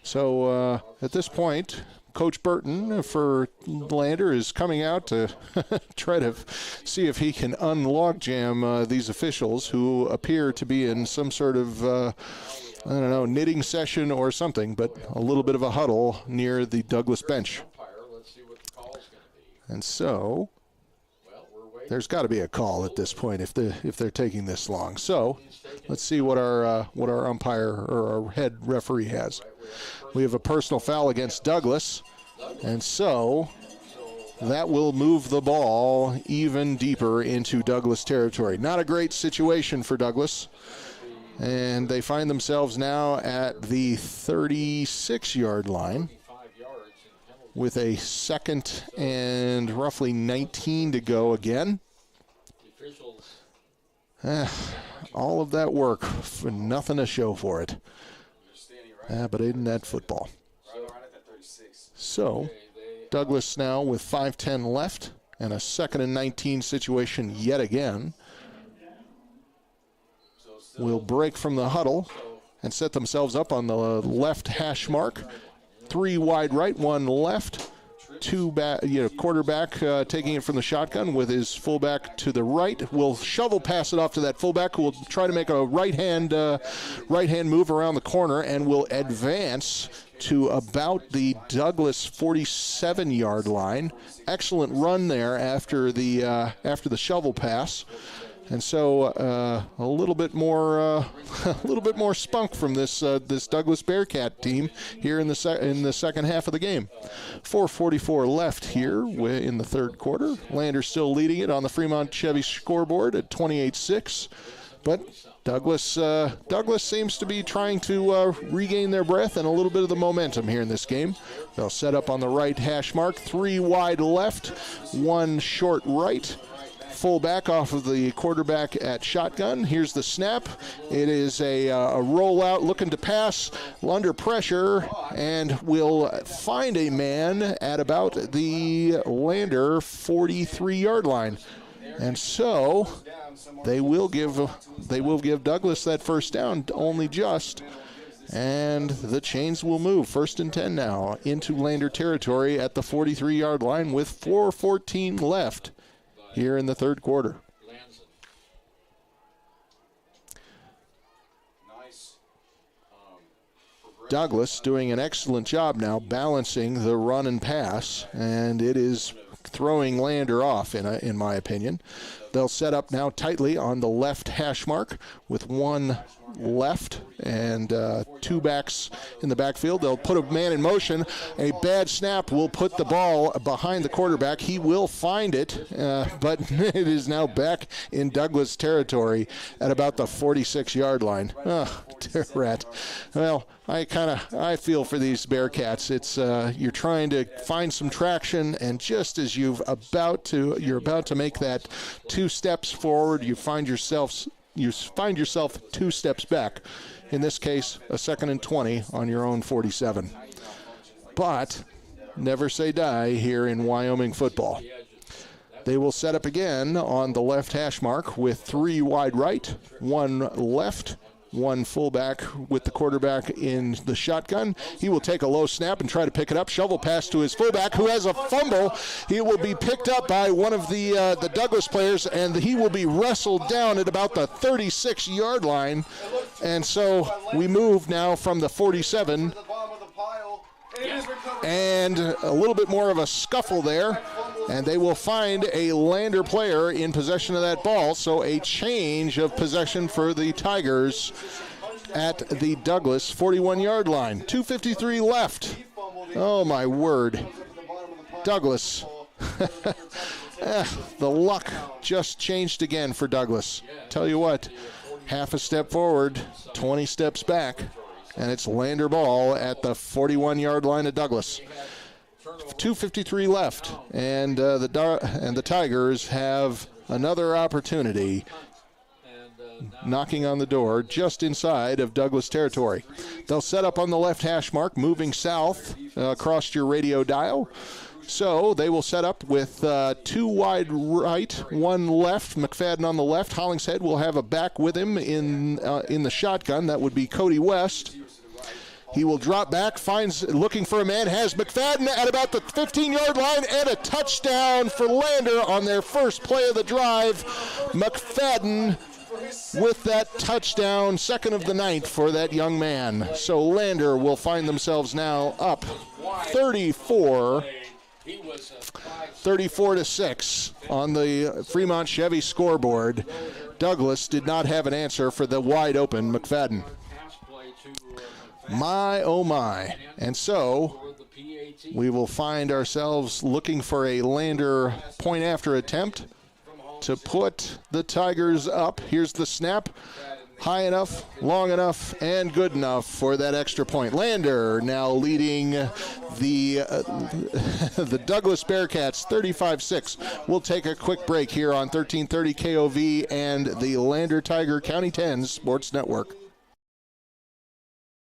So at this point, Coach Burton for Lander is coming out to try to see if he can unlogjam these officials who appear to be in some sort of, knitting session or something, but a little bit of a huddle near the Douglas bench. And so there's got to be a call at this point if they're taking this long. So let's see what our umpire or our head referee has. We have a personal foul against Douglas, and so that will move the ball even deeper into Douglas territory. Not a great situation for Douglas, and they find themselves now at the 36-yard line with a 2nd and roughly 19 to go again. All of that work for nothing to show for it. But isn't that football? So, Douglas now with 5:10 left and a 2nd and 19 situation yet again. Will break from the huddle and set themselves up on the left hash mark. 3 wide right, 1 left. 2 back, quarterback taking it from the shotgun with his fullback to the right. Will shovel pass it off to that fullback, who will try to make a right hand move around the corner and will advance to about the Douglas 47-yard line. Excellent run there after the shovel pass. And so a little bit more spunk from this Douglas Bearcat team here in the second half of the game. 4:44 left here in the third quarter. Lander still leading it on the Fremont Chevy scoreboard at 28-6, but Douglas seems to be trying to regain their breath and a little bit of the momentum here in this game. They'll set up on the right hash mark, 3 wide left, 1 short right. Full back off of the quarterback at shotgun. Here's the snap. It is a rollout looking to pass under pressure, and will find a man at about the Lander 43-yard line. And so they will give Douglas that first down, only just. And the chains will move. 1st and 10 now into Lander territory at the 43-yard line with 4:14 left here in the third quarter. Douglas doing an excellent job now balancing the run and pass, and it is throwing Lander off, in my opinion. They'll set up now tightly on the left hash mark with 1 left and 2 backs in the backfield. They'll put a man in motion. A bad snap will put the ball behind the quarterback. He will find it, but it is now back in Douglas territory at about the 46-yard line. Oh, rat. Well, I feel for these Bearcats. It's you're trying to find some traction, and just as you're about to make that 2 steps forward, you find yourself 2 steps back. In this case, a 2nd and 20 on your own 47. But never say die here in Wyoming football. They will set up again on the left hash mark with 3 wide right, 1 left, 1 fullback with the quarterback in the shotgun. He will take a low snap and try to pick it up. Shovel pass to his fullback, who has a fumble. He will be picked up by one of the Douglas players, and he will be wrestled down at about the 36-yard line. And so we move now from the 47, and a little bit more of a scuffle there, and they will find a Lander player in possession of that ball. So a change of possession for the Tigers at the Douglas 41-yard line. 2:53 left. Oh, my word. Douglas. The luck just changed again for Douglas. Tell you what, half a step forward, 20 steps back, and it's Lander ball at the 41-yard line of Douglas. 2:53 left, and the Tigers have another opportunity knocking on the door just inside of Douglas territory. They'll set up on the left hash mark, moving south across your radio dial. So they will set up with 2 wide right, 1 left. McFadden on the left. Hollingshead will have a back with him in the shotgun. That would be Cody West. He will drop back, looking for a man, has McFadden at about the 15-yard line, and a touchdown for Lander on their first play of the drive. McFadden with that touchdown, 2nd of the 9th for that young man. So Lander will find themselves now up 34-6 on the Fremont Chevy scoreboard. Douglas did not have an answer for the wide open McFadden. My, oh my. And so we will find ourselves looking for a Lander point after attempt to put the Tigers up. Here's the snap. High enough, long enough, and good enough for that extra point. Lander now leading the Douglas Bearcats 35-6. We'll take a quick break here on 1330 KOV and the Lander Tiger County 10 Sports Network.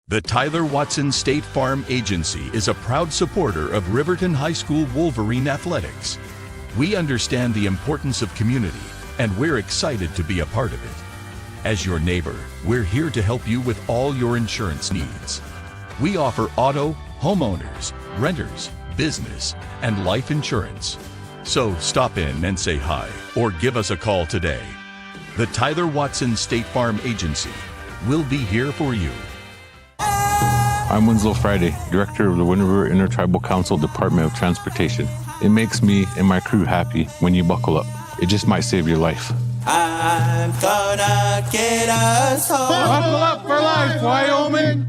The Tyler Watson State Farm Agency is a proud supporter of Riverton High School Wolverine athletics. We understand the importance of community, and we're excited to be a part of it. As your neighbor, we're here to help you with all your insurance needs. We offer auto, homeowners, renters, business, and life insurance. So stop in and say hi, or give us a call today. The Tyler Watson State Farm Agency will be here for you. I'm Winslow Friday, Director of the Wind River Intertribal Council Department of Transportation. It makes me and my crew happy when you buckle up. It just might save your life. I'm gonna get us home. Buckle up for life, Wyoming.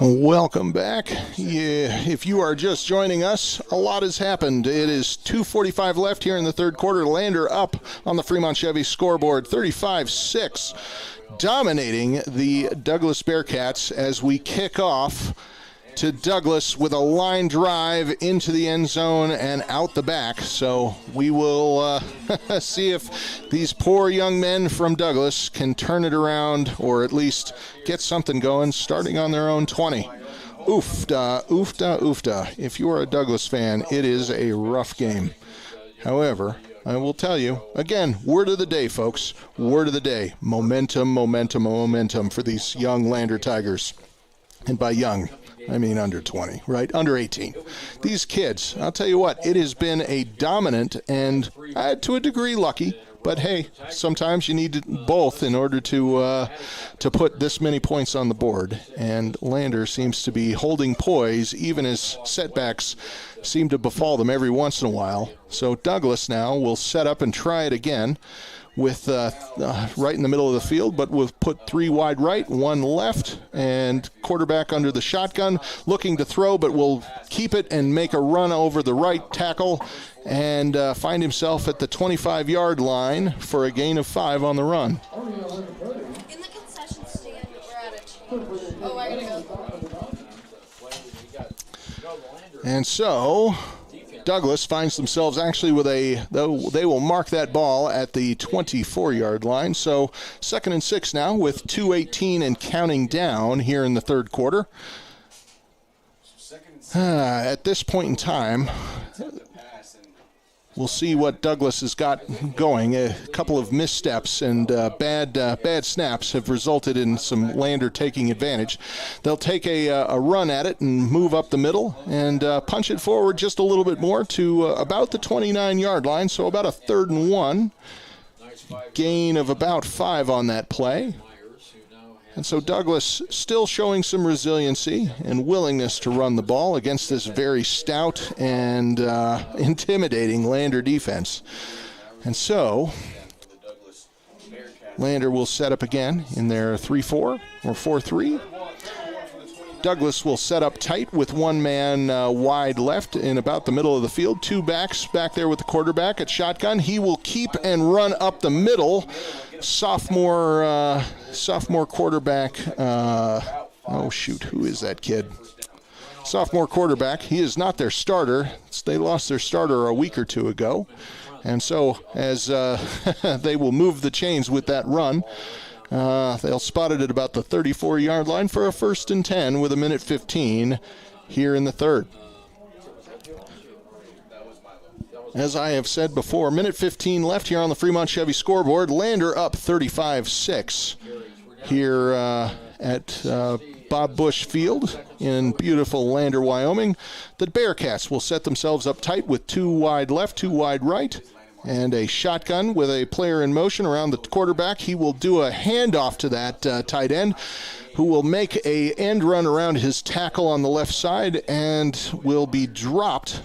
Welcome back. If you are just joining us, a lot has happened. It is 2:45 left here in the third quarter. Lander up on the Fremont Chevy scoreboard, 35-6, dominating the Douglas Bearcats as we kick off to Douglas with a line drive into the end zone and out the back. So we will see if these poor young men from Douglas can turn it around or at least get something going starting on their own 20. Oofda, oofda, oofda. If you are a Douglas fan, it is a rough game. However, I will tell you, again, word of the day, folks. Word of the day. Momentum, momentum, momentum for these young Lander Tigers. And by young, I mean under 20, right? Under 18. These kids, I'll tell you what, it has been a dominant and to a degree lucky, but hey, sometimes you need both in order to put this many points on the board. And Lander seems to be holding poise even as setbacks seem to befall them every once in a while. So Douglas now will set up and try it again with right in the middle of the field, but we'll put 3 wide right, 1 left, and quarterback under the shotgun, looking to throw, but will keep it and make a run over the right tackle and find himself at the 25-yard line for a gain of 5 on the run. In the concession stand, we're at a change. Oh, I gotta go. And so Douglas finds themselves actually with they will mark that ball at the 24-yard line. So 2nd and 6 now with 2:18 and counting down here in the third quarter. At this point in time, we'll see what Douglas has got going. A couple of missteps and bad snaps have resulted in some Lander taking advantage. They'll take a run at it and move up the middle and punch it forward just a little bit more to about the 29-yard line, so about a 3rd and 1. Gain of about 5 on that play. And so Douglas still showing some resiliency and willingness to run the ball against this very stout and intimidating Lander defense. And so Lander will set up again in their 3-4 or 4-3. Douglas will set up tight with 1 man wide left in about the middle of the field. 2 backs back there with the quarterback at shotgun. He will keep and run up the middle. Sophomore quarterback. Who is that kid? Sophomore quarterback. He is not their starter. They lost their starter a week or 2 ago. And so as they will move the chains with that run, they'll spot it at about the 34-yard line for a 1st and 10 with 1:15 here in the third. As I have said before, 1:15 left here on the Fremont Chevy scoreboard. Lander up 35-6 here at Bob Bush Field in beautiful Lander, Wyoming. The Bearcats will set themselves up tight with 2 wide left, 2 wide right, and a shotgun with a player in motion around the quarterback. He will do a handoff to that tight end, who will make a end run around his tackle on the left side and will be dropped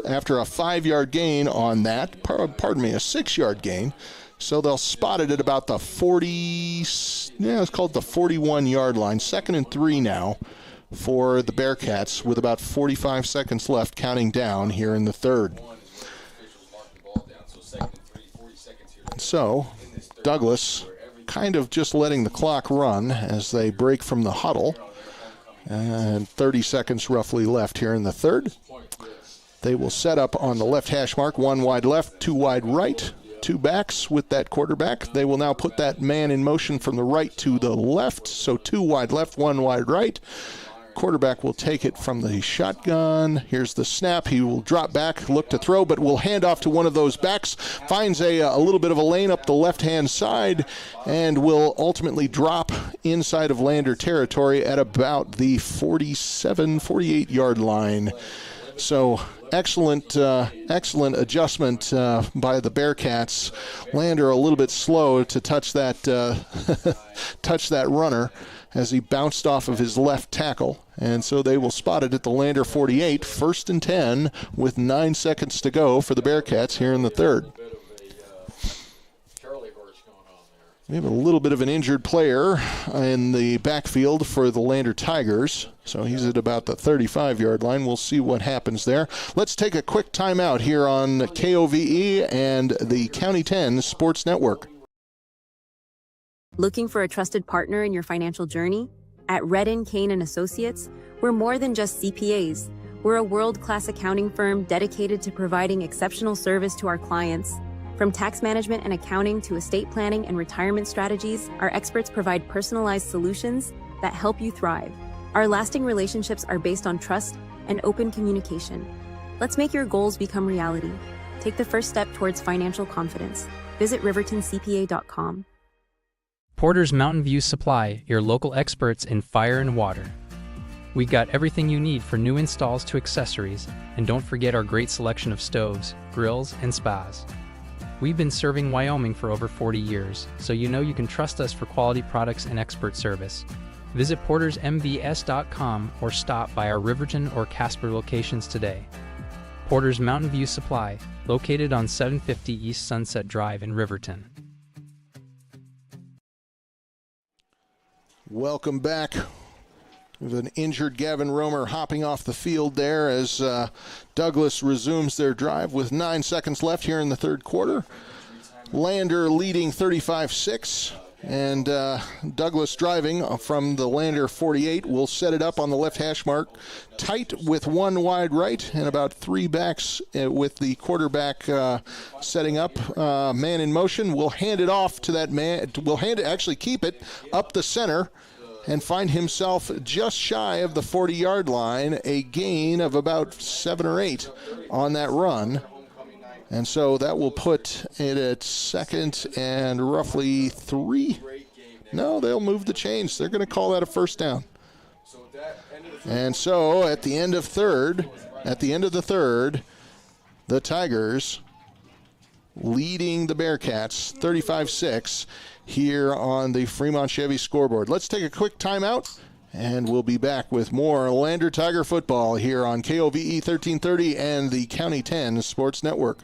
after a 5-yard gain on that. A 6-yard gain. So they'll spot it at about the 41-yard line. 2nd and 3 now for the Bearcats with about 45 seconds left counting down here in the third. So Douglas kind of just letting the clock run as they break from the huddle. And 30 seconds roughly left here in the third. They will set up on the left hash mark, 1 wide left, 2 wide right, 2 backs with that quarterback. They will now put that man in motion from the right to the left, so 2 wide left, 1 wide right. Quarterback will take it from the shotgun. Here's the snap. He will drop back, look to throw, but will hand off to one of those backs. Finds a little bit of a lane up the left-hand side and will ultimately drop inside of Lander territory at about the 47, 48-yard line. So excellent adjustment by the Bearcats. Lander a little bit slow to touch that touch that runner as he bounced off of his left tackle. And so they will spot it at the Lander 48, 1st and 10 with 9 seconds to go for the Bearcats here in the third. We have a little bit of an injured player in the backfield for the Lander Tigers. So he's at about the 35-yard line. We'll see what happens there. Let's take a quick timeout here on KOVE and the County 10 Sports Network. Looking for a trusted partner in your financial journey? At Redden, Kane & Associates, we're more than just CPAs. We're a world-class accounting firm dedicated to providing exceptional service to our clients. From tax management and accounting to estate planning and retirement strategies, our experts provide personalized solutions that help you thrive. Our lasting relationships are based on trust and open communication. Let's make your goals become reality. Take the first step towards financial confidence. Visit rivertoncpa.com. Porter's Mountain View Supply, your local experts in fire and water. We got everything you need for new installs to accessories, and don't forget our great selection of stoves, grills, and spas. We've been serving Wyoming for over 40 years, so you know you can trust us for quality products and expert service. Visit portersmvs.com or stop by our Riverton or Casper locations today. Porter's Mountain View Supply, located on 750 East Sunset Drive in Riverton. Welcome back. With an injured Gavin Romer hopping off the field there as Douglas resumes their drive with 9 seconds left here in the third quarter. Lander leading 35-6, and Douglas driving from the Lander 48 will set it up on the left hash mark, tight with one wide right and about three backs with the quarterback setting up. Man in motion. We'll hand it off to that man. We'll actually keep it up the center and find himself just shy of the 40-yard line, a gain of about 7 or 8 on that run. And so that will put it at second and roughly 3. No, they'll move the chains. They're going to call that a first down. And so at the end of the third, the Tigers leading the Bearcats 35-6 here on the Fremont Chevy scoreboard. Let's take a quick timeout, and we'll be back with more Lander Tiger football here on KOVE 1330 and the County 10 Sports Network.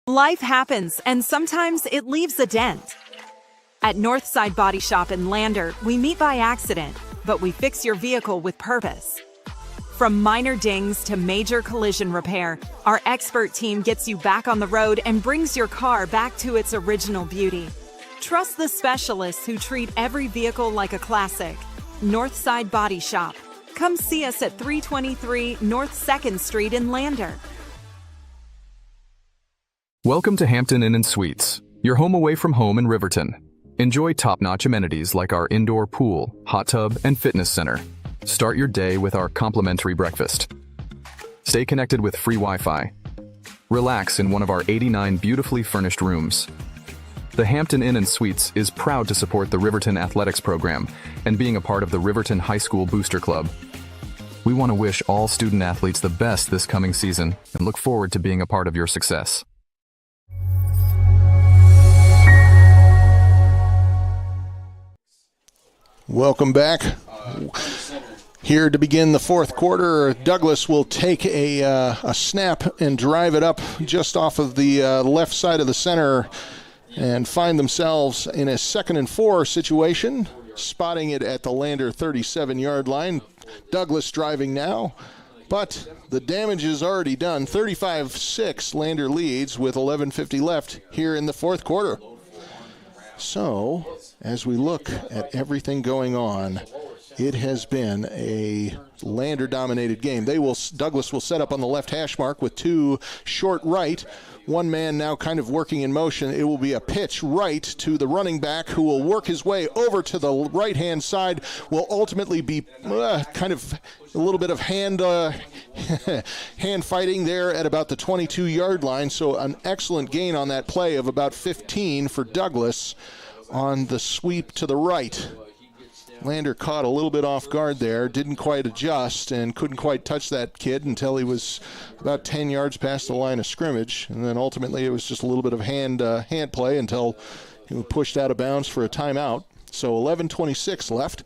Life happens, and sometimes it leaves a dent. At Northside Body Shop in Lander, we meet by accident, but we fix your vehicle with purpose. From minor dings to major collision repair, our expert team gets you back on the road and brings your car back to its original beauty. Trust the specialists who treat every vehicle like a classic. Northside Body Shop. Come see us at 323 North 2nd Street in Lander. Welcome to Hampton Inn & Suites, your home away from home in Riverton. Enjoy top-notch amenities like our indoor pool, hot tub, and fitness center. Start your day with our complimentary breakfast. Stay connected with free Wi-Fi. Relax in one of our 89 beautifully furnished rooms. The Hampton Inn & Suites is proud to support the Riverton Athletics program and being a part of the Riverton High School Booster Club. We want to wish all student athletes the best this coming season and look forward to being a part of your success. Welcome back. Here to begin the fourth quarter, Douglas will take a snap and drive it up just off of the left side of the center and find themselves in a 2nd and 4 situation, spotting it at the Lander 37-yard line. Douglas driving now, but the damage is already done. 35-6, Lander leads with 11:50 left here in the fourth quarter. So, as we look at everything going on, it has been a Lander-dominated game. Douglas will set up on the left hash mark with 2 short right. One man now kind of working in motion. It will be a pitch right to the running back who will work his way over to the right-hand side. Will ultimately be kind of a little bit of hand fighting there at about the 22-yard line. So an excellent gain on that play of about 15 for Douglas on the sweep to the right. Lander caught a little bit off guard there, didn't quite adjust, and couldn't quite touch that kid until he was about 10 yards past the line of scrimmage. And then ultimately it was just a little bit of hand play until he was pushed out of bounds for a timeout. So 11:26 left.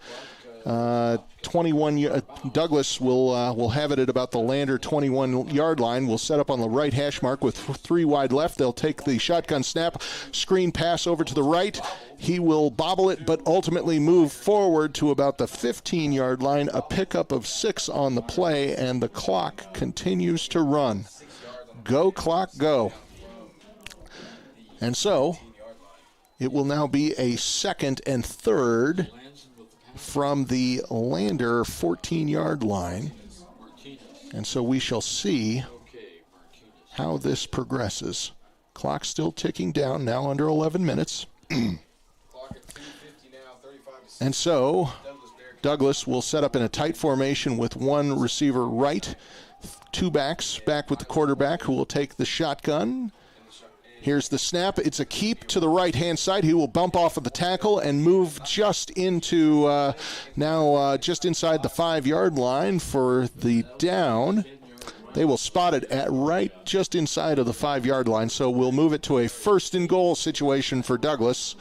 21. Douglas will have it at about the Lander 21-yard line. Will set up on the right hash mark with 3 wide left. They'll take the shotgun snap, screen pass over to the right. He will bobble it, but ultimately move forward to about the 15-yard line. A pickup of 6 on the play, and the clock continues to run. Go, clock, go. And so it will now be a 2nd and 3rd from the Lander 14-yard line. And so we shall see how this progresses. Clock still ticking down, now under 11 minutes. And so Douglas will set up in a tight formation with 1 receiver right, 2 backs, back with the quarterback who will take the shotgun. Here's the snap. It's a keep to the right-hand side. He will bump off of the tackle and move just into just inside the 5-yard line for the down. They will spot it at right just inside of the 5-yard line, so we'll move it to a 1st and goal situation for Douglas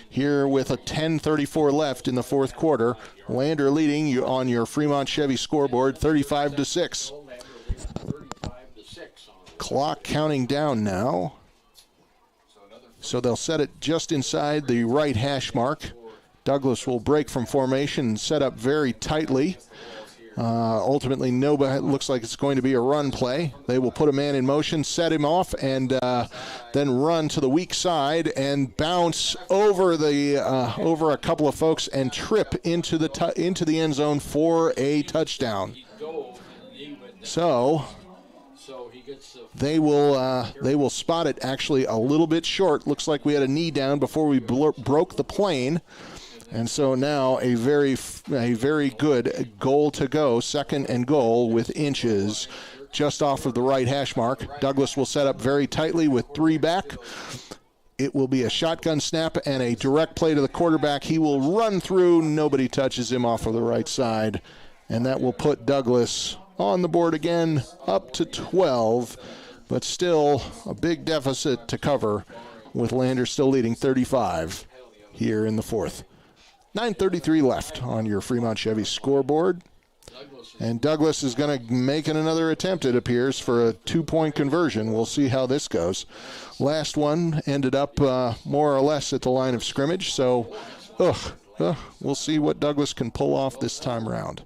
here with a 10:34 left in the 4th quarter. Lander leading you on your Fremont Chevy scoreboard 35-6. Clock counting down now. So they'll set it just inside the right hash mark. Douglas will break from formation and set up very tightly. Ultimately, nobody looks like it's going to be a run play. They will put a man in motion, set him off, and then run to the weak side and bounce over over a couple of folks and trip into the end zone for a touchdown. So they will spot it actually a little bit short. Looks like we had a knee down before we broke the plane. And so now a very good goal to go, 2nd and goal with inches just off of the right hash mark. Douglas will set up very tightly with 3 back. It will be a shotgun snap and a direct play to the quarterback. He will run through. Nobody touches him off of the right side. And that will put Douglas on the board again, up to 12, but still a big deficit to cover with Lander still leading 35 here in the 4th. 9:33 left on your Fremont Chevy scoreboard. And Douglas is going to make another attempt, it appears, for a 2-point conversion. We'll see how this goes. Last one ended up more or less at the line of scrimmage, so we'll see what Douglas can pull off this time around.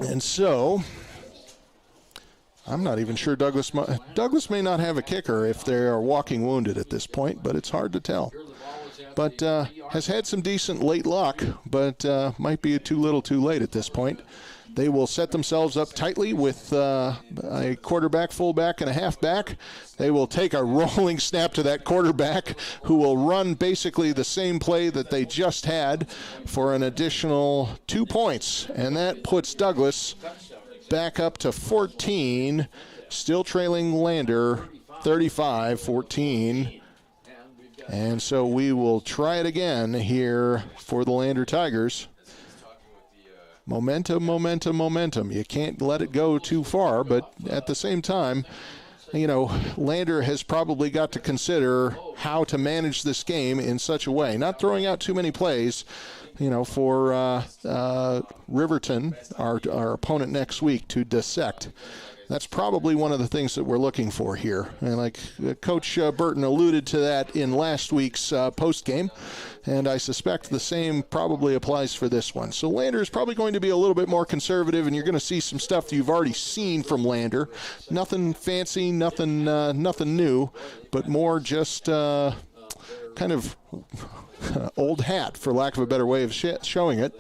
And so, I'm not even sure Douglas may not have a kicker if they are walking wounded at this point, but it's hard to tell. But has had some decent late luck, but might be too little too late at this point. They will set themselves up tightly with a quarterback, fullback, and a halfback. They will take a rolling snap to that quarterback who will run basically the same play that they just had for an additional 2 points. And that puts Douglas back up to 14, still trailing Lander 35-14. And so we will try it again here for the Lander Tigers. Momentum, momentum, momentum. You can't let it go too far, but at the same time, Lander has probably got to consider how to manage this game in such a way. Not throwing out too many plays, for Riverton, our opponent next week, to dissect. That's probably one of the things that we're looking for here. And like Coach Burton alluded to that in last week's postgame, and I suspect the same probably applies for this one. So Lander is probably going to be a little bit more conservative, and you're going to see some stuff that you've already seen from Lander. Nothing fancy, nothing new, but more just kind of old hat, for lack of a better way of showing it.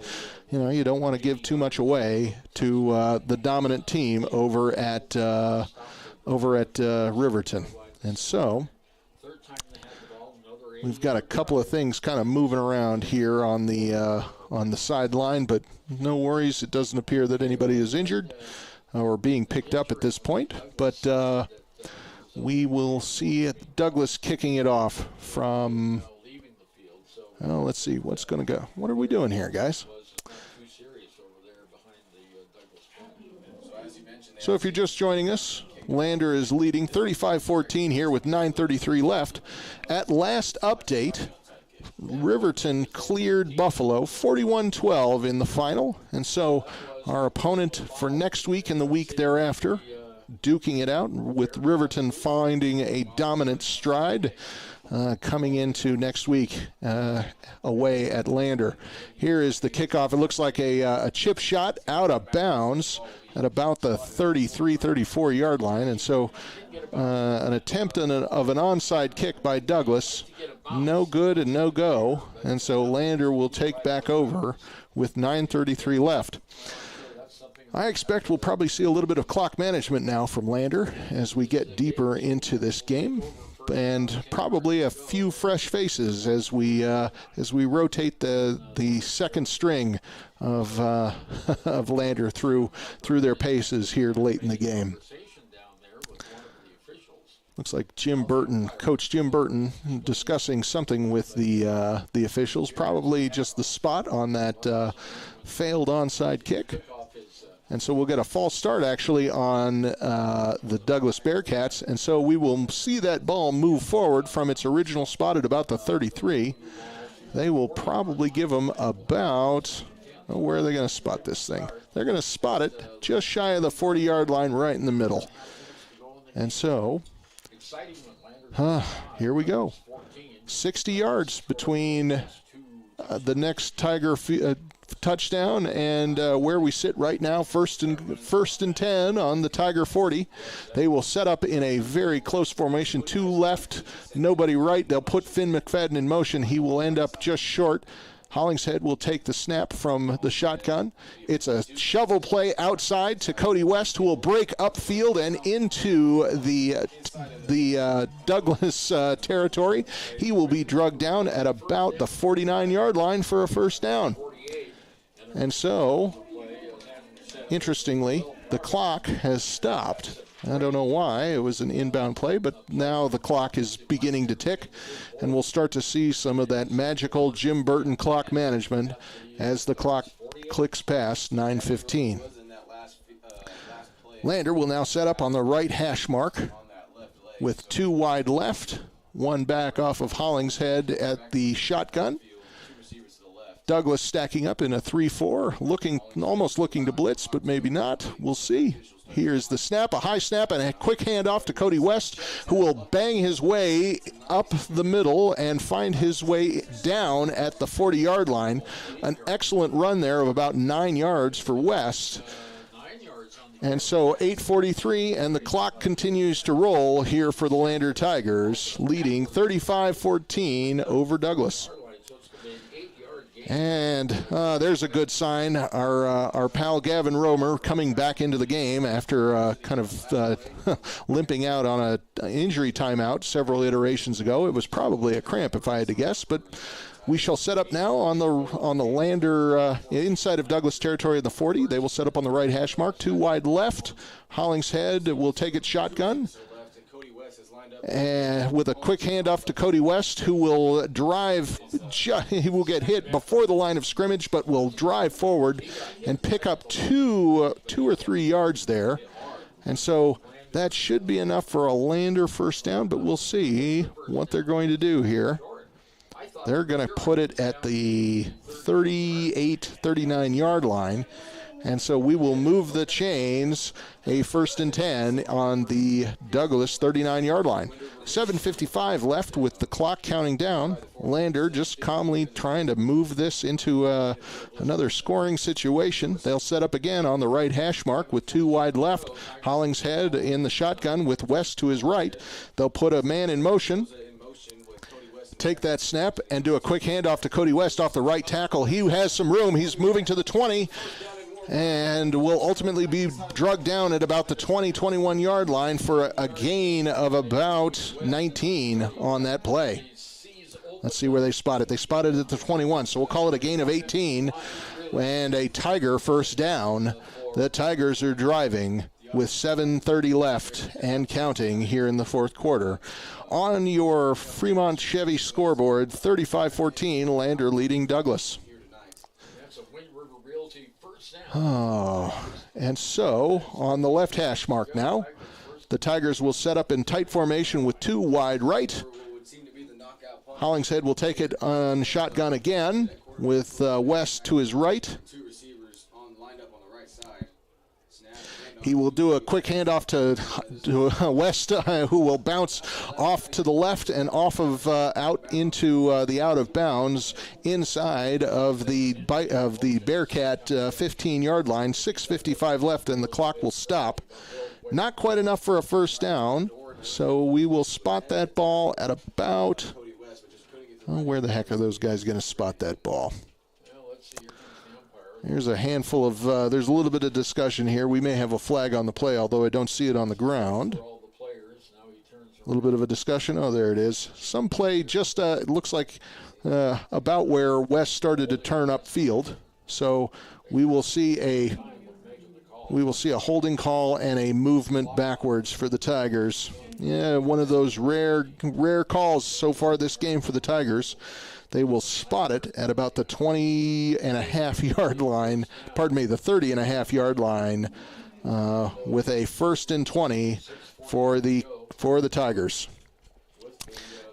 You don't want to give too much away to the dominant team over at Riverton. And so we've got a couple of things kind of moving around here on the sideline, but no worries. It doesn't appear that anybody is injured or being picked up at this point. But we will see Douglas kicking it off from Well, let's see what's going to go. What are we doing here, guys? So if you're just joining us, Lander is leading 35-14 here with 9:33 left. At last update, Riverton cleared Buffalo 41-12 in the final. And so our opponent for next week and the week thereafter, duking it out with Riverton finding a dominant stride coming into next week away at Lander. Here is the kickoff. It looks like a chip shot out of bounds at about the 33-34 yard line. And so an attempt of an onside kick by Douglas. No good and no go. And so Lander will take back over with 9:33 left. I expect we'll probably see a little bit of clock management now from Lander as we get deeper into this game, and probably a few fresh faces as we rotate the second string of of Lander through their paces here late in the game. Looks like Coach Jim Burton, discussing something with the officials, probably just the spot on that failed onside kick. And so we'll get a false start, actually, on the Douglas Bearcats. And so we will see that ball move forward from its original spot at about the 33. They will probably give them about, where are they going to spot this thing? They're going to spot it just shy of the 40-yard line right in the middle. And so, here we go. 60 yards between the next Tiger touchdown and where we sit right now, first and 10 on the Tiger 40. They will set up in a very close formation, 2 left, nobody right. They'll put Finn McFadden in motion. He will end up just short. Hollingshead will take the snap from the shotgun. It's a shovel play outside to Cody West, who will break upfield and into the Douglas territory. He will be drugged down at about the 49-yard line for a first down. And so, interestingly, the clock has stopped. I don't know why. It was an inbound play, but now the clock is beginning to tick, and we'll start to see some of that magical Jim Burton clock management as the clock clicks past 9:15. Lander will now set up on the right hash mark with 2 wide left, 1 back off of Hollingshead at the shotgun. Douglas stacking up in a 3-4, almost looking to blitz, but maybe not. We'll see. Here's the snap, a high snap, and a quick handoff to Cody West, who will bang his way up the middle and find his way down at the 40-yard line. An excellent run there of about 9 yards for West. And so 8:43, and the clock continues to roll here for the Lander Tigers, leading 35-14 over Douglas. And there's a good sign. Our pal Gavin Romer coming back into the game after kind of limping out on an injury timeout several iterations ago. It was probably a cramp, if I had to guess. But we shall set up now on the Lander inside of Douglas territory at the 40. They will set up on the right hash mark. 2 wide left. Hollingshead will take it shotgun. And with a quick handoff to Cody West, who will drive. He will get hit before the line of scrimmage, but will drive forward and pick up 2 or 3 yards there. And so that should be enough for a Lander first down, but we'll see what they're going to do here. They're going to put it at the 38-39 yard line. And so we will move the chains, a 1st and 10 on the Douglas 39-yard line. 7:55 left with the clock counting down. Lander just calmly trying to move this into another scoring situation. They'll set up again on the right hash mark with 2 wide left. Hollingshead in the shotgun with West to his right. They'll put a man in motion. Take that snap and do a quick handoff to Cody West off the right tackle. He has some room. He's moving to the 20. And will ultimately be drugged down at about the 20-21 yard line for a gain of about 19 on that play. Let's see where they spot it. They spotted it at the 21, so we'll call it a gain of 18 and a Tiger first down. The Tigers are driving with 7:30 left and counting here in the fourth quarter. On your Fremont Chevy scoreboard, 35-14, Lander leading Douglas. Oh, and so on the left hash mark now, the Tigers will set up in tight formation with 2 wide right. Hollingshead will take it on shotgun again with West to his right. He will do a quick handoff to West, who will bounce off to the left and off of out into the out of bounds inside of the Bearcat 15-yard line. 6:55 left, and the clock will stop. Not quite enough for a first down, so we will spot that ball at about. Oh, where the heck are those guys going to spot that ball? Here's a handful of, there's a little bit of discussion here. We may have a flag on the play, although I don't see it on the ground. A little bit of a discussion. Oh, there it is. Some play just, it looks like about where West started to turn upfield. So we will see a holding call and a movement backwards for the Tigers. Yeah, one of those rare calls so far this game for the Tigers. They will spot it at about the 20.5-yard line, pardon me, the 30.5-yard line with a 1st and 20 for the Tigers.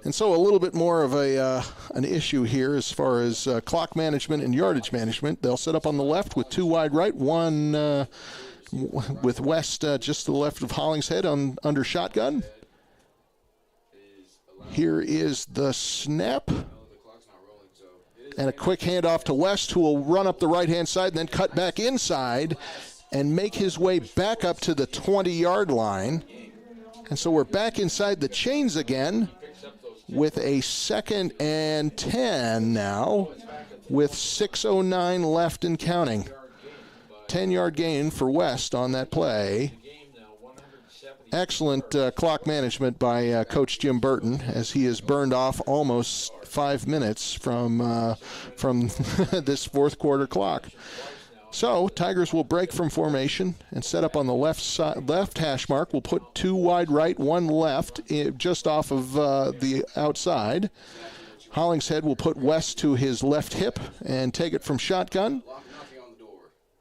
And so a little bit more of an issue here as far as clock management and yardage management. They'll set up on the left with 2 wide right, one with West just to the left of Hollingshead under shotgun. Here is the snap. And a quick handoff to West, who will run up the right-hand side and then cut back inside and make his way back up to the 20-yard line. And so we're back inside the chains again with a 2nd and 10 now with 6:09 left and counting. 10-yard gain for West on that play. Excellent clock management by Coach Jim Burton, as he has burned off almost 5 minutes from this fourth quarter clock. So Tigers will break from formation and set up on the left hash mark. We'll put 2 wide right, 1 left, just off of the outside. Hollingshead will put West to his left hip and take it from shotgun.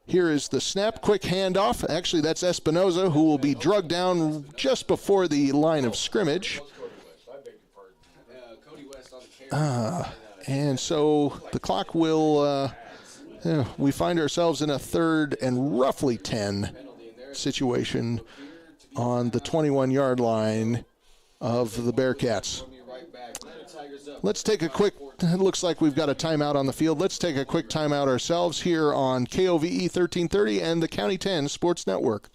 Here is the snap, quick handoff. Actually, that's Espinoza, who will be drugged down just before the line of scrimmage. And so the clock will, we find ourselves in a 3rd and roughly 10 situation on the 21-yard line of the Bearcats. Let's take a quick, it looks like we've got a timeout on the field. Let's take a quick timeout ourselves here on KOVE 1330 and the County 10 Sports Network.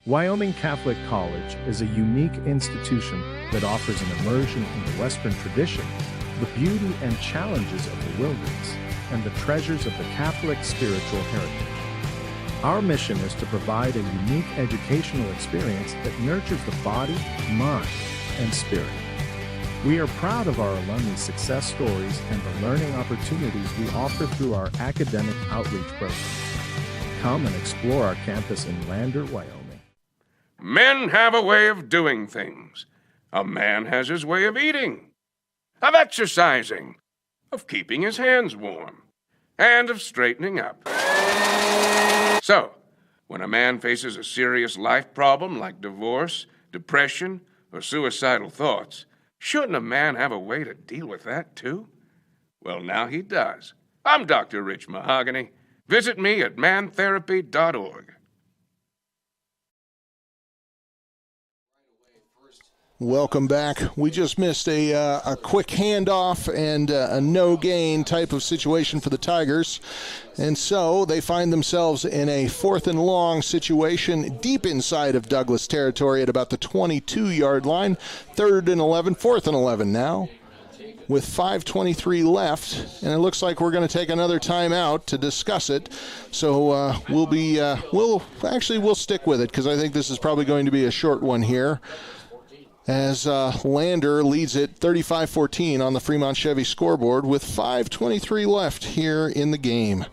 Wyoming Catholic College is a unique institution that offers an immersion in the Western tradition, the beauty and challenges of the wilderness, and the treasures of the Catholic spiritual heritage. Our mission is to provide a unique educational experience that nurtures the body, mind, and spirit. We are proud of our alumni success stories and the learning opportunities we offer through our academic outreach program. Come and explore our campus in Lander, Wyoming. Men have a way of doing things. A man has his way of eating, of exercising, of keeping his hands warm, and of straightening up. So, when a man faces a serious life problem like divorce, depression, or suicidal thoughts, shouldn't a man have a way to deal with that, too? Well, now he does. I'm Dr. Rich Mahogany. Visit me at mantherapy.org. Welcome back. We just missed a quick handoff and a no-gain type of situation for the Tigers. And so they find themselves in a 4th and long situation deep inside of Douglas territory at about the 22-yard line. 3rd and 11, 4th and 11 now with 5:23 left. And it looks like we're going to take another timeout to discuss it. So we'll stick with it because I think this is probably going to be a short one here, as Lander leads it 35-14 on the Fremont Chevy scoreboard with 5:23 left here in the game.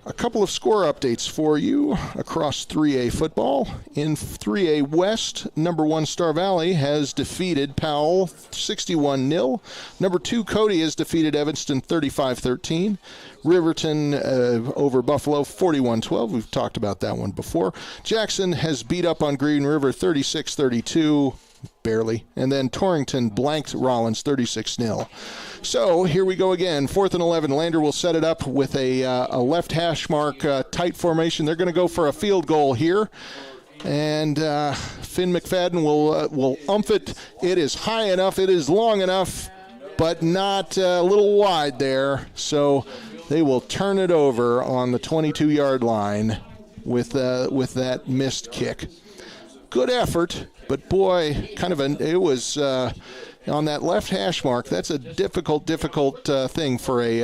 A couple of score updates for you across 3A football. In 3A West, number 1 Star Valley has defeated Powell 61-0. Number 2 Cody has defeated Evanston 35-13. Riverton over Buffalo 41-12. We've talked about that one before. Jackson has beat up on Green River 36-32. Barely. And then Torington blanked Rollins 36-0. So here we go again. 4th and 11. Lander will set it up with a left hash mark tight formation. They're going to go for a field goal here. And Finn McFadden will umph it. It is high enough. It is long enough, but not a little wide there. So they will turn it over on the 22-yard line with that missed kick. Good effort, but boy, it was on that left hash mark. That's a difficult thing for a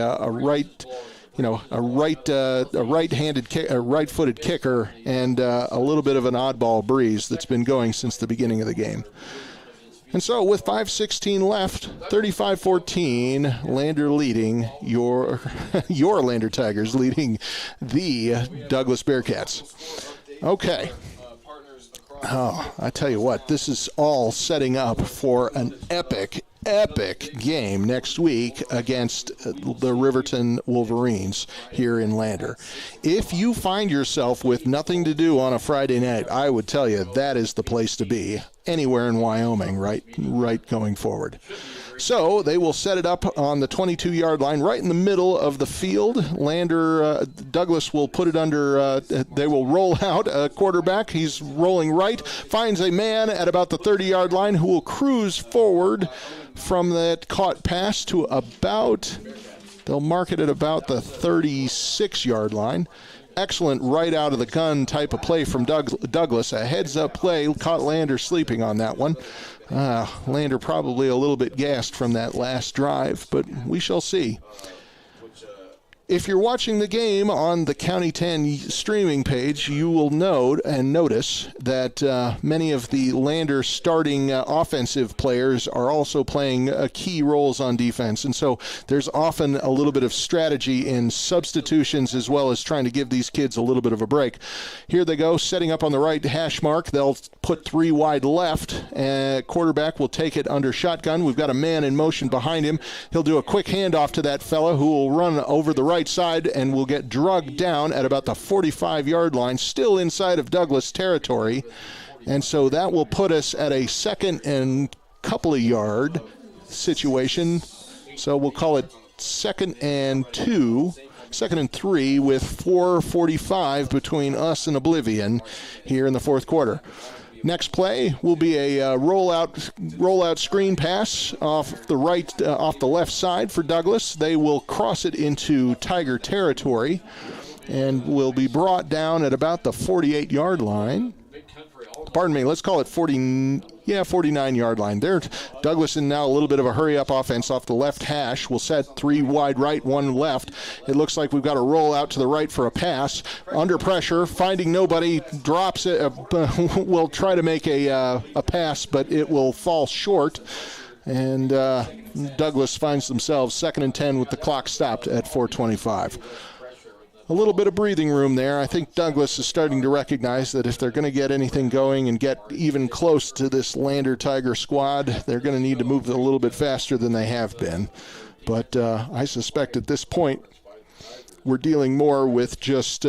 right-footed kicker, and a little bit of an oddball breeze that's been going since the beginning of the game. And so with 5:16 left, 35-14, Lander leading your Lander Tigers leading the Douglas Bearcats. Okay. Oh, I tell you what, this is all setting up for an epic game next week against the Riverton Wolverines here in Lander. If you find yourself with nothing to do on a Friday night, I would tell you that is the place to be anywhere in Wyoming, right going forward. So they will set it up on the 22-yard line right in the middle of the field. Douglas will put it under, they will roll out a quarterback. He's rolling right, finds a man at about the 30-yard line who will cruise forward from that caught pass to they'll mark it at about the 36-yard line. Excellent right out of the gun type of play from Douglas. A heads-up play, caught Lander sleeping on that one. Lander probably a little bit gassed from that last drive, but we shall see. If you're watching the game on the County 10 streaming page, you will notice that many of the Lander starting offensive players are also playing key roles on defense. And so there's often a little bit of strategy in substitutions as well as trying to give these kids a little bit of a break. Here they go, setting up on the right hash mark. They'll put 3 wide left. Quarterback will take it under shotgun. We've got a man in motion behind him. He'll do a quick handoff to that fella who will run over the right side and will get drugged down at about the 45-yard line, still inside of Douglas territory. And so that will put us at a 2nd and couple of yard situation. So we'll call it 2nd and 3 with 4:45 between us and oblivion here in the 4th quarter. Next play will be a rollout screen pass off the left side for Douglas. They will cross it into Tiger territory and will be brought down at about the 48-yard line. Pardon me, let's call it 49-yard line. There, Douglas in now a little bit of a hurry-up offense off the left hash. We'll set 3 wide right, 1 left. It looks like we've got a roll out to the right for a pass. Under pressure, finding nobody, drops it. Will try to make a pass, but it will fall short. And Douglas finds themselves 2nd and 10 with the clock stopped at 4:25. A little bit of breathing room there. I think Douglas is starting to recognize that if they're going to get anything going and get even close to this Lander Tiger squad, they're going to need to move a little bit faster than they have been. But I suspect at this point we're dealing more with just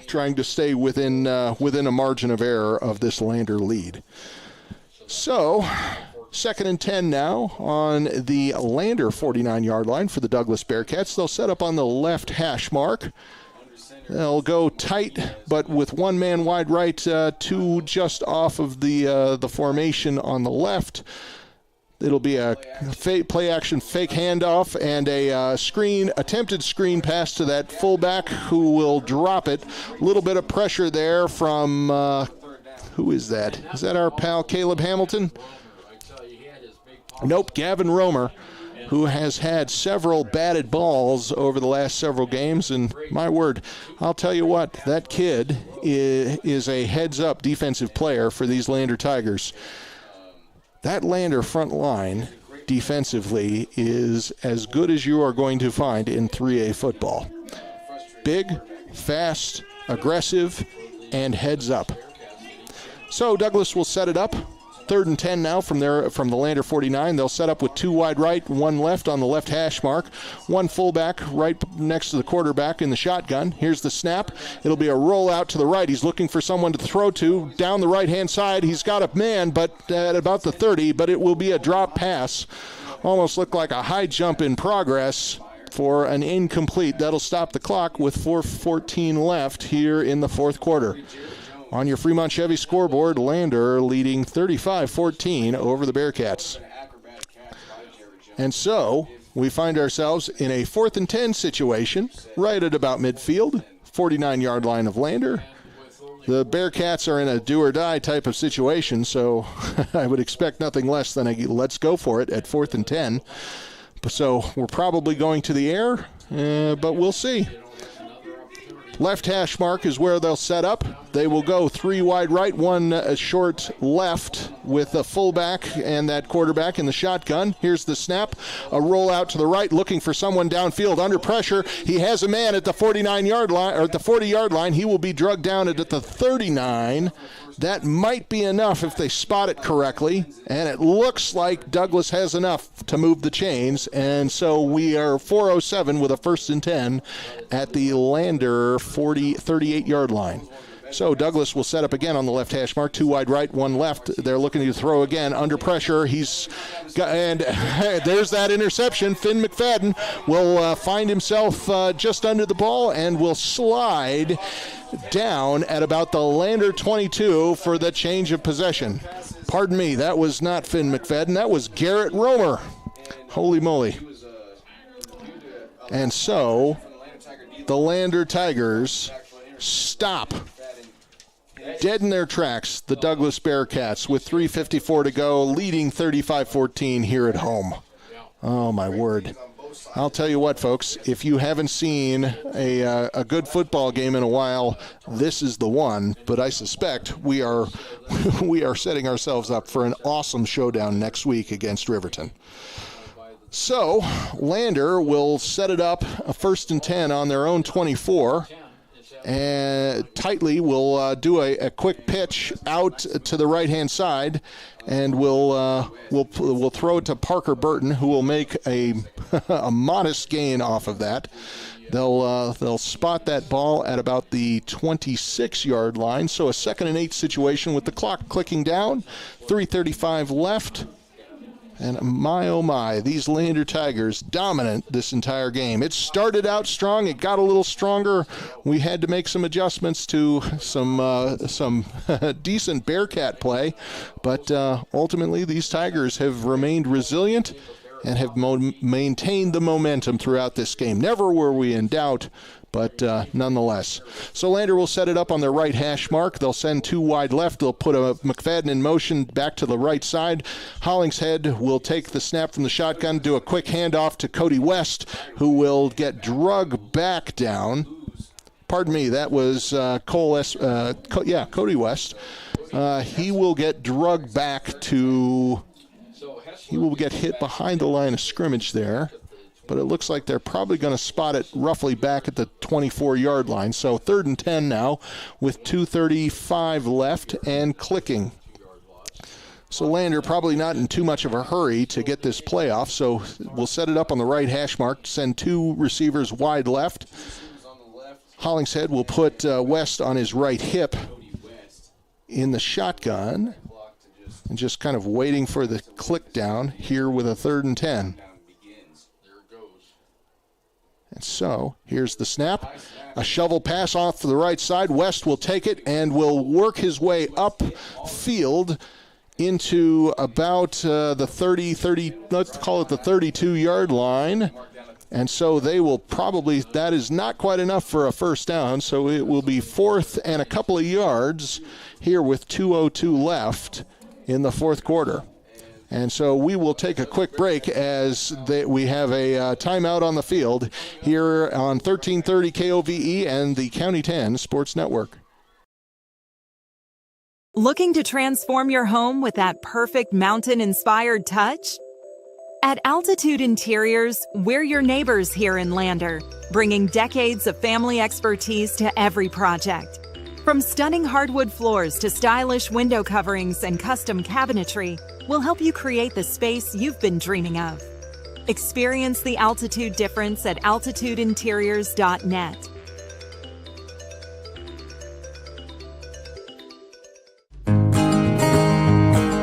trying to stay within a margin of error of this Lander lead. So 2nd and 10 now on the Lander 49-yard line for the Douglas Bearcats. They'll set up on the left hash mark. They'll go tight, but with 1 man wide right, 2 just off of the formation on the left. It'll be a play-action fake handoff and a attempted screen pass to that fullback who will drop it. A little bit of pressure there from, who is that? Is that our pal Caleb Hamilton? Nope, Gavin Romer, who has had several batted balls over the last several games. And my word, I'll tell you what, that kid is a heads-up defensive player for these Lander Tigers. That Lander front line defensively is as good as you are going to find in 3A football. big, fast, aggressive, and heads up. So Douglas will set it up. 3rd and 10 now from the Lander 49. They'll set up with 2 wide right, 1 left on the left hash mark, 1 fullback right next to the quarterback in the shotgun. Here's the snap. It'll be a roll out to the right. He's looking for someone to throw to down the right-hand side. He's got a man, but at about the 30, but it will be a drop pass. Almost looked like a high jump in progress for an incomplete. That'll stop the clock with 4:14 left here in the fourth quarter. On your Fremont Chevy scoreboard, Lander leading 35-14 over the Bearcats. And so we find ourselves in a 4th and 10 situation right at about midfield, 49-yard line of Lander. The Bearcats are in a do-or-die type of situation, so I would expect nothing less than a let's go for it at 4th and 10. So we're probably going to the air, but we'll see. Left hash mark is where they'll set up. They will go 3 wide right, 1 short left with a fullback and that quarterback in the shotgun. Here's the snap. A roll out to the right, looking for someone downfield under pressure. He has a man at the 49-yard line, or at the 40-yard line. He will be drugged down at the 39. That might be enough if they spot it correctly, and it looks like Douglas has enough to move the chains, and so we are 4:07 with a 1st and 10 at the Lander 38-yard line. So Douglas will set up again on the left hash mark, 2 wide right, 1 left. They're looking to throw again under pressure. He's got, and there's that interception. Finn McFadden will find himself just under the ball and will slide down at about the Lander 22 for the change of possession. Pardon me, that was not Finn McFadden. That was Garrett Romer. Holy moly. And so the Lander Tigers stop dead in their tracks the Douglas Bearcats with 3:54 to go, leading 35-14 here at home. Oh, my word. I'll tell you what, folks, if you haven't seen a good football game in a while, this is the one. But I suspect we are setting ourselves up for an awesome showdown next week against Riverton. So Lander will set it up a 1st and 10 on their own 24. And tightly will do a quick pitch out to the right-hand side, and we'll throw it to Parker Burton, who will make a modest gain off of that. They'll spot that ball at about the 26-yard line. So a 2nd and 8 situation with the clock clicking down. 3:35 left. And my, oh my, these Lander Tigers dominant this entire game. It started out strong. It got a little stronger. We had to make some adjustments to some decent Bearcat play. But ultimately, these Tigers have remained resilient and have maintained the momentum throughout this game. Never were we in doubt, but nonetheless. So Lander will set it up on their right hash mark. They'll send 2 wide left. They'll put a McFadden in motion back to the right side. Hollingshead will take the snap from the shotgun, do a quick handoff to Cody West, who will get drugged back down. Pardon me, that was Cody West. He will get drugged back to... He will get hit behind the line of scrimmage there. But it looks like they're probably going to spot it roughly back at the 24-yard line. So 3rd and 10 now with 2:35 left and clicking. So Lander probably not in too much of a hurry to get this play off. So we'll set it up on the right hash mark, send 2 receivers wide left. Hollingshead will put West on his right hip in the shotgun. And just kind of waiting for the click down here with a 3rd and 10. And so, here's the snap. A shovel pass off to the right side. West will take it and will work his way up field into about the 30, let's call it the 32-yard line. And so they will probably, that is not quite enough for a first down, so it will be 4th and a couple of yards here with 2:02 left in the fourth quarter. And so we will take a quick break as we have a timeout on the field here on 1330 KOVE and the County 10 Sports Network. Looking to transform your home with that perfect mountain-inspired touch? At Altitude Interiors, we're your neighbors here in Lander, bringing decades of family expertise to every project. From stunning hardwood floors to stylish window coverings and custom cabinetry, we'll help you create the space you've been dreaming of. Experience the altitude difference at altitudeinteriors.net.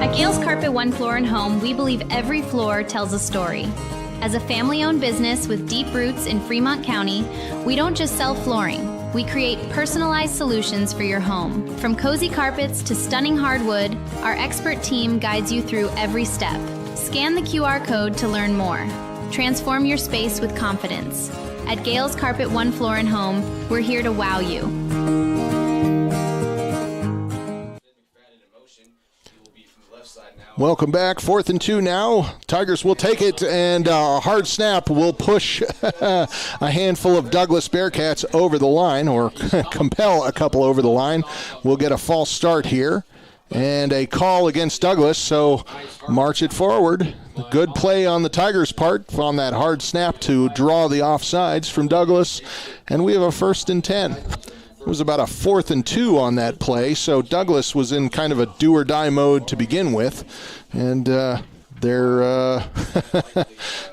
At Gales Carpet One Floor and Home, we believe every floor tells a story. As a family-owned business with deep roots in Fremont County, we don't just sell flooring. We create personalized solutions for your home. From cozy carpets to stunning hardwood, our expert team guides you through every step. Scan the QR code to learn more. Transform your space with confidence. At Gales Carpet One Floor and Home, we're here to wow you. Welcome back. 4th and 2 now. Tigers will take it, and a hard snap will push a handful of Douglas Bearcats over the line, or compel a couple over the line. We'll get a false start here, and a call against Douglas, so march it forward. Good play on the Tigers' part on that hard snap to draw the offsides from Douglas, and we have a 1st and 10. It was about a 4th and 2 on that play, so Douglas was in kind of a do-or-die mode to begin with, and that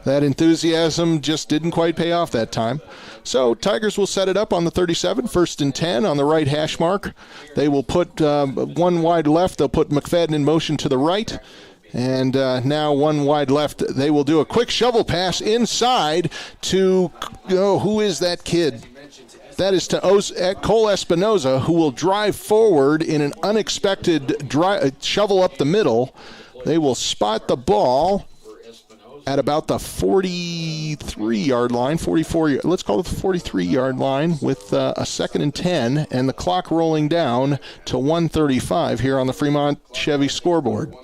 enthusiasm just didn't quite pay off that time. So Tigers will set it up on the 37, 1st and 10 on the right hash mark. They will put one wide left. They'll put McFadden in motion to the right. And now one wide left. They will do a quick shovel pass inside to, who is that kid? That is to Cole Espinoza, who will drive forward in an unexpected shovel up the middle. They will spot the ball at about the 43-yard line, 44. Let's call it the 43-yard line with a 2nd and 10, and the clock rolling down to 1:35 here on the Fremont Chevy scoreboard.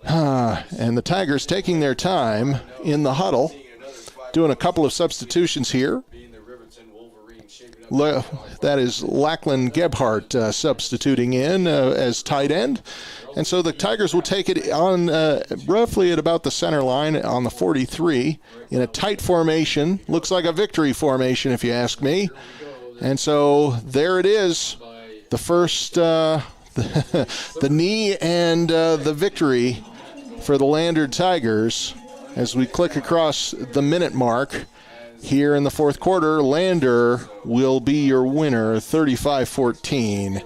And the Tigers taking their time in the huddle, doing a couple of substitutions here. That is Lachlan Gebhardt substituting in as tight end. And so the Tigers will take it on roughly at about the center line on the 43 in a tight formation. Looks like a victory formation, if you ask me. And so there it is, the first, the knee and the victory for the Lander Tigers as we click across the minute mark. Here in the 4th quarter, Lander will be your winner, 35-14,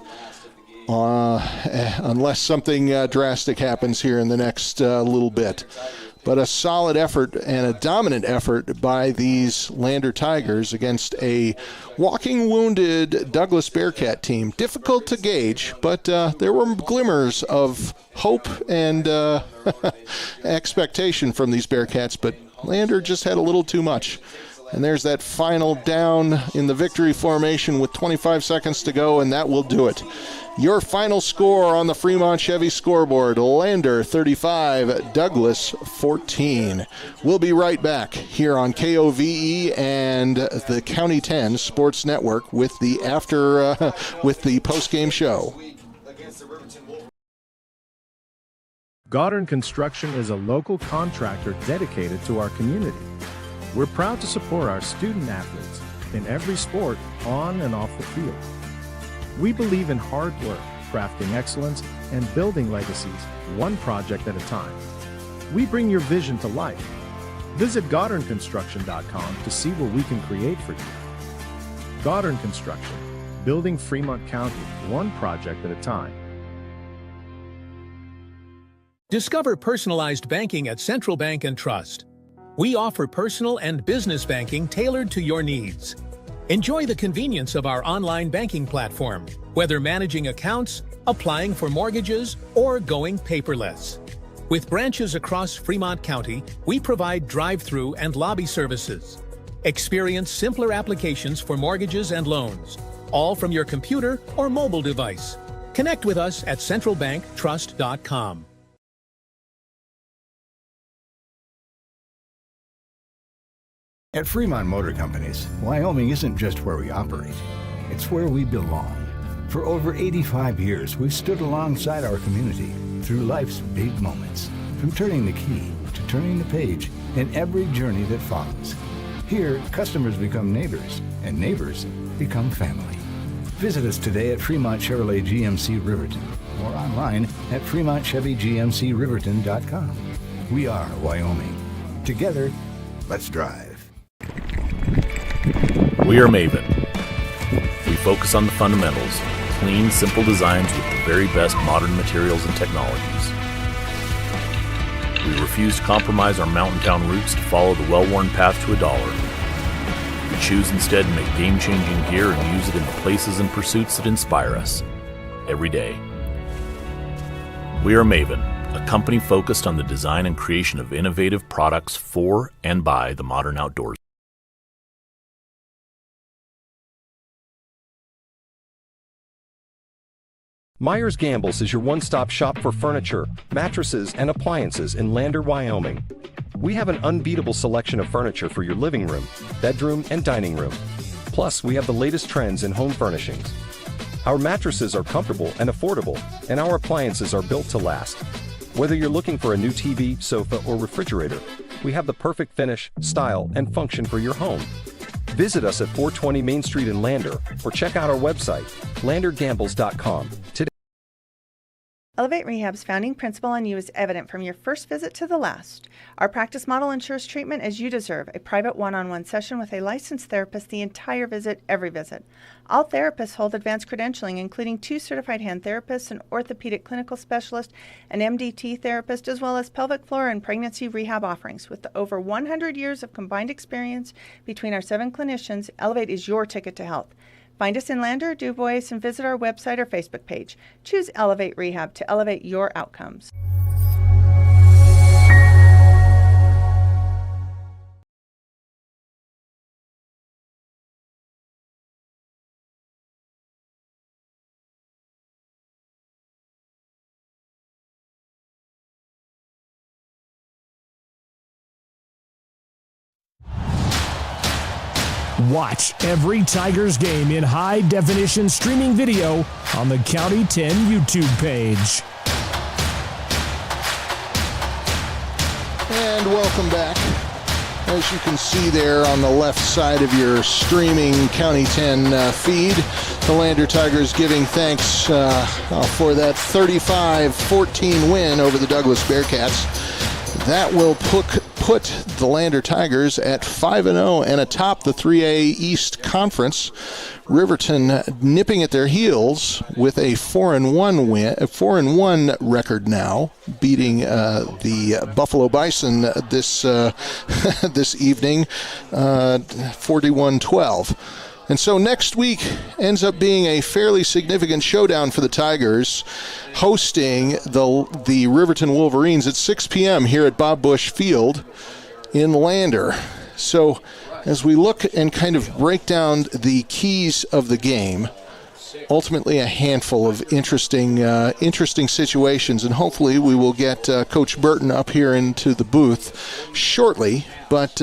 unless something drastic happens here in the next little bit. But a solid effort and a dominant effort by these Lander Tigers against a walking wounded Douglas Bearcat team. Difficult to gauge, but there were glimmers of hope and expectation from these Bearcats, but Lander just had a little too much. And there's that final down in the victory formation with 25 seconds to go, and that will do it. Your final score on the Fremont Chevy scoreboard, Lander 35, Douglas 14. We'll be right back here on KOVE and the County 10 Sports Network with the post-game show. Goddard Construction is a local contractor dedicated to our community. We're proud to support our student athletes in every sport on and off the field. We believe in hard work, crafting excellence, and building legacies, one project at a time. We bring your vision to life. Visit GoddardConstruction.com to see what we can create for you. Goddard Construction, building Fremont County, one project at a time. Discover personalized banking at Central Bank and Trust. We offer personal and business banking tailored to your needs. Enjoy the convenience of our online banking platform, whether managing accounts, applying for mortgages, or going paperless. With branches across Fremont County, we provide drive-through and lobby services. Experience simpler applications for mortgages and loans, all from your computer or mobile device. Connect with us at centralbanktrust.com. At Fremont Motor Companies, Wyoming isn't just where we operate, it's where we belong. For over 85 years, we've stood alongside our community through life's big moments. From turning the key to turning the page in every journey that follows. Here, customers become neighbors, and neighbors become family. Visit us today at Fremont Chevrolet GMC Riverton or online at FremontChevyGMCRiverton.com. We are Wyoming. Together, let's drive. We are Maven. We focus on the fundamentals, clean, simple designs with the very best modern materials and technologies. We refuse to compromise our mountain town roots to follow the well-worn path to $1. We choose instead to make game-changing gear and use it in the places and pursuits that inspire us every day. We are Maven, a company focused on the design and creation of innovative products for and by the modern outdoors. Myers Gambles is your one-stop shop for furniture, mattresses, and appliances in Lander, Wyoming. We have an unbeatable selection of furniture for your living room, bedroom, and dining room. Plus, we have the latest trends in home furnishings. Our mattresses are comfortable and affordable, and our appliances are built to last. Whether you're looking for a new TV, sofa, or refrigerator, we have the perfect finish, style, and function for your home. Visit us at 420 Main Street in Lander, or check out our website, landergambles.com. Today. Elevate Rehab's founding principle on you is evident from your first visit to the last. Our practice model ensures treatment as you deserve, a private one-on-one session with a licensed therapist the entire visit, every visit. All therapists hold advanced credentialing, including 2 certified hand therapists, an orthopedic clinical specialist, an MDT therapist, as well as pelvic floor and pregnancy rehab offerings. With over 100 years of combined experience between our 7 clinicians, Elevate is your ticket to health. Find us in Lander, Dubois, and visit our website or Facebook page. Choose Elevate Rehab to elevate your outcomes. Watch every Tigers game in high-definition streaming video on the County 10 YouTube page. And welcome back. As you can see there on the left side of your streaming County 10 feed, the Lander Tigers giving thanks for that 35-14 win over the Douglas Bearcats. That will put the Lander Tigers at 5-0 and atop the 3A East Conference. Riverton nipping at their heels with a 4-1 record now, beating the Buffalo Bison this this evening, 41-12. And so next week ends up being a fairly significant showdown for the Tigers, hosting the Riverton Wolverines at 6 p.m. here at Bob Bush Field in Lander. So as we look and kind of break down the keys of the game, ultimately a handful of interesting situations, and hopefully we will get Coach Burton up here into the booth shortly. But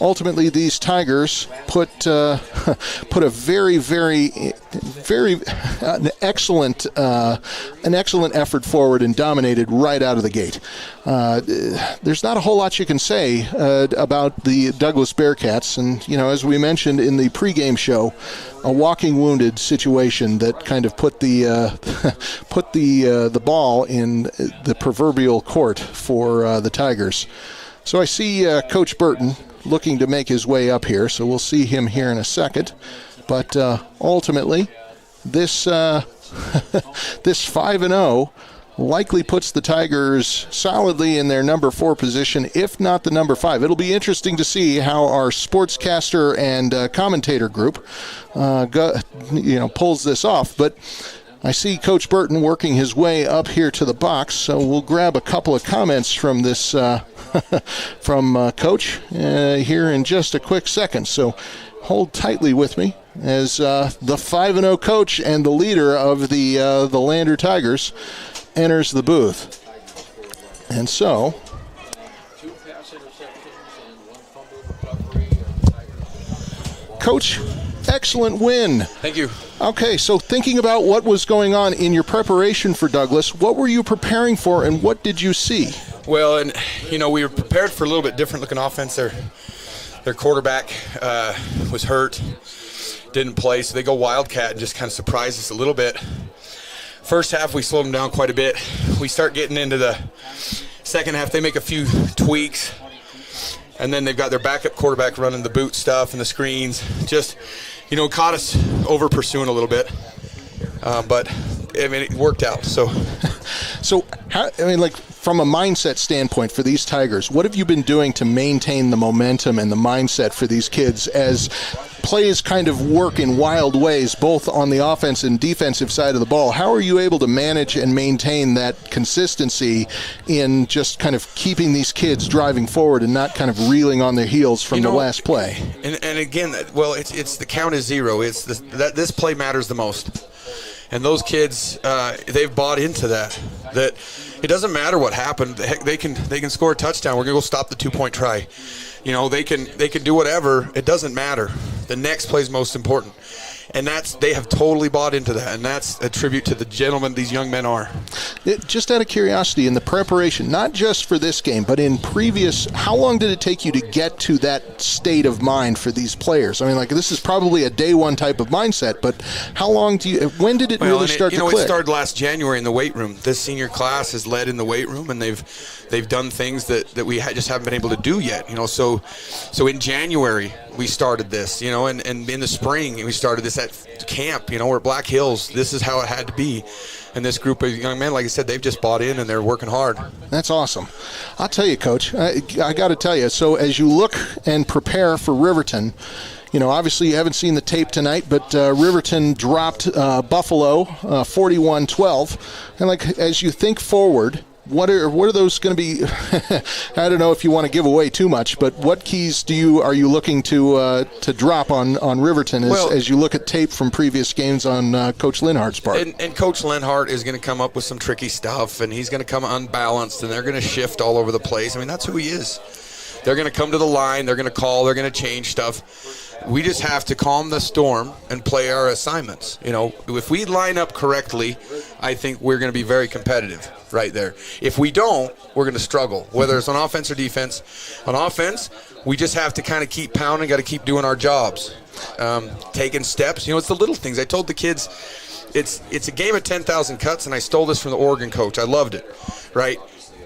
ultimately, these Tigers put a very an excellent effort forward and dominated right out of the gate. There's not a whole lot you can say about the Douglas Bearcats, and as we mentioned in the pregame show, a walking wounded situation that kind of put the ball in the proverbial court for the Tigers. So I see Coach Burton looking to make his way up here, so we'll see him here in a second. But ultimately, this 5-0 likely puts the Tigers solidly in their number 4 position, if not the number 5. It'll be interesting to see how our sportscaster and commentator group pulls this off. But I see Coach Burton working his way up here to the box, so we'll grab a couple of comments from this from Coach here in just a quick second. So hold tightly with me as the 5-0 coach and the leader of the Lander Tigers enters the booth. And so, Coach, excellent win. Thank you. Okay, so thinking about what was going on in your preparation for Douglas, what were you preparing for and what did you see? Well, and, we were prepared for a little bit different looking offense. Their quarterback was hurt, didn't play, so they go Wildcat and just kind of surprised us a little bit. First half, we slowed them down quite a bit. We start getting into the second half. They make a few tweaks, and then they've got their backup quarterback running the boot stuff and the screens. Just, caught us over pursuing a little bit. But, it worked out. So from a mindset standpoint for these Tigers, what have you been doing to maintain the momentum and the mindset for these kids as plays kind of work in wild ways, both on the offense and defensive side of the ball? How are you able to manage and maintain that consistency in just kind of keeping these kids driving forward and not kind of reeling on their heels from the last play? And again, it's the count is 0. It's this play matters the most. And those kids, they've bought into that it doesn't matter what happened. Heck, they can score a touchdown. We're gonna go stop the 2-point try. They can do whatever. It doesn't matter. The next play is most important. And they have totally bought into that, and that's a tribute to the gentlemen these young men are. Just out of curiosity, in the preparation, not just for this game, but in previous, how long did it take you to get to that state of mind for these players? I mean, this is probably a day one type of mindset, but when did it really start to click? It started last January in the weight room. This senior class has led in the weight room, and they've done things that we just haven't been able to do yet. So in January we started this, and in the spring we started this at camp. We're at Black Hills. This is how it had to be. And this group of young men, like I said, they've just bought in and they're working hard. That's awesome. I'll tell you, Coach, I got to tell you, so as you look and prepare for Riverton, obviously you haven't seen the tape tonight, but Riverton dropped Buffalo 41-12. And as you think forward, what are those going to be? I don't know if you want to give away too much, but what keys are you looking to drop on Riverton as you look at tape from previous games on Coach Linhart's part? And Coach Linhart is going to come up with some tricky stuff, and he's going to come unbalanced, and they're going to shift all over the place. I mean, that's who he is. They're going to come to the line, they're going to call, they're going to change stuff. We just have to calm the storm and play our assignments. If we line up correctly, I think we're going to be very competitive right there. If we don't, we're going to struggle, whether it's on offense or defense. On offense, we just have to kind of keep pounding, got to keep doing our jobs, taking steps. It's the little things. I told the kids, it's a game of 10,000 cuts, and I stole this from the Oregon coach. I loved it, right?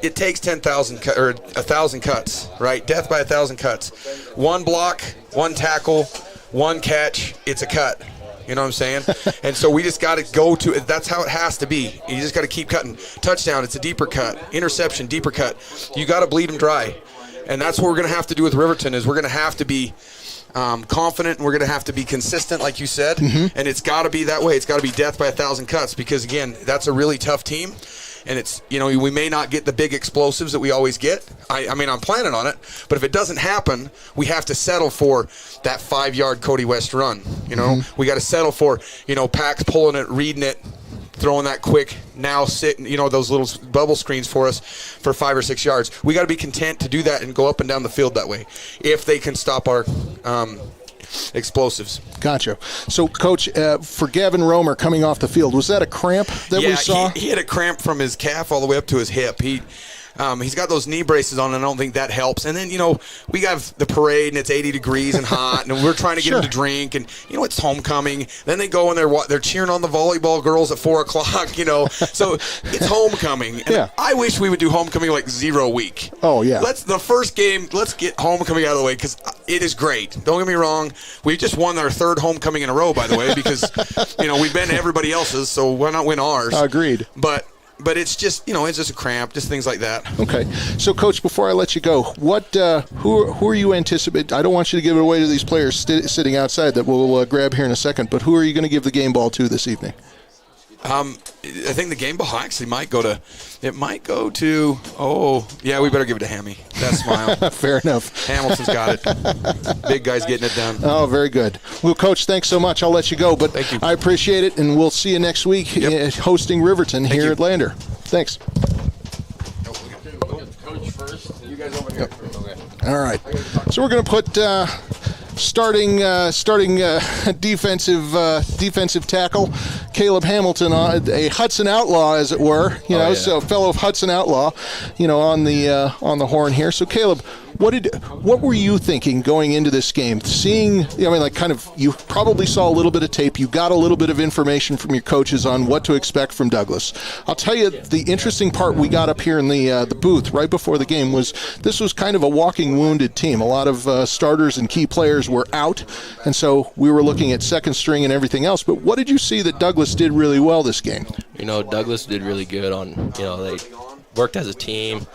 It takes 10,000 or 1,000 cuts, right? Death by 1,000 cuts. One block, one tackle, one catch, it's a cut. You know what I'm saying? And so we just got to go to it. That's how it has to be. You just got to keep cutting. Touchdown, it's a deeper cut. Interception, deeper cut. You got to bleed them dry. And that's what we're going to have to do with Riverton is we're going to have to be confident, and we're going to have to be consistent, like you said. Mm-hmm. And it's got to be that way. It's got to be death by 1,000 cuts because, again, that's a really tough team. And it's, we may not get the big explosives that we always get. I mean, I'm planning on it. But if it doesn't happen, we have to settle for that 5-yard Cody West run. Mm-hmm. We got to settle for, Pax pulling it, reading it, throwing that quick, now sitting, those little bubble screens for us for 5 or 6 yards. We got to be content to do that and go up and down the field that way if they can stop our explosives. Gotcha. So, Coach, for Gavin Romer coming off the field, was that a cramp that we saw? He had a cramp from his calf all the way up to his hip. He's got those knee braces on, and I don't think that helps. And then, we have the parade, and it's 80 degrees and hot, and we're trying to get him to drink, and, it's homecoming. Then they go and they're cheering on the volleyball girls at 4 o'clock, So it's homecoming. And I wish we would do homecoming like 0 week. Oh, yeah. The first game, let's get homecoming out of the way because it is great. Don't get me wrong. We just won our 3rd homecoming in a row, by the way, because, we've been to everybody else's, so why not win ours? Agreed. But it's just, it's just a cramp, just things like that. Okay. So, Coach, before I let you go, who are you anticipating? I don't want you to give it away to these players sitting outside that we'll grab here in a second, but who are you going to give the game ball to this evening? I think the game ball actually might go to, we better give it to Hammy. That smile. Fair enough. Hamilton's got it. Big guy's getting it done. Oh, very good. Well, Coach, thanks so much. I'll let you go, but thank you. I appreciate it, and we'll see you next week hosting Riverton here at Lander. Thanks. Coach first. You guys over here. All right. So we're going to put starting defensive tackle, Caleb Hamilton, a Hudson outlaw, as it were. So fellow Hudson outlaw, on the horn here. So Caleb, what were you thinking going into this game? Seeing, you probably saw a little bit of tape. You got a little bit of information from your coaches on what to expect from Douglas. I'll tell you, the interesting part we got up here in the booth right before the game was this was kind of a walking wounded team. A lot of starters and key players were out, and so we were looking at second string and everything else. But what did you see that Douglas did really well this game? Douglas did really good on, they worked as a team.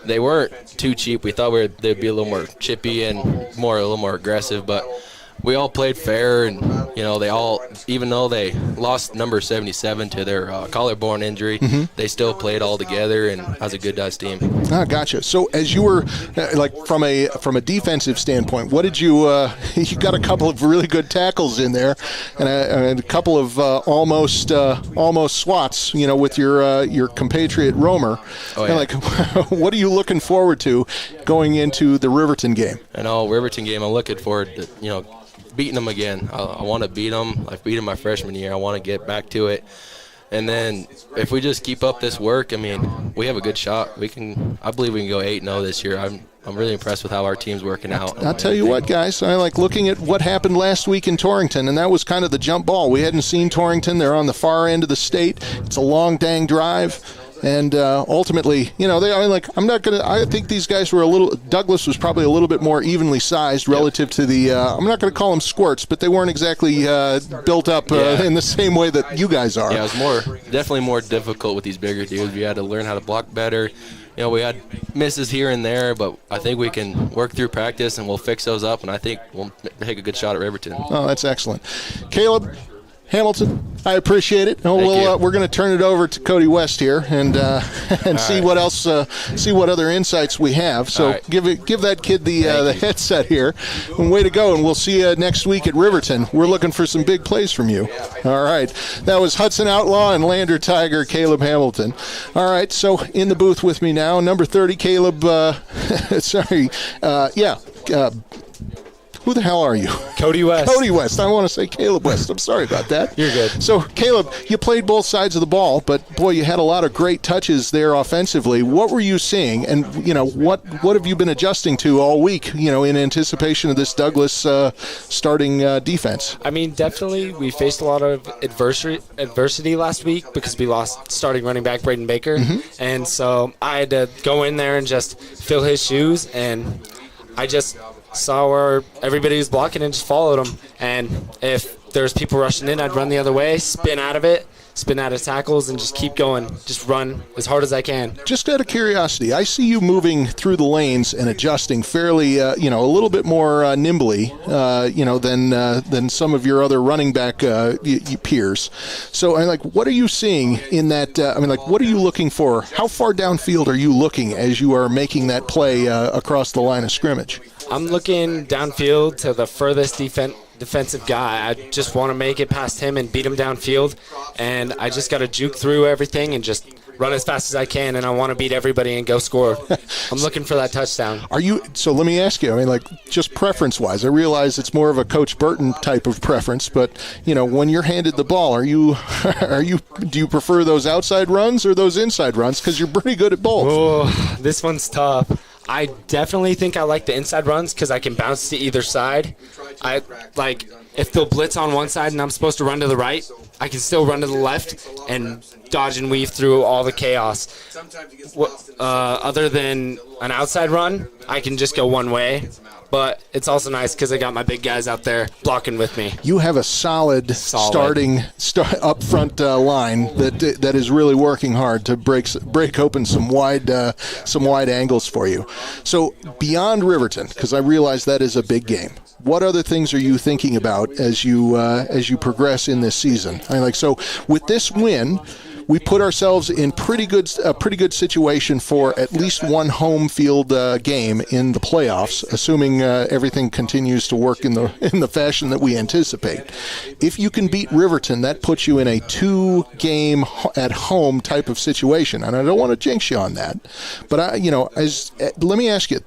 They weren't too cheap. We thought they'd be a little more chippy and a little more aggressive, but we all played fair, and they all, even though they lost number 77 to their collarbone injury, they still played all together, and as a good team. Ah, gotcha. So as you were from a defensive standpoint, what did you you got a couple of really good tackles in there, and a couple of almost swats, with your compatriot Romer. Oh, yeah. What are you looking forward to going into the Riverton game? Riverton game, I'm looking forward to beating them again. I want to beat them. I've beat them my freshman year. I want to get back to it. And then if we just keep up this work, we have a good shot. I believe we can go 8-0 this year. I'm really impressed with how our team's working out. I'll tell you what, guys, I like looking at what happened last week in Torington, and that was kind of the jump ball. We hadn't seen Torington. They're on the far end of the state. It's a long dang drive. And ultimately, I think these guys were Douglas was probably a little bit more evenly sized relative to the, I'm not going to call them squirts, but they weren't exactly built up in the same way that you guys are. Yeah, it was definitely more difficult with these bigger dudes. We had to learn how to block better. We had misses here and there, but I think we can work through practice and we'll fix those up, and I think we'll take a good shot at Riverton. Oh, that's excellent. Caleb Hamilton, I appreciate it. We're going to turn it over to Cody West here and see what else, see what other insights we have. So give that kid the headset here, and way to go. And we'll see you next week at Riverton. We're looking for some big plays from you. All right, that was Hudson Outlaw and Lander Tiger Caleb Hamilton. All right, so in the booth with me now, number 30, Caleb. Who the hell are you? Cody West. Cody West. I want to say Caleb West. I'm sorry about that. You're good. So, Caleb, you played both sides of the ball, but, boy, you had a lot of great touches there offensively. What were you seeing? And, what have you been adjusting to all week, in anticipation of this Douglas starting defense? Definitely we faced a lot of adversity last week because we lost starting running back Braden Baker. And so I had to go in there and just fill his shoes, and I just saw where everybody was blocking and just followed them. And if there's people rushing in, I'd run the other way, spin out of tackles, and just keep going. Just run as hard as I can. Just out of curiosity, I see you moving through the lanes and adjusting fairly, a little bit more nimbly, than some of your other running back peers. So, what are you seeing in that? What are you looking for? How far downfield are you looking as you are making that play across the line of scrimmage? I'm looking downfield to the furthest defensive guy. I just want to make it past him and beat him downfield, and I just got to juke through everything and just run as fast as I can, and I want to beat everybody and go score. I'm looking for that touchdown. So let me ask you, just preference-wise, I realize it's more of a Coach Burton type of preference, but, when you're handed the ball, do you prefer those outside runs or those inside runs? Because you're pretty good at both. Oh, this one's tough. I definitely think I like the inside runs because I can bounce to either side. If they'll blitz on one side and I'm supposed to run to the right, I can still run to the left and dodge and weave through all the chaos. Other than an outside run, I can just go one way. But it's also nice because I got my big guys out there blocking with me. You have a solid. Starting up front line that is really working hard to break open some wide angles for you. So beyond Riverton, because I realize that is a big game, what other things are you thinking about as you progress in this season? So with this win, we put ourselves in a pretty good situation for at least one home field game in the playoffs, assuming everything continues to work in the fashion that we anticipate. If you can beat Riverton, that puts you in a 2-game at home type of situation, and I don't want to jinx you on that, but let me ask you.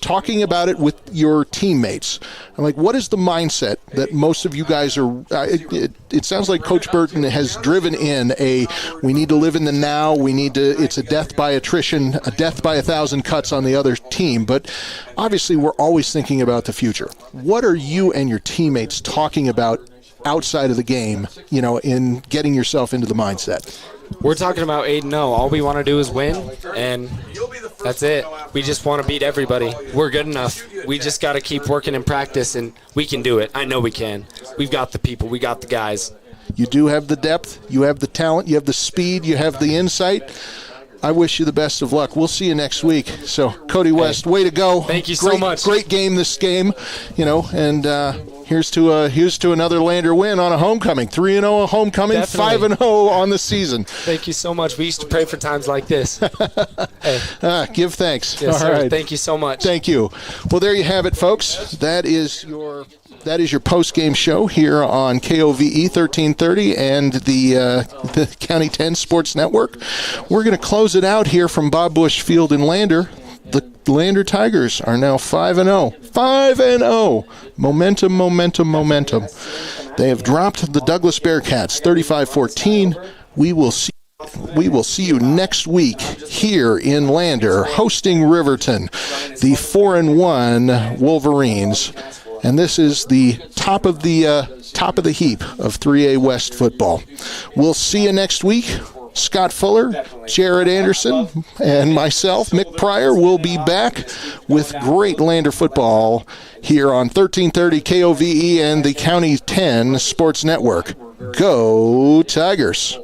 talking about it with your teammates, I'm like, what is the mindset that most of you guys are? It sounds like Coach Burton has driven in we need to live in the now. It's a death by attrition, a death by 1,000 cuts on the other team. But obviously, we're always thinking about the future. What are you and your teammates talking about outside of the game, in getting yourself into the mindset? We're talking about 8-0. All we want to do is win, and that's it. We just want to beat everybody. We're good enough. We just got to keep working in practice, and we can do it. I know we can. We've got the people. We got the guys. You do have the depth. You have the talent. You have the speed. You have the insight. I wish you the best of luck. We'll see you next week. So, Cody West, way to go. Thank you so much. Great game this game, and here's to another Lander win on a homecoming. 3-0 a homecoming, 5-0 on the season. Thank you so much. We used to pray for times like this. Give thanks. Yes, All sir. right. Thank you so much. Thank you. Well, there you have it, folks. That is your post-game show here on KOVE 1330 and the County 10 Sports Network. We're going to close it out here from Bob Bush Field in Lander. The Lander Tigers are now 5-0. 5-0. Momentum, momentum, momentum. They have dropped the Douglas Bearcats 35-14. We will see you next week here in Lander, hosting Riverton, the 4-1 Wolverines. And this is the top of the heap of 3A West football. We'll see you next week. Scott Fuller, Jared Anderson, and myself, Mick Pryor, will be back with great Lander football here on 1330 KOVE and the County 10 Sports Network. Go Tigers!